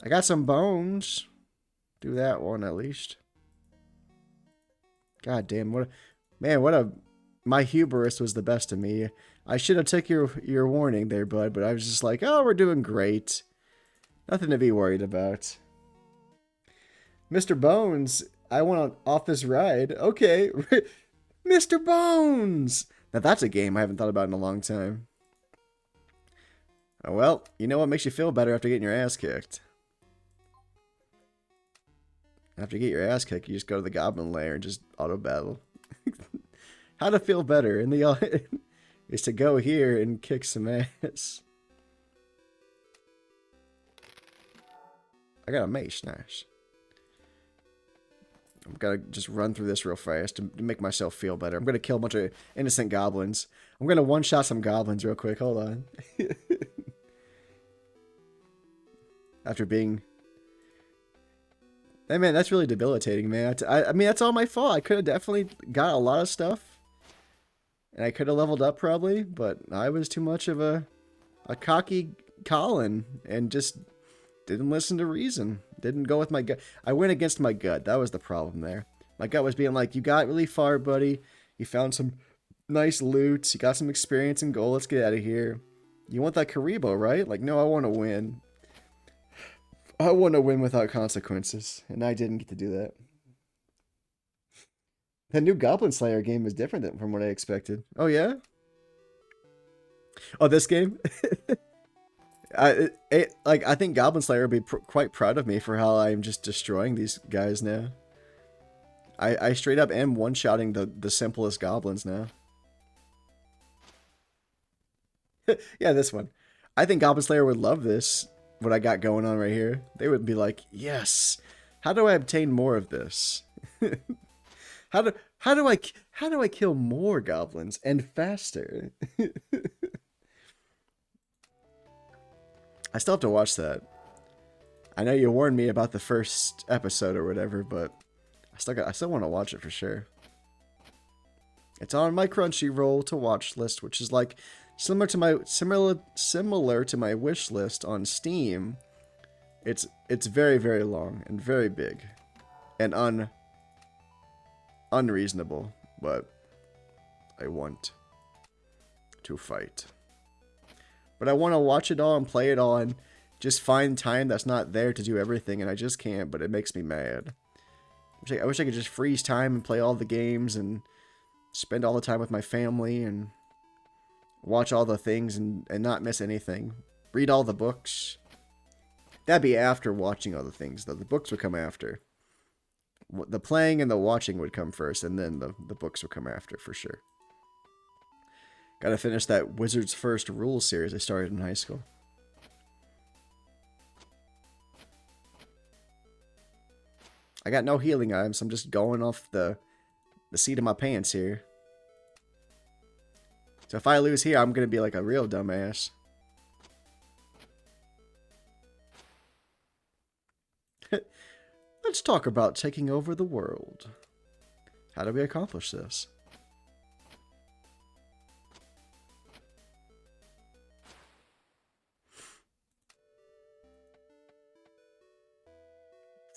I got some bones. Do that one at least. God damn. My hubris was the best of me. I should have took your warning there, bud, but I was just like, oh, we're doing great. Nothing to be worried about. Mr. Bones, I went off this ride. Okay. Mr. Bones! Now that's a game I haven't thought about in a long time. Oh, well, you know what makes you feel better after getting your ass kicked? After you get your ass kicked, you just go to the goblin lair and just auto battle. How to feel better in the is to go here and kick some ass. I got a mace, nice. I'm gonna just run through this real fast to make myself feel better. I'm gonna kill a bunch of innocent goblins. I'm gonna one-shot some goblins real quick. Hold on. After being... Hey, man, that's really debilitating, man. I mean, that's all my fault. I could have definitely got a lot of stuff. And I could have leveled up, probably. But I was too much of a cocky Colin. And just didn't listen to reason. Didn't go with my gut. I went against my gut. That was the problem there. My gut was being like, you got really far, buddy. You found some nice loot. You got some experience and gold. Let's get out of here. You want that Karibo, right? Like, no, I want to win. I want to win without consequences, and I didn't get to do that. The new Goblin Slayer game is different from what I expected. Oh, yeah? Oh, this game? I think Goblin Slayer would be quite proud of me for how I'm just destroying these guys now. I straight up am one-shotting the simplest goblins now. Yeah, this one. I think Goblin Slayer would love this. What I got going on right here. They would be like, yes. How do I obtain more of this? How do I kill more goblins and faster? I still have to watch that. I know you warned me about the first episode or whatever, but I still want to watch it for sure. It's on my Crunchyroll to watch list, which is like similar to my wish list on Steam. It's very, very long and very big and unreasonable, but I want to fight. But I want to watch it all and play it all and just find time that's not there to do everything, and I just can't, but it makes me mad. I wish I could just freeze time and play all the games and spend all the time with my family and watch all the things and not miss anything. Read all the books. That'd be after watching all the things, though. The books would come after. The playing and the watching would come first, and then the books would come after, for sure. Gotta finish that Wizard's First Rules series I started in high school. I got no healing items. I'm just going off the seat of my pants here. So if I lose here, I'm going to be like a real dumbass. Let's talk about taking over the world. How do we accomplish this?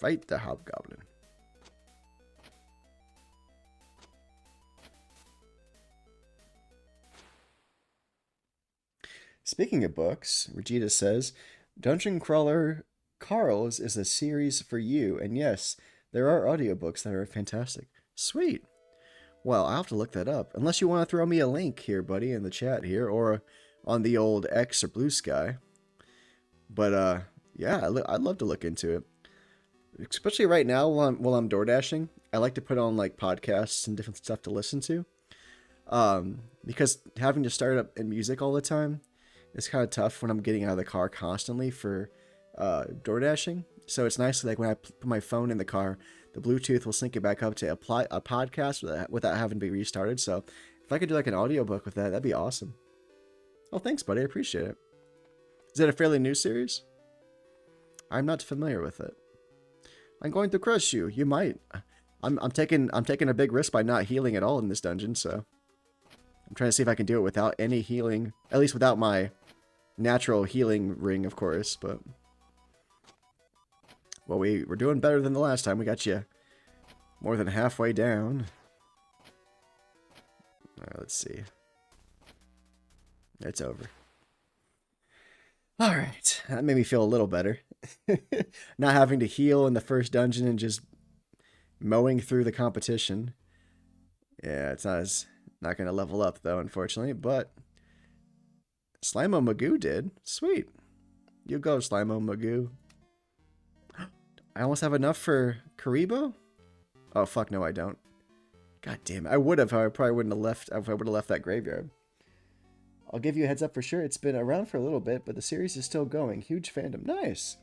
Fight the hobgoblin. Speaking of books, Regita says, Dungeon Crawler Carl's is a series for you, and yes, there are audiobooks that are fantastic. Sweet. Well, I'll have to look that up. Unless you want to throw me a link here, buddy, in the chat here, or on the old X or Blue Sky. But, yeah, I'd love to look into it. Especially right now while I'm door dashing. I like to put on, like, podcasts and different stuff to listen to. Because having to start up in music all the time, it's kind of tough when I'm getting out of the car constantly for door dashing. So it's nice, like, when I put my phone in the car, the Bluetooth will sync it back up to apply a podcast without having to be restarted. So if I could do like an audiobook with that, that'd be awesome. Oh, thanks, buddy. I appreciate it. Is it a fairly new series? I'm not familiar with it. I'm going to crush you. You might. I'm taking a big risk by not healing at all in this dungeon, so I'm trying to see if I can do it without any healing, at least without my natural healing ring, of course, but well, we're doing better than the last time. We got you more than halfway down. Alright, let's see. It's over. Alright, that made me feel a little better. Not having to heal in the first dungeon and just mowing through the competition. Yeah, it's not going to level up, though, unfortunately, but Slimo Magoo did. Sweet. You go, Slimo Magoo. I almost have enough for Karibo? Oh, fuck, no, I don't. God damn it. I would have, I probably wouldn't have left if I would have left that graveyard. I'll give you a heads up for sure. It's been around for a little bit, but the series is still going. Huge fandom. Nice.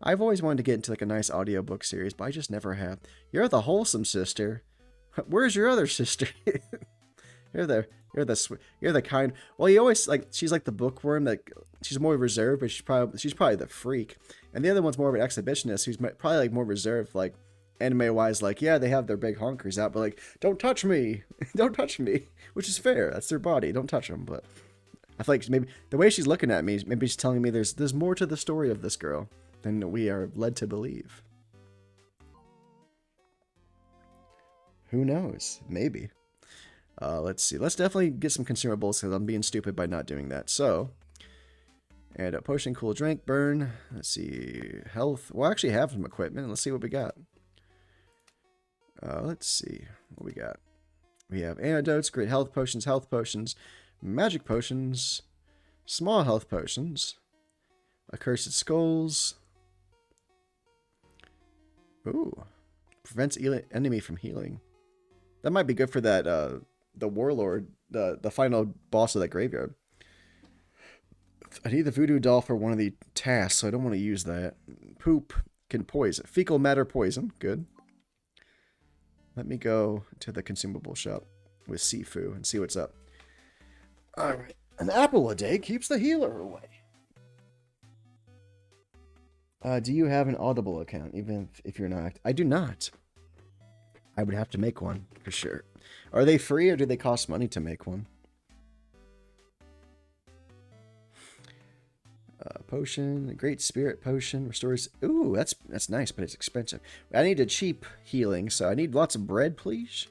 I've always wanted to get into like a nice audiobook series, but I just never have. You're the wholesome sister. Where's your other sister? You're the kind. Well, you always like. She's like the bookworm. That she's more reserved, but she's probably the freak. And the other one's more of an exhibitionist, who's probably like more reserved, like anime wise. Like, yeah, they have their big honkers out, but like, don't touch me, don't touch me, which is fair. That's their body. Don't touch them. But I feel like maybe the way she's looking at me, maybe she's telling me there's more to the story of this girl than we are led to believe. Who knows? Maybe. Let's see. Let's definitely get some consumables because I'm being stupid by not doing that. So, and a potion, cool drink, burn. Let's see. Health. We'll actually have some equipment. Let's see what we got. Let's see what we got. We have antidotes, great health potions, magic potions, small health potions, accursed skulls. Ooh. Prevents enemy from healing. That might be good for that, the warlord, the final boss of that graveyard. I need the voodoo doll for one of the tasks, so I don't want to use that. Poop can poison. Fecal matter poison. Good. Let me go to the consumable shop with Sifu and see what's up. Alright. An apple a day keeps the healer away. Do you have an Audible account, even if you're not? I do not. I would have to make one, for sure. Are they free, or do they cost money to make one? Potion, a great spirit potion, restores... Ooh, that's nice, but it's expensive. I need a cheap healing, so I need lots of bread, please.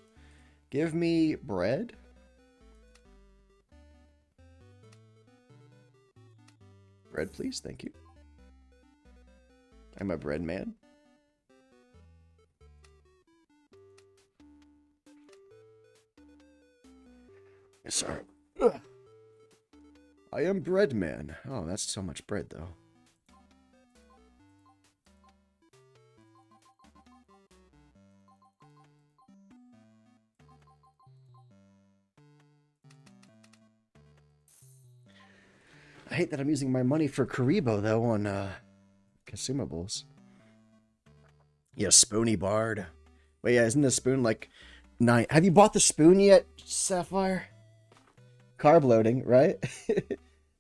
Give me bread. Bread, please, thank you. I'm a bread man. Sorry. Ugh. I am bread man. Oh, that's so much bread, though. I hate that I'm using my money for Karibo, though, on consumables. Yeah, spoony bard. But yeah, isn't the spoon like 9? Have you bought the spoon yet, Sapphire? Carb loading, right?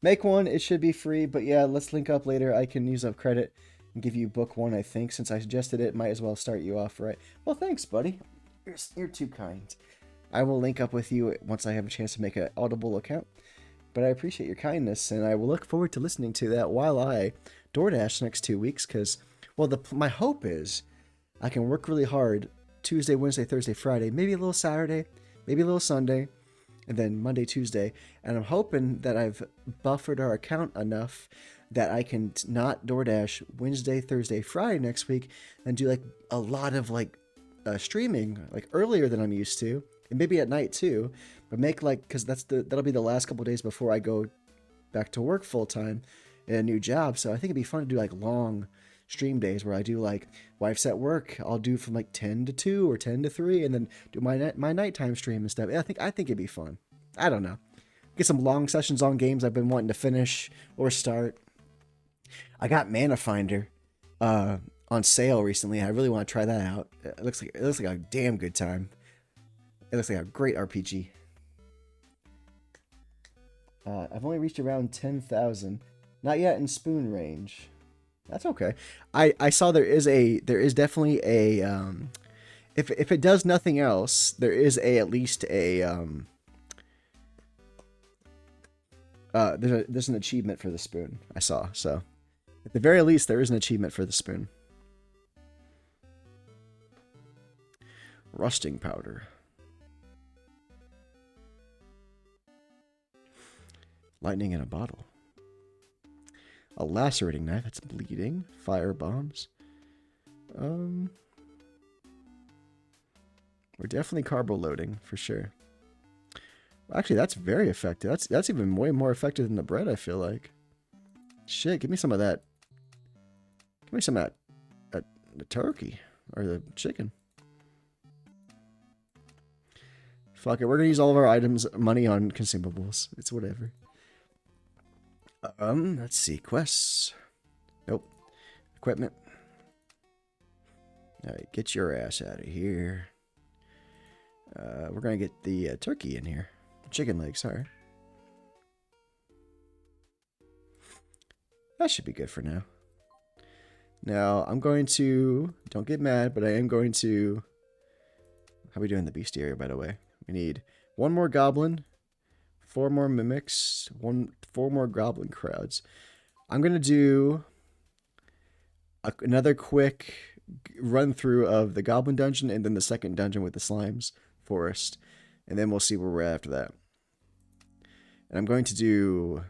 Make one. It should be free. But yeah, let's link up later. I can use up credit and give you book one, I think. Since I suggested it, might as well start you off, right? Well, thanks, buddy. You're too kind. I will link up with you once I have a chance to make an Audible account. But I appreciate your kindness, and I will look forward to listening to that while I DoorDash next 2 weeks. Because, well, my hope is I can work really hard Tuesday, Wednesday, Thursday, Friday, maybe a little Saturday, maybe a little Sunday, and then Monday, Tuesday. And I'm hoping that I've buffered our account enough that I can not DoorDash Wednesday, Thursday, Friday next week and do like a lot of like streaming like earlier than I'm used to, and maybe at night too. But make like, because that'll be the last couple days before I go back to work full time in a new job. So I think it'd be fun to do like long stream days where I do like wife's at work. I'll do from like 10 to 2 or 10 to 3, and then do my nighttime stream and stuff. I think it'd be fun. I don't know. Get some long sessions on games I've been wanting to finish or start. I got Mana Finder on sale recently. I really want to try that out. It looks like a damn good time. It looks like a great RPG. I've only reached around 10,000. Not yet in spoon range. That's okay. I saw there is definitely a if it does nothing else, there is at least a there's an achievement for the spoon I saw. So at the very least, there is an achievement for the spoon. Rusting powder. Lightning in a bottle. A lacerating knife that's bleeding. Fire bombs. We're definitely carbo loading for sure. Actually, that's very effective. That's even way more effective than the bread, I feel like. Shit, give me some of that. Give me some of that the turkey or the chicken. Fuck it, we're gonna use all of our items money on consumables. It's whatever. Let's see. Quests. Nope. Equipment. Alright, get your ass out of here. We're gonna get the turkey in here. Chicken legs, sorry. That should be good for now. Now, I'm going to... Don't get mad, but I am going to... How are we doing the bestiary, by the way? We need 1 more goblin, 4 more mimics, 4 more goblin crowds. I'm going to do another quick run through of the goblin dungeon and then the second dungeon with the slimes forest. And then we'll see where we're at after that. And I'm going to do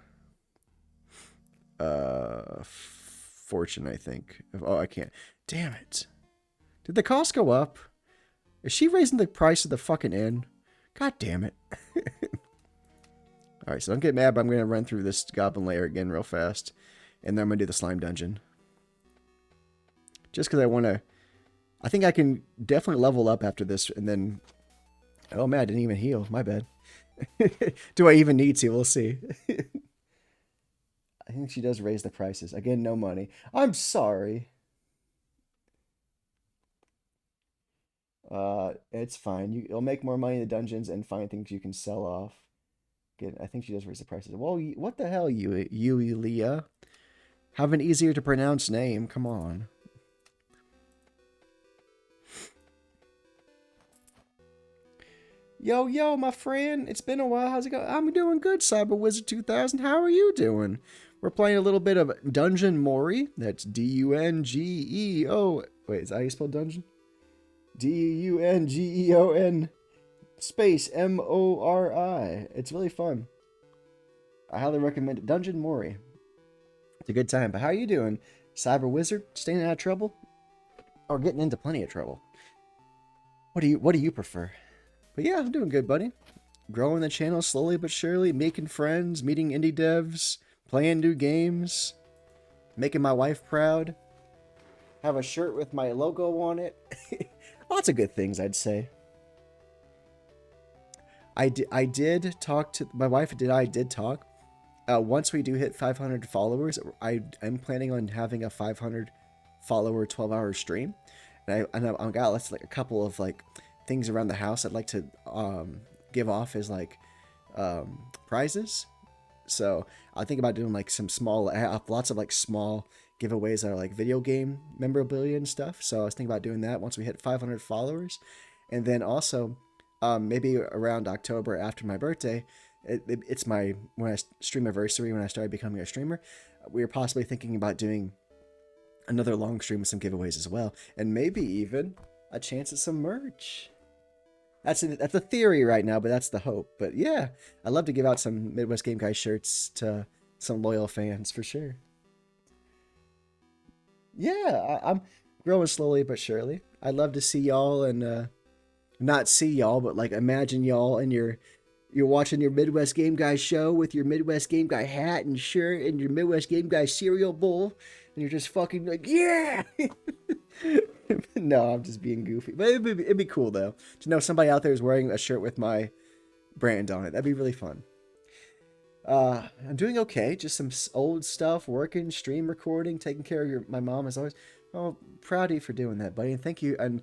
fortune, I think. Oh, I can't. Damn it. Did the cost go up? Is she raising the price of the fucking inn? God damn it. Alright, so don't get mad, but I'm going to run through this goblin lair again real fast. And then I'm going to do the slime dungeon. Just because I want to... I think I can definitely level up after this, and then... Oh man, I didn't even heal. My bad. Do I even need to? We'll see. I think she does raise the prices. Again, no money. I'm sorry. It's fine. You'll make more money in the dungeons and find things you can sell off. Again, I think she does raise the prices. Well, what the hell, Leah? Have an easier to pronounce name. Come on. Yo, my friend. It's been a while. How's it going? I'm doing good, Cyber Wizard 2000. How are you doing? We're playing a little bit of Dungeon Mori. That's D-U-N-G-E-O. Wait, is that how you spell dungeon? D-U-N-G-E-O-N space M-O-R-I. It's really fun. I highly recommend it. Dungeon Mori. It's a good time. But how are you doing, Cyber Wizard? Staying out of trouble? Or getting into plenty of trouble? What do you prefer? But yeah, I'm doing good, buddy. Growing the channel slowly but surely, making friends, meeting indie devs, playing new games, making my wife proud. Have a shirt with my logo on it. Lots of good things, I'd say. I did talk to my wife. I did talk. Once we do hit 500 followers, I'm planning on having a 500 follower 12-hour stream. I got like a couple of like things around the house I'd like to give off as like prizes. So I think about doing like some small, I have lots of like small giveaways that are like video game memorabilia and stuff. So I was thinking about doing that once we hit 500 followers, and then also maybe around October after my birthday. It's my when I stream anniversary when I started becoming a streamer. We were possibly thinking about doing another long stream with some giveaways as well, and maybe even a chance at some merch. That's a theory right now, but that's the hope. But yeah, I'd love to give out some Midwest Game Guy shirts to some loyal fans for sure. Yeah, I'm growing slowly but surely. I'd love to see y'all and not see y'all, but like imagine y'all and you're watching your Midwest Game Guy show with your Midwest Game Guy hat and shirt and your Midwest Game Guy cereal bowl, and you're just fucking like, yeah. No, I'm just being goofy, but it'd be cool though to know somebody out there is wearing a shirt with my brand on it. That'd be really fun. I'm doing okay. Just some old stuff, working, stream recording, taking care of my mom as always. Oh, proud of you for doing that, buddy, and thank you. And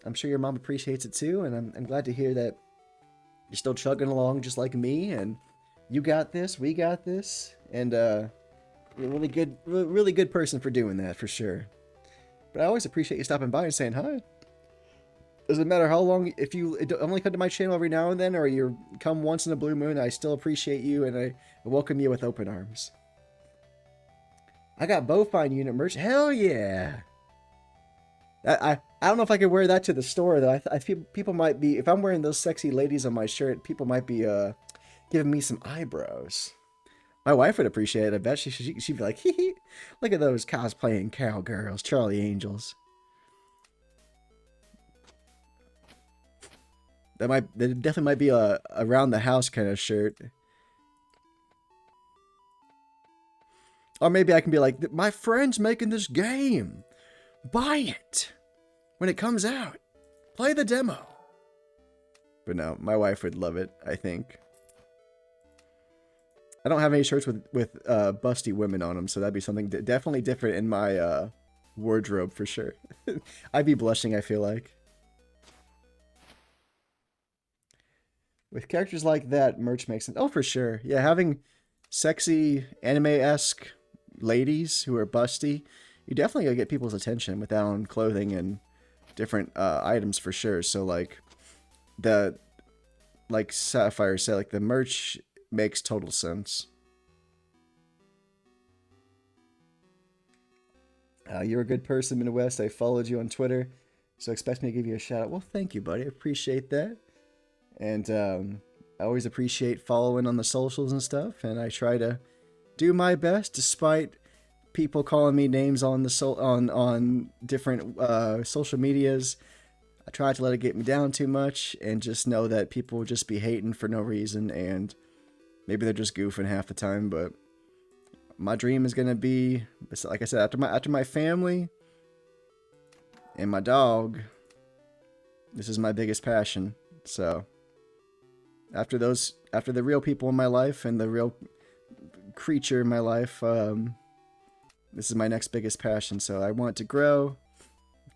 I'm sure your mom appreciates it too. And I'm glad to hear that you're still chugging along just like me. And you got this, we got this, and you're a really good person for doing that for sure. But I always appreciate you stopping by and saying hi. Doesn't matter how long, if you only come to my channel every now and then, or you come once in a blue moon, I still appreciate you, and I welcome you with open arms. I got Bowfine unit merch. Hell yeah! I don't know if I could wear that to the store, though. I feel people might be, if I'm wearing those sexy ladies on my shirt, people might be giving me some eyebrows. My wife would appreciate it. I bet she'd be like, hee hee, look at those cosplaying cowgirls, Charlie Angels. That definitely might be a around the house kind of shirt. Or maybe I can be like, my friend's making this game. Buy it when it comes out. Play the demo. But no, my wife would love it, I think. I don't have any shirts with busty women on them, so that'd be something definitely different in my wardrobe for sure. I'd be blushing, I feel like. With characters like that, merch makes sense. Oh, for sure. Yeah, having sexy anime-esque ladies who are busty, you definitely gotta get people's attention with that on clothing and different items for sure. So like like Sapphire said, like the merch makes total sense. You're a good person, Midwest. I followed you on Twitter, so expect me to give you a shout out. Well, thank you, buddy. I appreciate that. And I always appreciate following on the socials and stuff, and I try to do my best despite people calling me names on the on different social medias. I try to let it get me down too much and just know that people will just be hating for no reason, and maybe they're just goofing half the time. But my dream is gonna be, like I said, after my family and my dog, this is my biggest passion. So after the real people in my life and the real creature in my life, this is my next biggest passion. So I want to grow,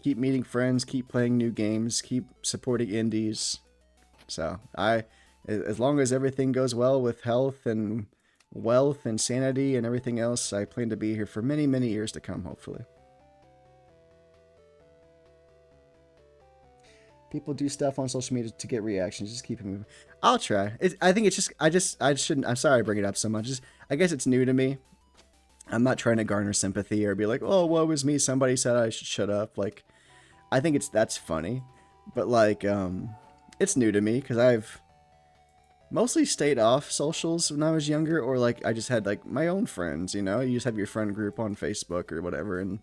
keep meeting friends, keep playing new games, keep supporting indies. So as long as everything goes well with health and wealth and sanity and everything else, I plan to be here for many, many years to come, hopefully. People do stuff on social media to get reactions. Just keep it moving. I'll try. I think it's just, I shouldn't, I'm sorry I bring it up so much. I guess it's new to me. I'm not trying to garner sympathy or be like, oh, woe is me, somebody said I should shut up. Like, I think that's funny. But like, it's new to me because I've mostly stayed off socials when I was younger, or like I just had like my own friends, you know? You just have your friend group on Facebook or whatever, and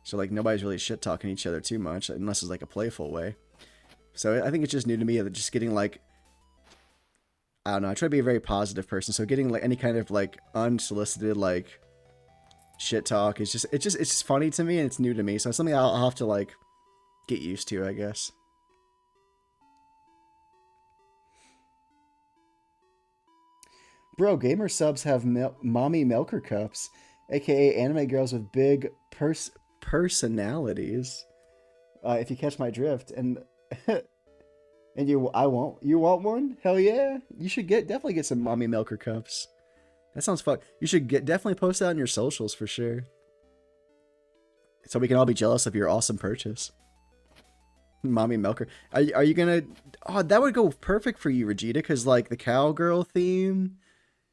so like nobody's really shit talking each other too much unless it's like a playful way. So I think it's just new to me, just getting like, I don't know, I try to be a very positive person, so getting like any kind of like unsolicited like shit talk is just, it's just funny to me and it's new to me, so it's something I'll have to like get used to, I guess. Bro, gamer subs have mommy milker cups, aka anime girls with big personalities. if you catch my drift. And and you want one? Hell yeah! You should definitely get some mommy milker cups. That sounds fun. You should definitely post that on your socials for sure, so we can all be jealous of your awesome purchase. Mommy milker. Are you gonna? Oh, that would go perfect for you, Regita, because like the cowgirl theme,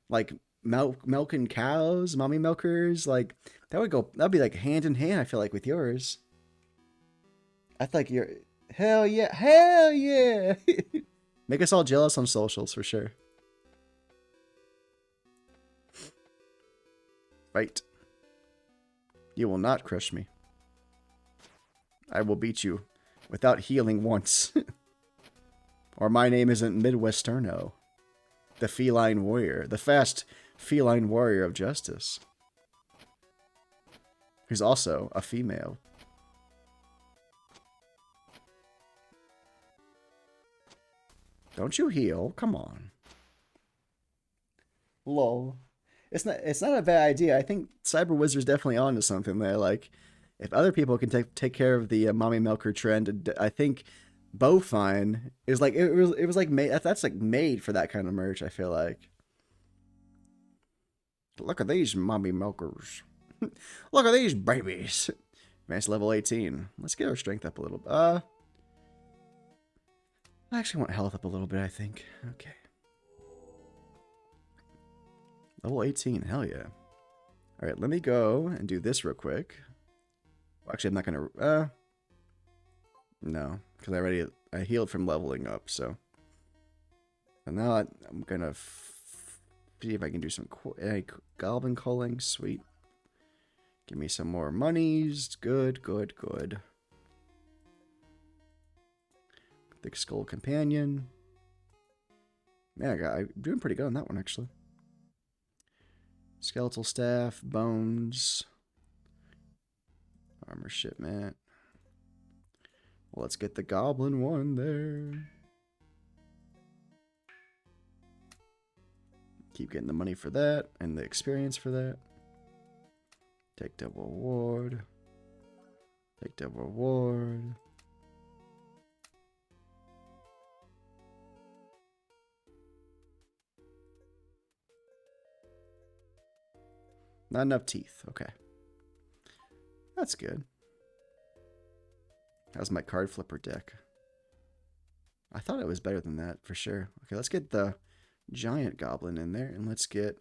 like milking cows, mommy milkers, like that'd be like hand in hand. I feel like with yours. I feel like you're hell yeah, hell yeah. Make us all jealous on socials for sure. Right. You will not crush me. I will beat you without healing once. Or my name isn't Midwesterno, the feline warrior, the fast feline warrior of justice, who's also a female. Don't you heal? Come on. Lol. It's not a bad idea. I think Cyber Wizard's definitely onto something there. Like, if other people can take care of the mommy milker trend, I think Bowfine is like it was like made that's like made for that kind of merch. I feel like. Look at these mommy milkers. Look at these babies. Advanced level 18. Let's get our strength up a little. I actually want health up a little bit. I think. Okay. Level 18, hell yeah. Alright, let me go and do this real quick. Well, actually, I'm not gonna, no, because I healed from leveling up, so. And now I'm gonna see if I can do some goblin culling, sweet. Give me some more monies, good, good, good. Thick Skull Companion. Man, I'm doing pretty good on that one, actually. Skeletal Staff, Bones, Armor Shipment. Well, let's get the Goblin one there. Keep getting the money for that and the experience for that. Take double reward. Take double reward. Not enough teeth. Okay. That's good. How's my card flipper deck? I thought it was better than that, for sure. Okay, let's get the giant goblin in there, and let's get...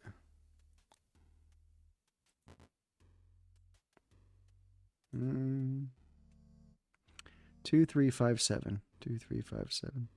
2357. 2357.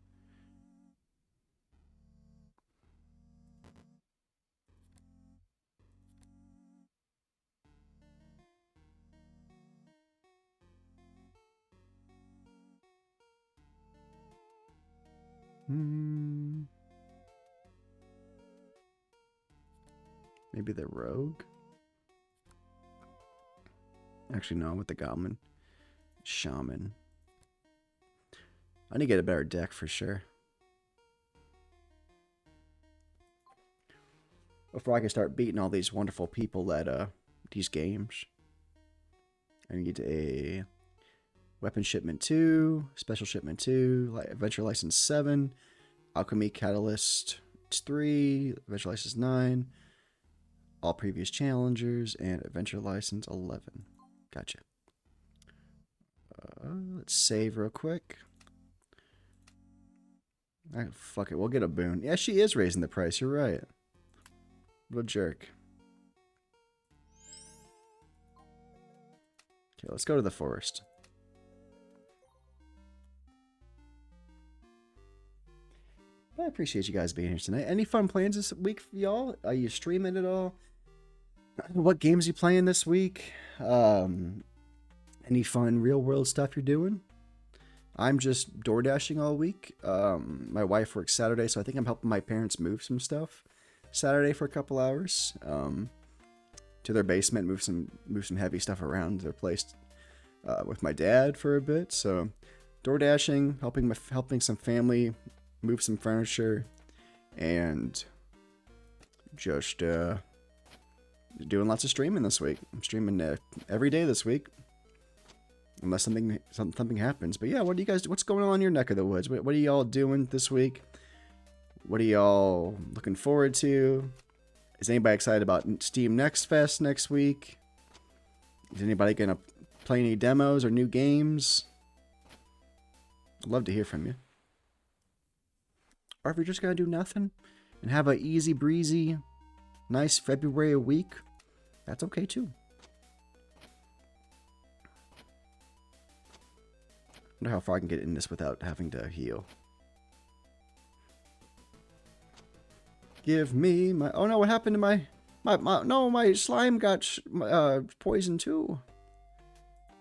Maybe the rogue? Actually, no, with the goblin. Shaman. I need to get a better deck for sure. Before I can start beating all these wonderful people at these games. I need a Weapon Shipment 2, Special Shipment 2, Adventure License 7, Alchemy Catalyst 3, Adventure License 9, all previous challengers, and Adventure License 11. Gotcha. Let's save real quick. Fuck it, we'll get a boon. Yeah, she is raising the price, you're right. What a jerk. Okay, let's go to the forest. I appreciate you guys being here tonight. Any fun plans this week for y'all? Are you streaming at all? What games you playing this week? Any fun real world stuff you're doing? I'm just door dashing all week. My wife works Saturday, so I think I'm helping my parents move some stuff Saturday for a couple hours. To their basement, move some heavy stuff around their place with my dad for a bit. So door dashing, helping some family move some furniture, and just doing lots of streaming this week. I'm streaming every day this week. unless something happens. But yeah, what do you guys? What's going on in your neck of the woods? What are y'all doing this week? What are y'all looking forward to? Is anybody excited about Steam Next Fest next week? Is anybody gonna play any demos or new games? I'd love to hear from you. Or if you're just gonna do nothing and have a easy breezy, nice February week, that's okay too. I wonder how far I can get in this without having to heal. Give me my... Oh no, what happened to my... No, my slime got poisoned too.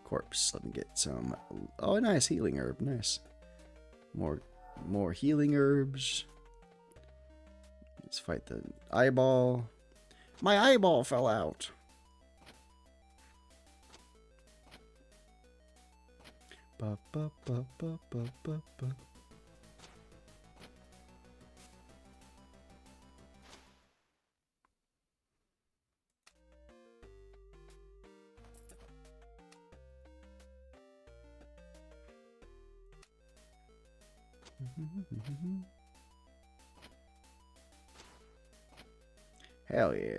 Corpse. Let me get some... Oh, nice healing herb. Nice. More healing herbs. Let's fight the eyeball. My eyeball fell out. Ba, ba, ba, ba, ba, ba, ba. Hell yeah.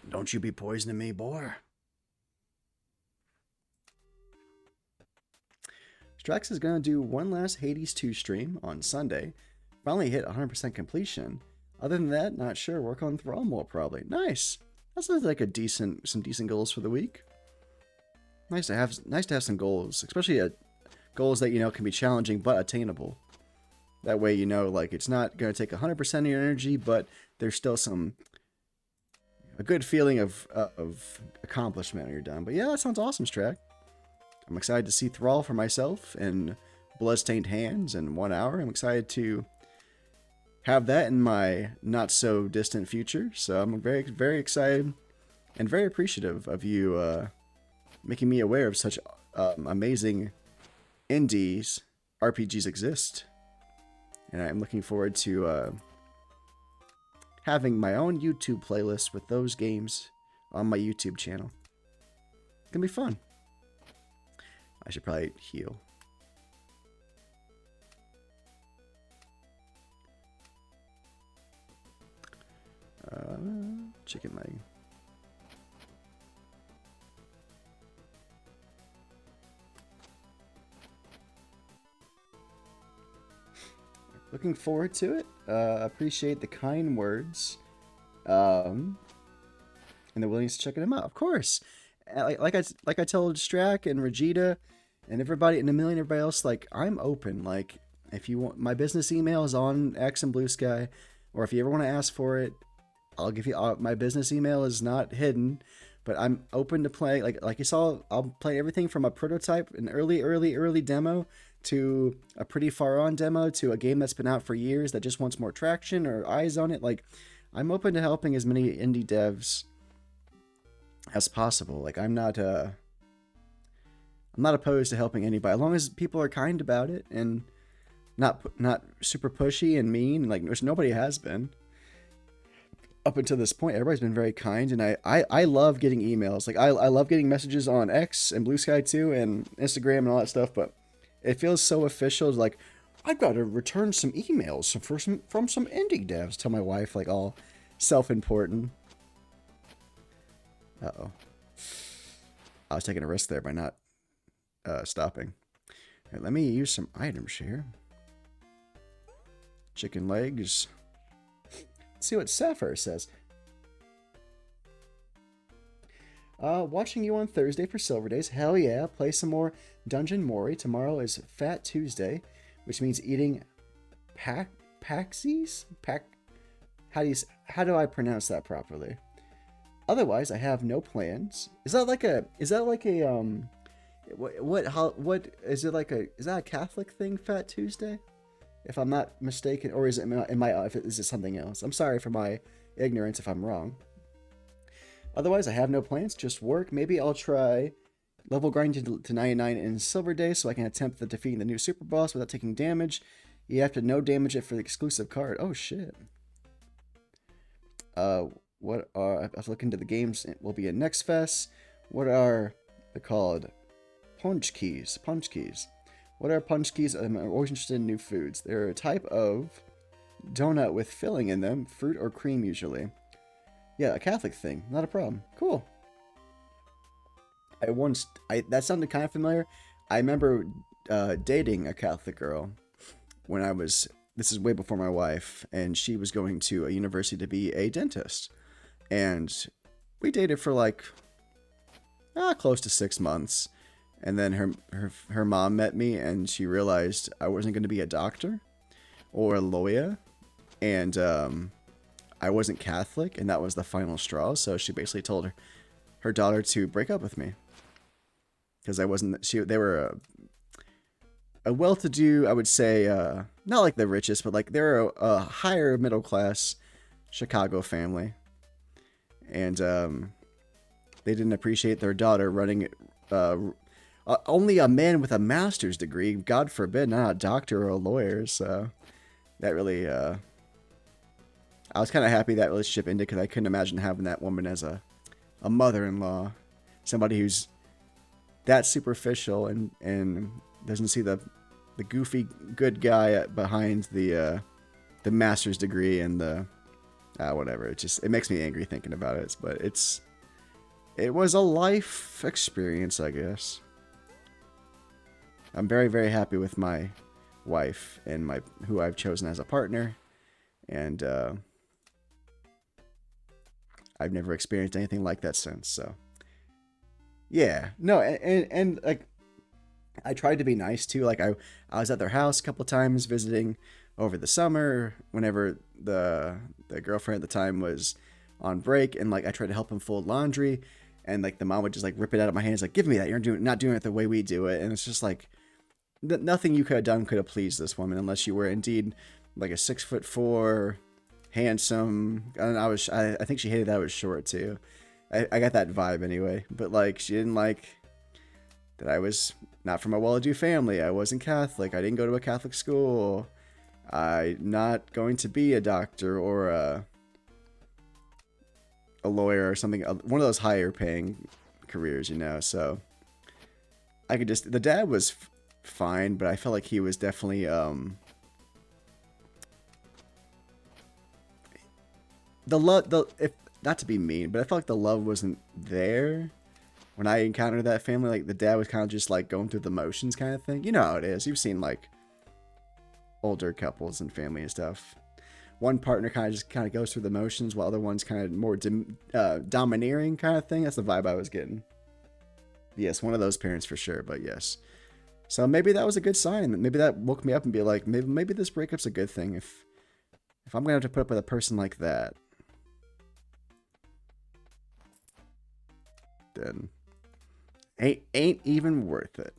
Don't you be poisoning me, boy. Strax is going to do one last Hades 2 stream on Sunday. Finally hit 100% completion. Other than that, not sure. Work on Thrall more probably. Nice. That sounds like some decent goals for the week. Nice to have some goals, especially goals that can be challenging but attainable. That way, like it's not going to take 100% of your energy, but there's still a good feeling of accomplishment when you're done. But yeah, that sounds awesome, Strack. I'm excited to see Thrall for myself and Bloodstained Hands in 1 hour. I'm excited to have that in my not so distant future. So I'm very, very excited and very appreciative of you making me aware of such amazing indies RPGs exist. And I'm looking forward to having my own YouTube playlist with those games on my YouTube channel. It's gonna be fun. I should probably heal. Chicken leg. Looking forward to it. Appreciate the kind words. And the willingness to check them out. Of course. Like I told Strack and Regita and everybody and everybody else, like I'm open. Like if you want, my business email is on X and Blue Sky, or if you ever want to ask for it, I'll give you. My business email is not hidden, but I'm open to play. Like you saw, I'll play everything from a prototype, an early demo, to a pretty far on demo, to a game that's been out for years that just wants more traction or eyes on it. Like I'm open to helping as many indie devs as possible. Like I'm not opposed to helping anybody as long as people are kind about it and not super pushy and mean, like which nobody has been up until this point. Everybody's been very kind, and I love getting emails. Like I love getting messages on X and Blue Sky too, and Instagram and all that stuff, but it feels so official. It's like I've got to return some emails from some indie devs. Tell my wife, like all self-important. Uh-oh. I was taking a risk there by not stopping. Right, let me use some items here. Chicken legs. Let's see what Sapphire says. Watching you on Thursday for Silver Days. Hell yeah. Play some more Dungeon Mori. Tomorrow is Fat Tuesday, which means eating paxies? How do I pronounce that properly? Otherwise, I have no plans. Is that like a what is it like is that a Catholic thing, Fat Tuesday? If I'm not mistaken, or is it something else? I'm sorry for my ignorance if I'm wrong. Otherwise, I have no plans, just work. Maybe I'll try level grinding to 99 in Silver Day so I can attempt defeating the new super boss without taking damage. You have to no damage it for the exclusive card. Oh shit. What are, I was looking into the games it will be in next fest. What are they called? Punch keys. Punch keys. What are punch keys? I'm always interested in new foods. They're a type of donut with filling in them, fruit or cream usually. Yeah, a Catholic thing. Not a problem. Cool. That sounded kind of familiar. I remember dating a Catholic girl when I was, this is way before my wife, and she was going to a university to be a dentist. And we dated for like close to 6 months. And then her mom met me, and she realized I wasn't going to be a doctor or a lawyer, and I wasn't Catholic, and that was the final straw. So she basically told her daughter to break up with me because I wasn't. They were a well-to-do, I would say, not like the richest, but like they're a higher middle class Chicago family, and they didn't appreciate their daughter running. Only a man with a master's degree, God forbid, not a doctor or a lawyer. So that really, I was kind of happy that relationship ended because I couldn't imagine having that woman as a mother-in-law, somebody who's that superficial and doesn't see the goofy good guy behind the master's degree and the whatever. It makes me angry thinking about it. But it was a life experience, I guess. I'm very, very happy with my wife and who I've chosen as a partner, and I've never experienced anything like that since. So, yeah, no, and like I tried to be nice too. Like I was at their house a couple of times visiting over the summer whenever the girlfriend at the time was on break, and like I tried to help him fold laundry, and like the mom would just like rip it out of my hands, like, give me that, you're not doing it the way we do it. And it's just like nothing you could have done could have pleased this woman unless you were indeed like a 6'4", handsome. And I think she hated that I was short too. I got that vibe anyway. But like she didn't like that I was not from a well-to-do family. I wasn't Catholic. I didn't go to a Catholic school. I'm not going to be a doctor or a lawyer or something. One of those higher paying careers, you know. So I could just, the dad was fine, but I felt like he was definitely if not to be mean, but I felt like the love wasn't there when I encountered that family. Like the dad was kind of just like going through the motions kind of thing. You know how it is. You've seen like older couples and family and stuff. One partner kind of goes through the motions while the other one's kind of more domineering kind of thing. That's the vibe I was getting. Yes, one of those parents for sure, but yes. So maybe that was a good sign. Maybe that woke me up and be like, maybe this breakup's a good thing. If I'm gonna have to put up with a person like that, then ain't even worth it.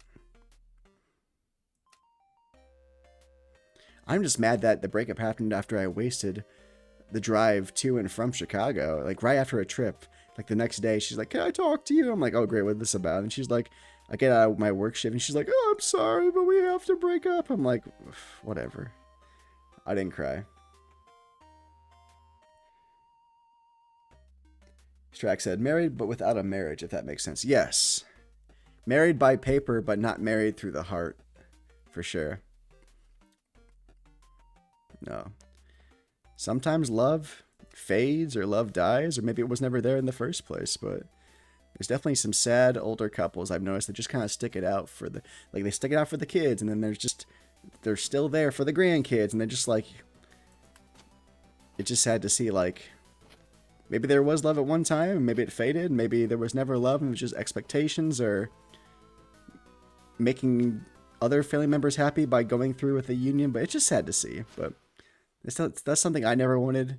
I'm just mad that the breakup happened after I wasted the drive to and from Chicago, like right after a trip. Like the next day, she's like, "Can I talk to you?" I'm like, "Oh great, what's this about?" And she's like, I get out of my work shift, and she's like, "Oh, I'm sorry, but we have to break up." I'm like, whatever. I didn't cry. Strack said, married but without a marriage, if that makes sense. Yes. Married by paper, but not married through the heart. For sure. No. Sometimes love fades or love dies, or maybe it was never there in the first place, but there's definitely some sad older couples I've noticed that just kind of stick it out for they stick it out for the kids, and then they're still there for the grandkids, and they're just like, it's just sad to see, like, maybe there was love at one time, and maybe it faded, maybe there was never love, and it was just expectations, or making other family members happy by going through with a union, but it's just sad to see. But that's something I never wanted,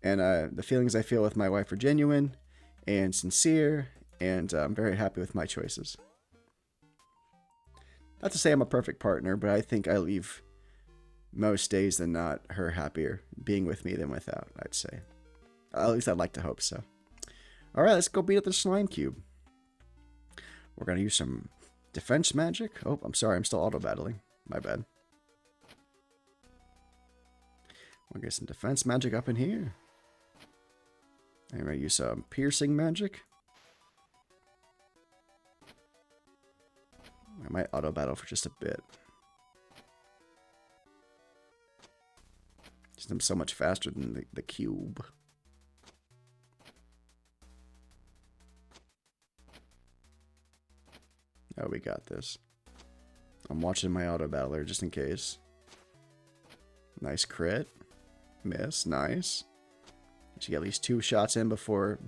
and the feelings I feel with my wife are genuine and sincere, and I'm very happy with my choices. Not to say I'm a perfect partner, but I think I leave most days than not her happier being with me than without, I'd say. At least I'd like to hope so. Alright, let's go beat up the slime cube. We're going to use some defense magic. Oh, I'm sorry, I'm still auto-battling. My bad. We'll get some defense magic up in here. I'm going to use some piercing magic. I might auto battle for just a bit. Just I'm so much faster than the cube. Oh, we got this. I'm watching my auto battler just in case. Nice crit. Miss. Nice. Should get at least 2 shots in before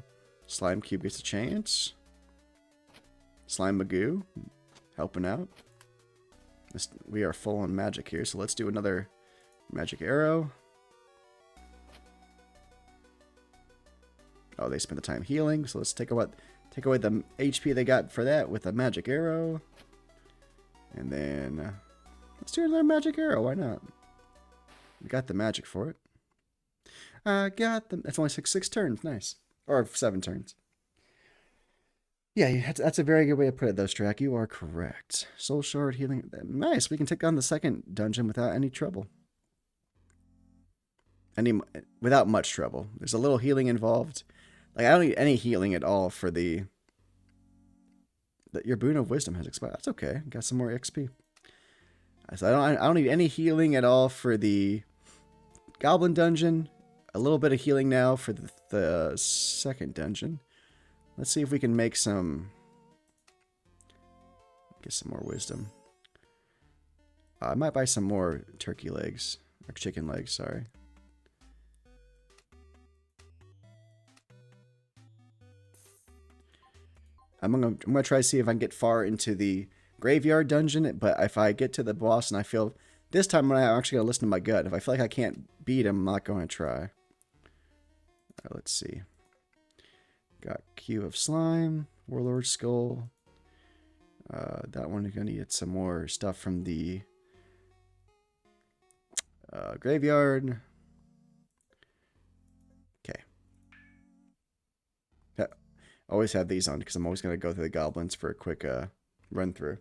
Slime Cube gets a chance. Slime Magoo. Helping out. We are full on magic here, so let's do another magic arrow. Oh, they spent the time healing, so let's take away the HP they got for that with a magic arrow. And then let's do another magic arrow. Why not? We got the magic for it. I got them. That's only six turns. Nice. Or 7 turns. Yeah, that's a very good way to put it, though, Strack. You are correct. Soul Shard healing. Nice. We can take on the second dungeon without any trouble. Without much trouble. There's a little healing involved. Like, I don't need any healing at all for the... Your Boon of Wisdom has expired. That's okay. Got some more XP. So I don't need any healing at all for the Goblin Dungeon. A little bit of healing now for the second dungeon. Let's see if we can make some... Get some more wisdom. I might buy some more turkey legs. Or chicken legs, sorry. I'm gonna try to see if I can get far into the graveyard dungeon, but if I get to the boss and I feel... This time I'm actually going to listen to my gut. If I feel like I can't beat him, I'm not going to try. Alright, let's see. Got Cube of Slime, Warlord Skull. That one, you're going to need some more stuff from the graveyard. Okay. Yeah, always have these on because I'm always going to go through the goblins for a quick run through.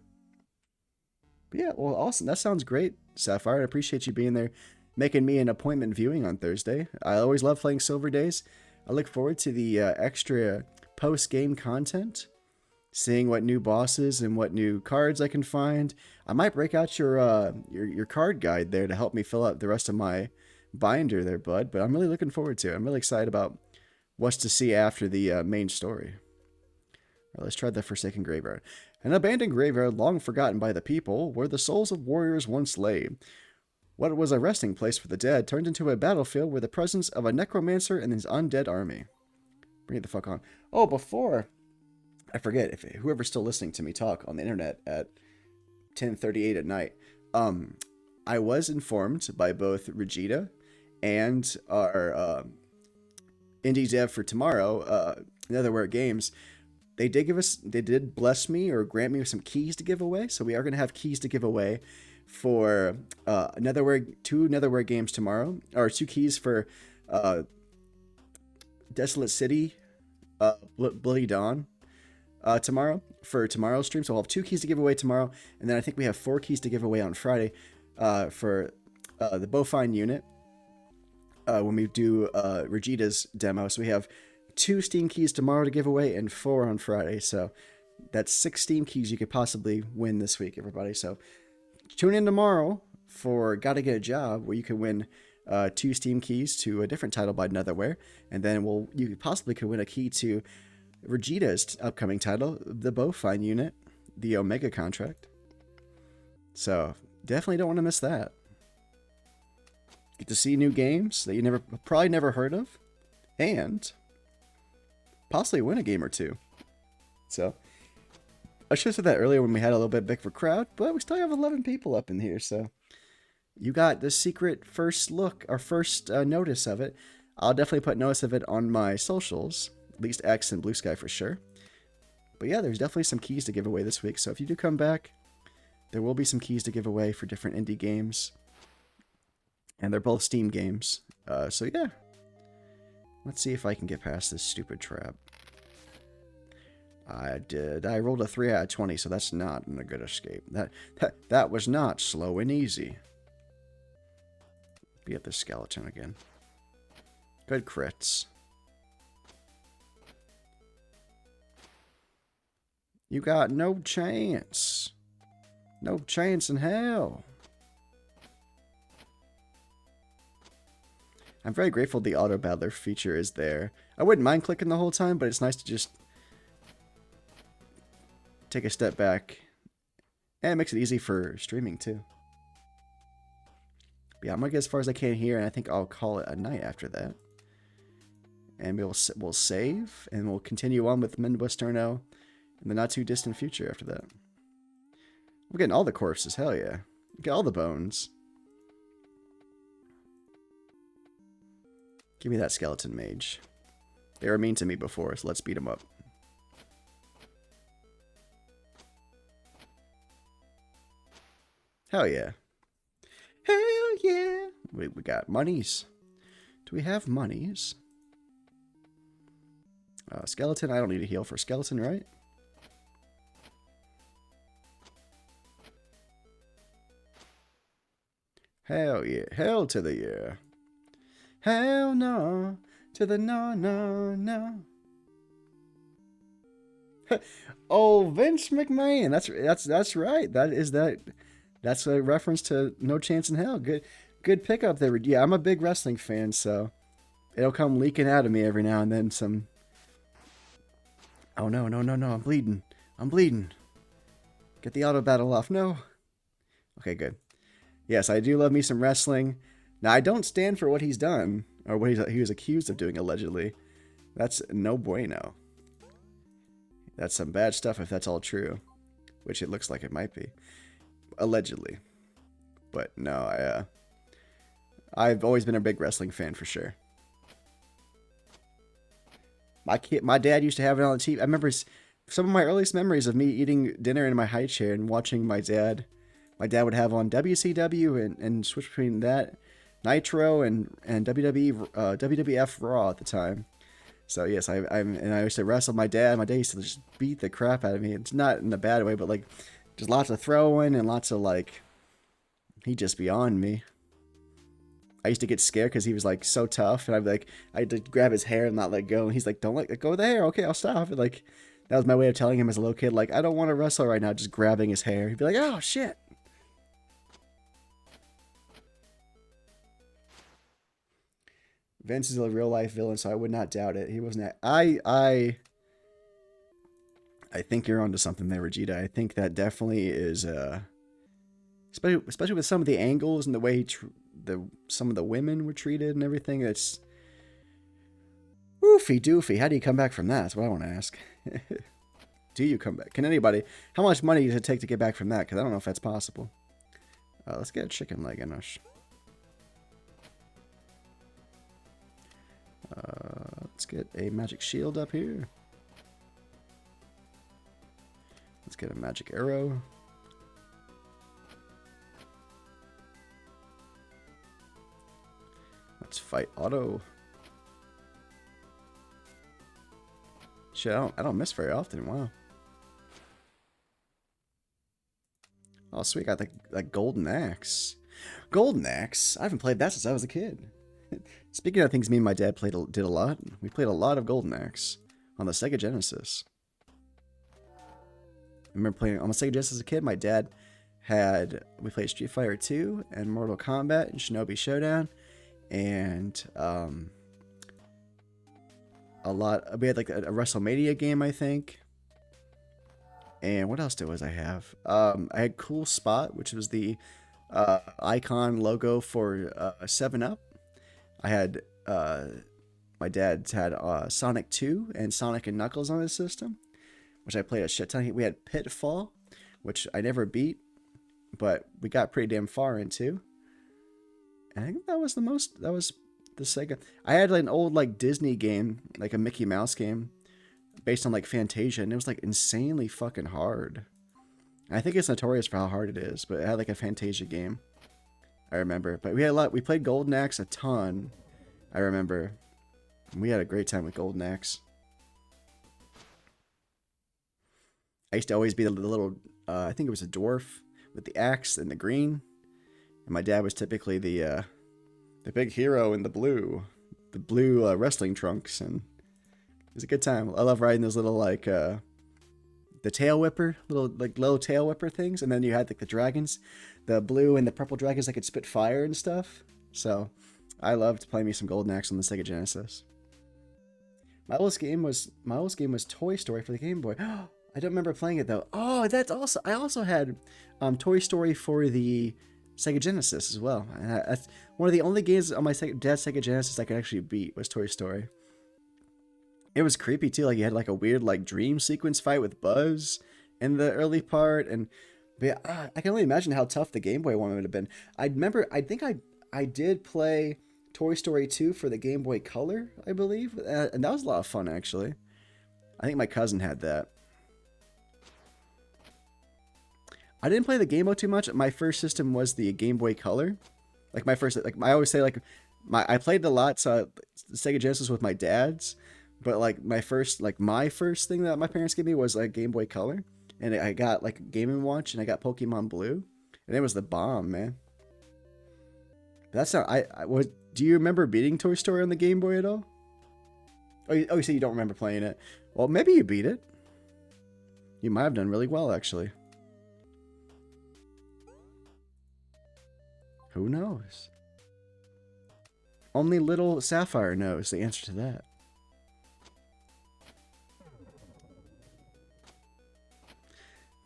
But yeah, well, awesome. That sounds great, Sapphire. I appreciate you being there, making me an appointment viewing on Thursday. I always love playing Silver Days. I look forward to the extra post-game content, seeing what new bosses and what new cards I can find. I might break out your card guide there to help me fill out the rest of my binder there, bud. But I'm really looking forward to it. I'm really excited about what's to see after the main story. All right, let's try the Forsaken Graveyard. An abandoned graveyard long forgotten by the people, where the souls of warriors once lay. What was a resting place for the dead turned into a battlefield with the presence of a necromancer and his undead army. Bring it the fuck on. Oh, before I forget, if whoever's still listening to me talk on the internet at 10:38 at night, I was informed by both Regita and our indie dev for tomorrow, Netherware Games. They did bless me or grant me some keys to give away. So we are going to have keys to give away for two Netherware games tomorrow, or 2 keys for Desolate City, Bloody Dawn tomorrow for tomorrow's stream. So we'll have 2 keys to give away tomorrow, and then I think we have 4 keys to give away on Friday for the Bowfine unit when we do Regita's demo. So we have 2 Steam keys tomorrow to give away and 4 on Friday. So that's 6 Steam keys you could possibly win this week, everybody. So tune in tomorrow for Gotta Get a Job, where you can win 2 Steam keys to a different title by Netherware, and then you possibly could win a key to Regita's upcoming title, the Bowfine unit, the Omega contract. So definitely don't want to miss that. Get to see new games that you probably never heard of, and possibly win a game or 2. So I should have said that earlier when we had a little bit big of a crowd, but we still have 11 people up in here, so you got the secret first look, or first notice of it. I'll definitely put notice of it on my socials, at least X and Blue Sky for sure. But yeah, there's definitely some keys to give away this week, so if you do come back, there will be some keys to give away for different indie games, and they're both Steam games. So yeah, let's see if I can get past this stupid trap. I did. I rolled a 3 out of 20, so that's not a good escape. That was not slow and easy. Be at the skeleton again. Good crits. You got no chance. No chance in hell. I'm very grateful the auto battler feature is there. I wouldn't mind clicking the whole time, but it's nice to just take a step back. And it makes it easy for streaming too. But yeah, I'm gonna get as far as I can here, and I think I'll call it a night after that. And we'll save, and we'll continue on with Midwesterno in the not too distant future after that. We're getting all the corpses, hell yeah. Get all the bones. Give me that skeleton mage. They were mean to me before, so let's beat them up. Hell yeah. Hell yeah. We got monies. Do we have monies? Skeleton, I don't need to heal for skeleton, right? Hell yeah. Hell to the yeah. Hell no. To the no, no, no. Oh, Vince McMahon. That's right. That's a reference to No Chance in Hell. Good pickup there. Yeah, I'm a big wrestling fan, so it'll come leaking out of me every now and then some. Oh no, no, no, no, I'm bleeding. Get the auto battle off. No. Okay, good. Yes, I do love me some wrestling. Now, I don't stand for what he's done, or what he was accused of doing, allegedly. That's no bueno. That's some bad stuff if that's all true, which it looks like it might be. Allegedly. But no, I've always been a big wrestling fan for sure. My dad used to have it on the TV. I remember some of my earliest memories of me eating dinner in my high chair and watching my dad. My dad would have on WCW and switch between that, Nitro, and WWE, WWF Raw at the time. So yes, I used to wrestle my dad. My dad used to just beat the crap out of me. It's not in a bad way, but like just lots of throwing and lots of like, he'd just be on me. I used to get scared because he was like so tough, and I'd like grab his hair and not let go. And he's like, "Don't let go of the hair." Okay, I'll stop. And like that was my way of telling him as a little kid, like, I don't want to wrestle right now. Just grabbing his hair. He'd be like, "Oh shit." Vince is a real life villain, so I would not doubt it. He wasn't. I think you're onto something there, Vegeta. I think that definitely is. Especially with some of the angles and the way some of the women were treated and everything. It's oofy doofy. How do you come back from that? That's what I want to ask. Do you come back? Can anybody? How much money does it take to get back from that? Because I don't know if that's possible. Let's get a chicken leg in us. Let's get a magic shield up here. Let's get a magic arrow. Let's fight Otto. Shit, I don't miss very often. Wow. Oh, sweet. Got the golden axe. Golden axe? I haven't played that since I was a kid. Speaking of things me and my dad did a lot, we played a lot of Golden Axe on the Sega Genesis. I remember playing on the Sega Genesis as a kid. My dad we played Street Fighter 2 and Mortal Kombat and Shinobi Showdown, and we had like a WrestleMania game, I think. And what else I have? I had Cool Spot, which was the icon logo for 7-Up. I had, my dad's had Sonic 2 and Sonic and Knuckles on his system, which I played a shit ton. We had Pitfall, which I never beat, but we got pretty damn far into. And I think that was the Sega. I had like an old like Disney game, like a Mickey Mouse game, based on like Fantasia, and it was like insanely fucking hard. And I think it's notorious for how hard it is, but it had like a Fantasia game. I remember, but we had a lot. We played Golden Axe a ton. I remember. We had a great time with Golden Axe. I used to always be the little, I think it was a dwarf with the axe and the green, and my dad was typically the big hero in the blue wrestling trunks, and it was a good time. I love riding those little like the tail whipper, little tail whipper things, and then you had like the dragons, the blue and the purple dragons that could spit fire and stuff. So I loved playing me some Golden Axe on the Sega Genesis. My oldest game was Toy Story for the Game Boy. I don't remember playing it though. Oh, I also had Toy Story for the Sega Genesis as well. And that's one of the only games on my dad's Sega Genesis I could actually beat was Toy Story. It was creepy too. Like you had like a weird like dream sequence fight with Buzz in the early part, and but yeah, I can only imagine how tough the Game Boy one would have been. I remember. I think I did play Toy Story 2 for the Game Boy Color, I believe, and that was a lot of fun actually. I think my cousin had that. I didn't play the Game Boy too much. My first system was the Game Boy Color. Like my first, like I always say, like I played a lot. So the Sega Genesis with my dad's, but like my first thing that my parents gave me was like Game Boy Color, and I got like Game and Watch, and I got Pokemon Blue, and it was the bomb, man. That's not I was. Do you remember beating Toy Story on the Game Boy at all? Oh, you say you don't remember playing it. Well, maybe you beat it. You might have done really well, actually. Who knows? Only little Sapphire knows the answer to that.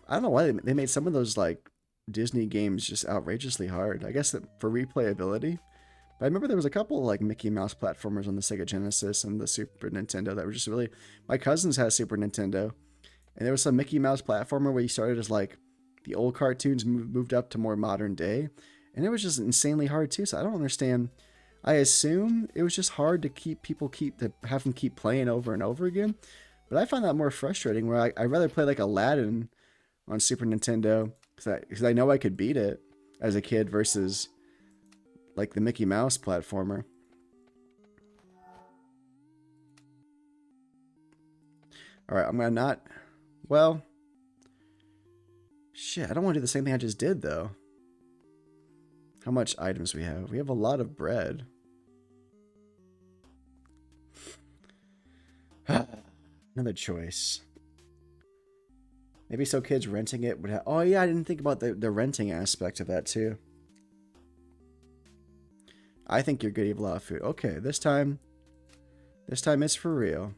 I don't know why they made some of those like Disney games just outrageously hard. I guess that for replayability. But I remember there was a couple like Mickey Mouse platformers on the Sega Genesis and the Super Nintendo that were just really. My cousins had a Super Nintendo, and there was some Mickey Mouse platformer where you started as like the old cartoons moved up to more modern day, and it was just insanely hard too. So I don't understand. I assume it was just hard to have them keep playing over and over again. But I find that more frustrating. Where I'd rather play like Aladdin on Super Nintendo because I know I could beat it as a kid versus like the Mickey Mouse platformer. All right, I'm gonna not. Well, shit, I don't want to do the same thing I just did though. How much items we have? We have a lot of bread. Another choice. Maybe so kids renting it would have. Oh yeah, I didn't think about the renting aspect of that too. I think you're gonna eat a lot of food. Okay, this time it's for real.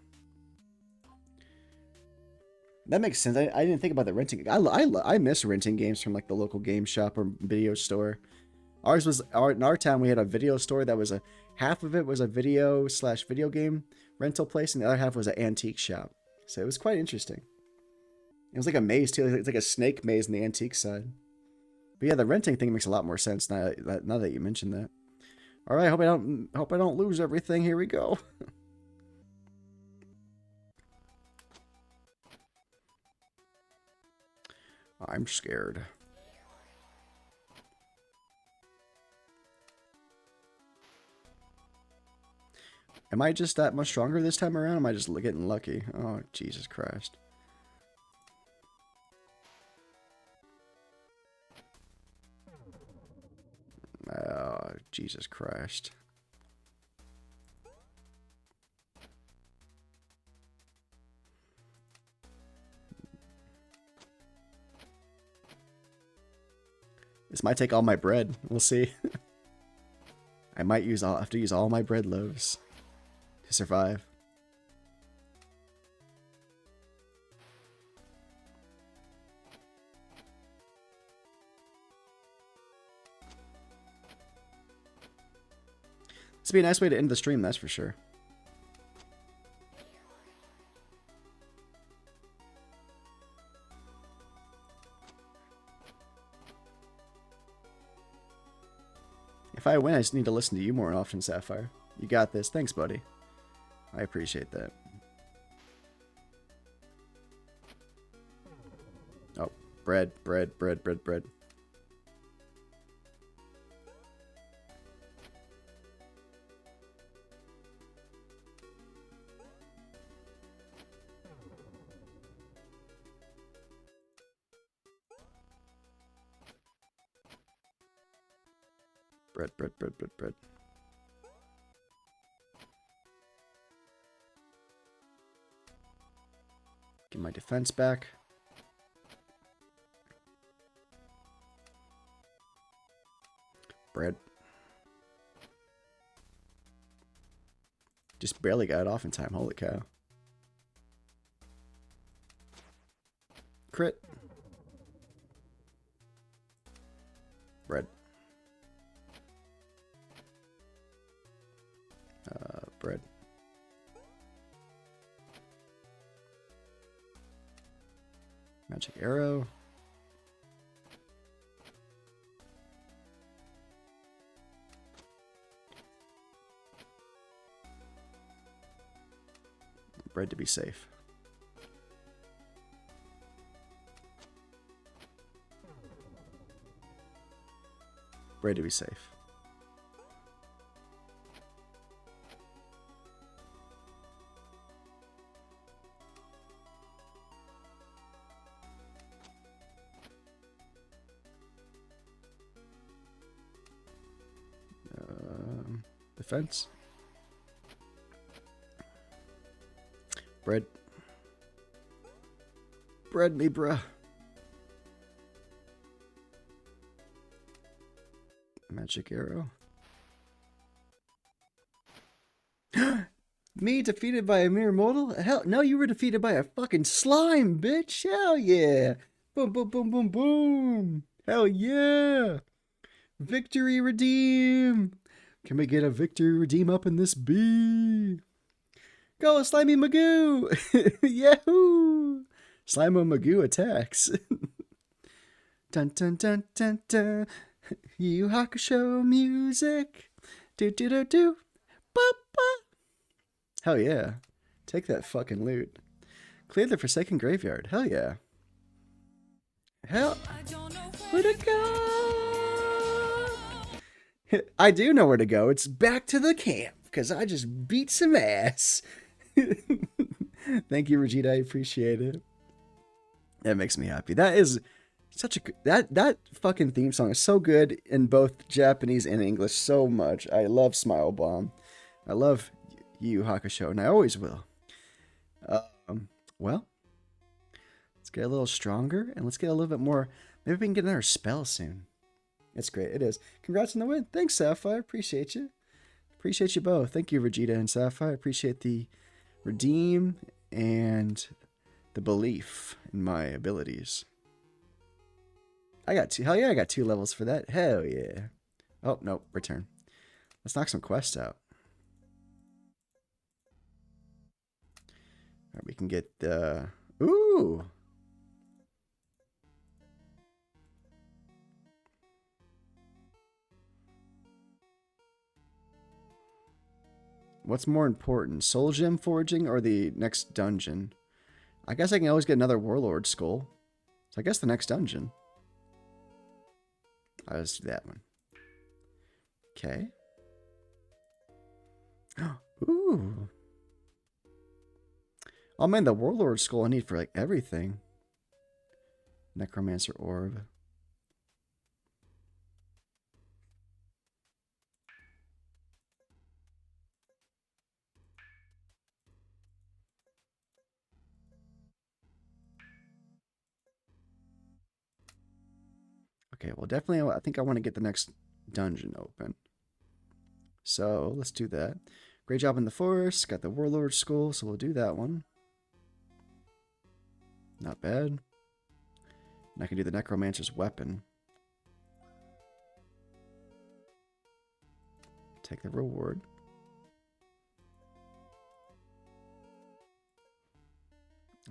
That makes sense. I didn't think about the renting. I miss renting games from like the local game shop or video store. In our town we had a video store that was half of it was a video/video game rental place, and the other half was an antique shop. So it was quite interesting. It was like a maze too. It's like a snake maze in the antique side. But yeah, the renting thing makes a lot more sense now that you mentioned that. All right, hope I don't lose everything. Here we go. I'm scared. Am I just that much stronger this time around? Am I just getting lucky? Oh, Jesus Christ. Oh, Jesus Christ. This might take all my bread. We'll see. I might have to use all my bread loaves to survive. This would be a nice way to end the stream, that's for sure. If I win, I just need to listen to you more often, Sapphire. You got this. Thanks, buddy. I appreciate that. Oh, bread. Bread. Get my defense back. Bread. Just barely got it off in time. Holy cow. Crit. Bread. Bread. Magic arrow. Bread to be safe. Bread to be safe. Defense. Bread. Bread me, bruh. Magic arrow. Me defeated by a mere mortal? Hell, no, you were defeated by a fucking slime, bitch. Hell yeah. Boom, boom, boom, boom, boom. Hell yeah. Victory redeem. Can we get a victory redeem up in this bee? Go, Slimy Magoo! Yahoo! Slimo Magoo attacks. Dun dun dun dun dun. Yu Hakusho music. Do do do do. Ba ba. Hell yeah. Take that fucking loot. Clear the Forsaken Graveyard. Hell yeah. Hell. Where to go? I do know where to go. It's back to the camp. Because I just beat some ass. Thank you, Regina. I appreciate it. That makes me happy. That is such a... That fucking theme song is so good in both Japanese and English so much. I love Smile Bomb. I love Yu Yu Hakusho, and I always will. Well, let's get a little stronger, and let's get a little bit more... Maybe we can get another spell soon. It's great. It is. Congrats on the win. Thanks, Sapphire. Appreciate you. Appreciate you both. Thank you, Vegeta and Sapphire. Appreciate the redeem and the belief in my abilities. I got two. Hell yeah, I got 2 levels for that. Hell yeah. Oh, no. Return. Let's knock some quests out. All right, we can get the... Ooh! What's more important, Soul Gem foraging or the next dungeon? I guess I can always get another Warlord Skull. So I guess the next dungeon. Let's do that one. Okay. Ooh. Oh man, the Warlord Skull I need for like everything. Necromancer Orb. Okay, well, definitely, I think I want to get the next dungeon open. So, let's do that. Great job in the forest. Got the Warlord Skull, so we'll do that one. Not bad. And I can do the Necromancer's Weapon. Take the reward.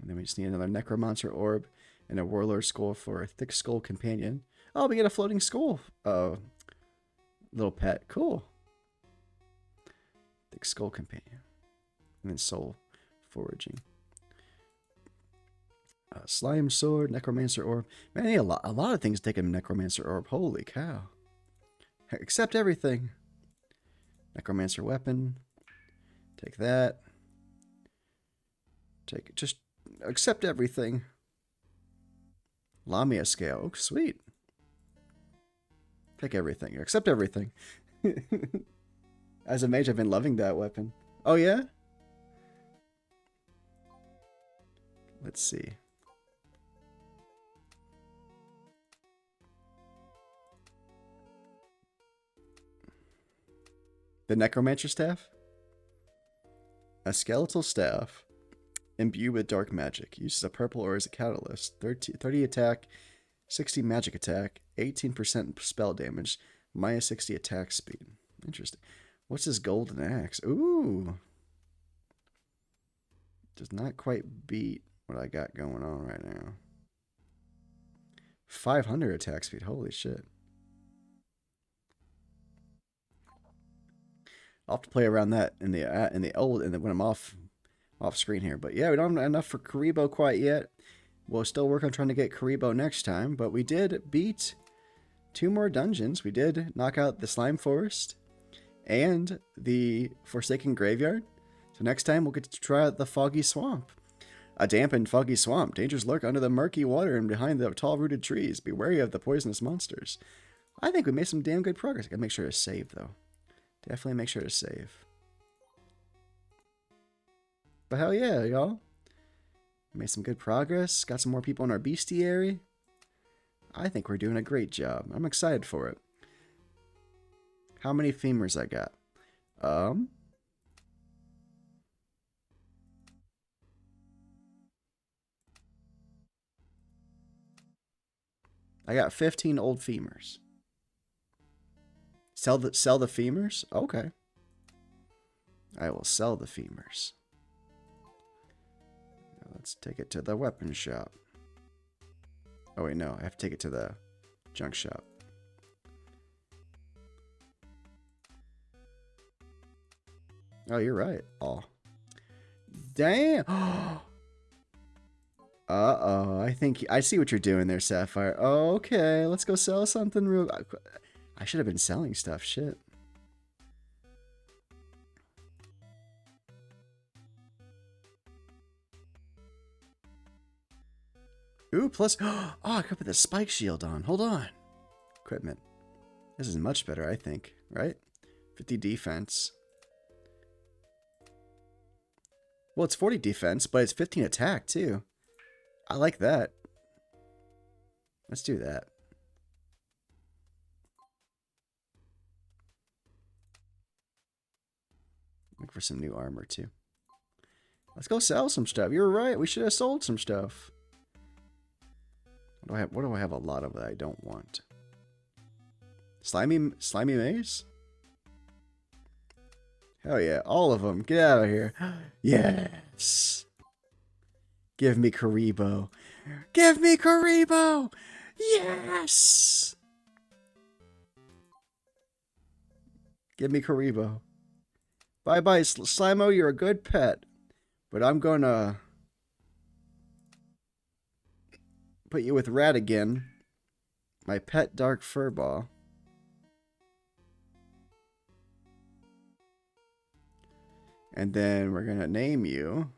And then we just need another Necromancer Orb and a Warlord Skull for a Thick Skull Companion. Oh, we get a floating skull little pet. Cool. Thick Skull Companion. And then Soul Foraging. Slime Sword, Necromancer Orb. Man, I need a lot of things taking a Necromancer Orb. Holy cow. Accept everything. Necromancer Weapon. Take that. Just accept everything. Lamia Scale. Oh, sweet. Take everything. Accept everything. As a mage, I've been loving that weapon. Oh, yeah? Let's see. The necromancer staff? A skeletal staff imbued with dark magic. Uses a purple ore as a catalyst. 30 attack, 60 magic attack, 18% spell damage, minus 60 attack speed. Interesting. What's this golden axe? Ooh. Does not quite beat what I got going on right now. 500 attack speed. Holy shit. I'll have to play around that in the old when I'm off screen here. But yeah, we don't have enough for Karibo quite yet. We'll still work on trying to get Karibo next time. But we did beat 2 more dungeons. We did knock out the Slime Forest and the Forsaken Graveyard. So next time we'll get to try out the Foggy Swamp. A damp and foggy swamp. Dangers lurk under the murky water and behind the tall-rooted trees. Be wary of the poisonous monsters. I think we made some damn good progress. I gotta make sure to save, though. Definitely make sure to save. But hell yeah, y'all. Made some good progress. Got some more people in our bestiary. I think we're doing a great job. I'm excited for it. How many femurs I got? I got 15 old femurs. Sell the femurs? Okay. I will sell the femurs. Now let's take it to the weapon shop. Oh wait, no, I have to take it to the junk shop. Oh, you're right. Oh. Damn. Uh-oh. I think I see what you're doing there, Sapphire. Okay, let's go sell something real. I should have been selling stuff. Shit. Ooh, plus. Oh, I could put the spike shield on. Hold on. Equipment. This is much better, I think. Right? 50 defense. Well, it's 40 defense, but it's 15 attack, too. I like that. Let's do that. Look for some new armor, too. Let's go sell some stuff. You're right. We should have sold some stuff. What do I have a lot of that I don't want? Slimy maze? Hell yeah. All of them. Get out of here. Yes. Give me Karibo. Give me Karibo! Yes! Give me Karibo. Bye-bye, Slimo. You're a good pet. But I'm gonna put you with Ratigan, my pet dark furball. And then we're gonna name you.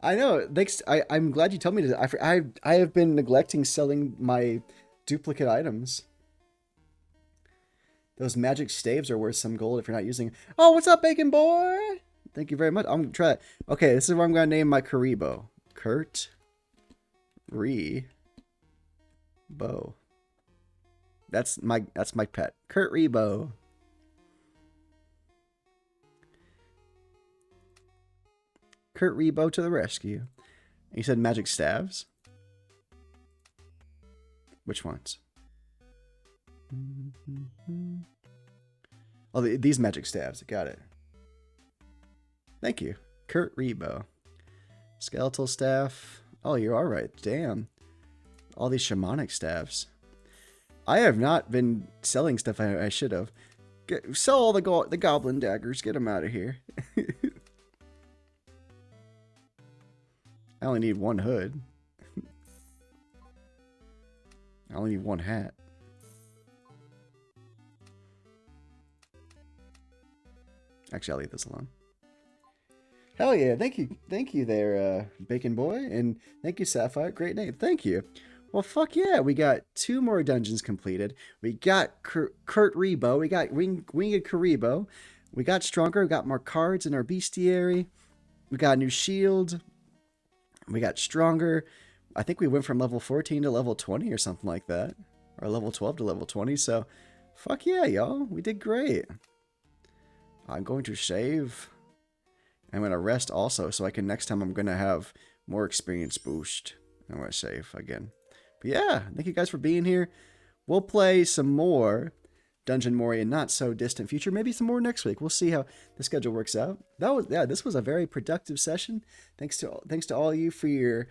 I know. Thanks. I'm glad you told me to. I have been neglecting selling my duplicate items. Those magic staves are worth some gold if you're not using. Oh, what's up, Bacon Boy? Thank you very much. I'm gonna try it. Okay, this is what I'm gonna name my Karibo. Kurt Rebo. That's my pet. Kurt Rebo. Kurt Rebo to the rescue. You said magic staves? Which ones? Oh, these magic staves. Got it. Thank you. Kurt Rebo. Skeletal staff. Oh, you're alright. Damn. All these shamanic staffs. I have not been selling stuff I should have. Sell all the goblin daggers. Get them out of here. I only need one hood. I only need one hat. Actually, I'll leave this alone. Hell yeah, thank you there, Bacon Boy, and thank you, Sapphire, great name, thank you. Well, fuck yeah, we got 2 more dungeons completed. We got Kurt Rebo, we got Winged Karibo, we got stronger, we got more cards in our bestiary, we got a new shield, we got stronger. I think we went from level 14 to level 20 or something like that. Or level 12 to level 20. So, Fuck yeah, y'all. We did great. I'm going to save. I'm going to rest also, so I can next time I'm going to have more experience boost. I'm going to save again. But yeah, thank you guys for being here. We'll play some more Dungeon Mori in not so distant future. Maybe some more next week. We'll see how the schedule works out. This was a very productive session. Thanks to all you for your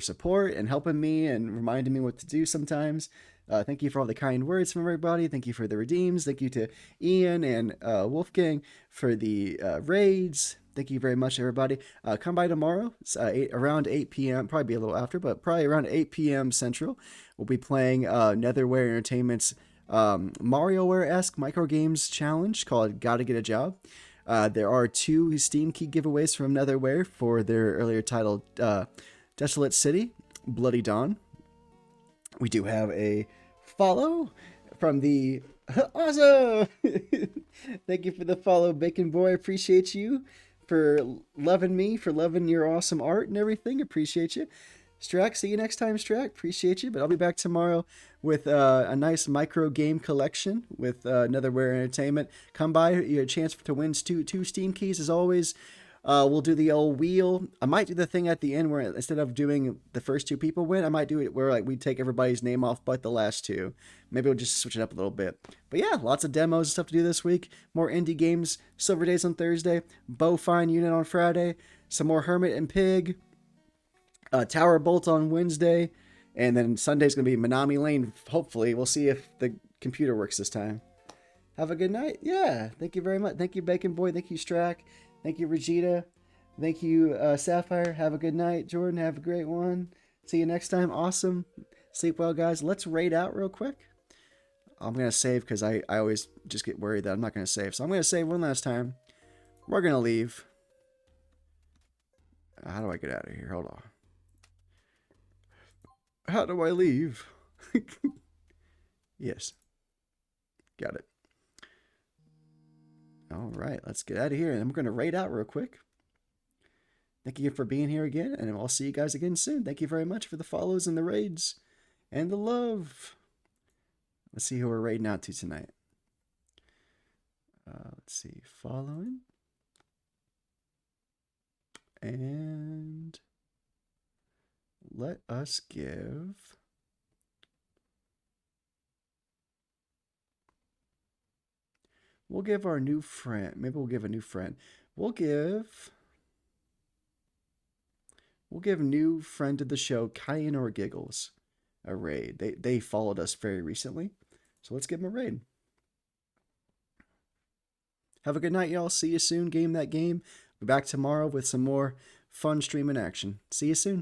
support and helping me and reminding me what to do sometimes. Thank you for all the kind words from everybody. Thank you for the redeems. Thank you to Ian and Wolfgang for the raids. Thank you very much, everybody. Come by tomorrow. It's around 8 p.m. Probably be a little after, but probably around 8 p.m. Central. We'll be playing Netherware Entertainment's MarioWare-esque micro games challenge called Gotta Get a Job. There are 2 Steam key giveaways from Netherware for their earlier title, Desolate City, Bloody Dawn. We do have a follow from the awesome. Thank you for the follow, Bacon Boy. Appreciate you for loving me, for loving your awesome art and everything. Appreciate you. Strack, see you next time, Strack. Appreciate you. But I'll be back tomorrow with a nice micro game collection with Netherware Entertainment. Come by, you have a chance to win two Steam keys as always. We'll do the old wheel. I might do the thing at the end where instead of doing the first 2 people win, I might do it where like we take everybody's name off but the last 2. Maybe we'll just switch it up a little bit. But yeah, lots of demos and stuff to do this week. More indie games, Silver Days on Thursday, Bowfine Unit on Friday, some more Hermit and Pig, Tower Bolt on Wednesday, and then Sunday's going to be Minami Lane, hopefully. We'll see if the computer works this time. Have a good night. Yeah, thank you very much. Thank you, Bacon Boy. Thank you, Strack. Thank you, Regita. Thank you, Sapphire. Have a good night, Jordan. Have a great one. See you next time. Awesome. Sleep well, guys. Let's raid out real quick. I'm going to save because I always just get worried that I'm not going to save. So I'm going to save one last time. We're going to leave. How do I get out of here? Hold on. How do I leave? Yes. Got it. All right, let's get out of here. And I'm going to raid out real quick. Thank you for being here again, and I'll see you guys again soon. Thank you very much for the follows and the raids and the love. Let's see who we're raiding out to tonight. Let's see, following. And let us give... We'll give our new friend, maybe we'll give a new friend. We'll give new friend of the show, Cayenne or Giggles, a raid. They followed us very recently, so let's give them a raid. Have a good night, y'all. See you soon. Game that game. Be back tomorrow with some more fun streaming action. See you soon.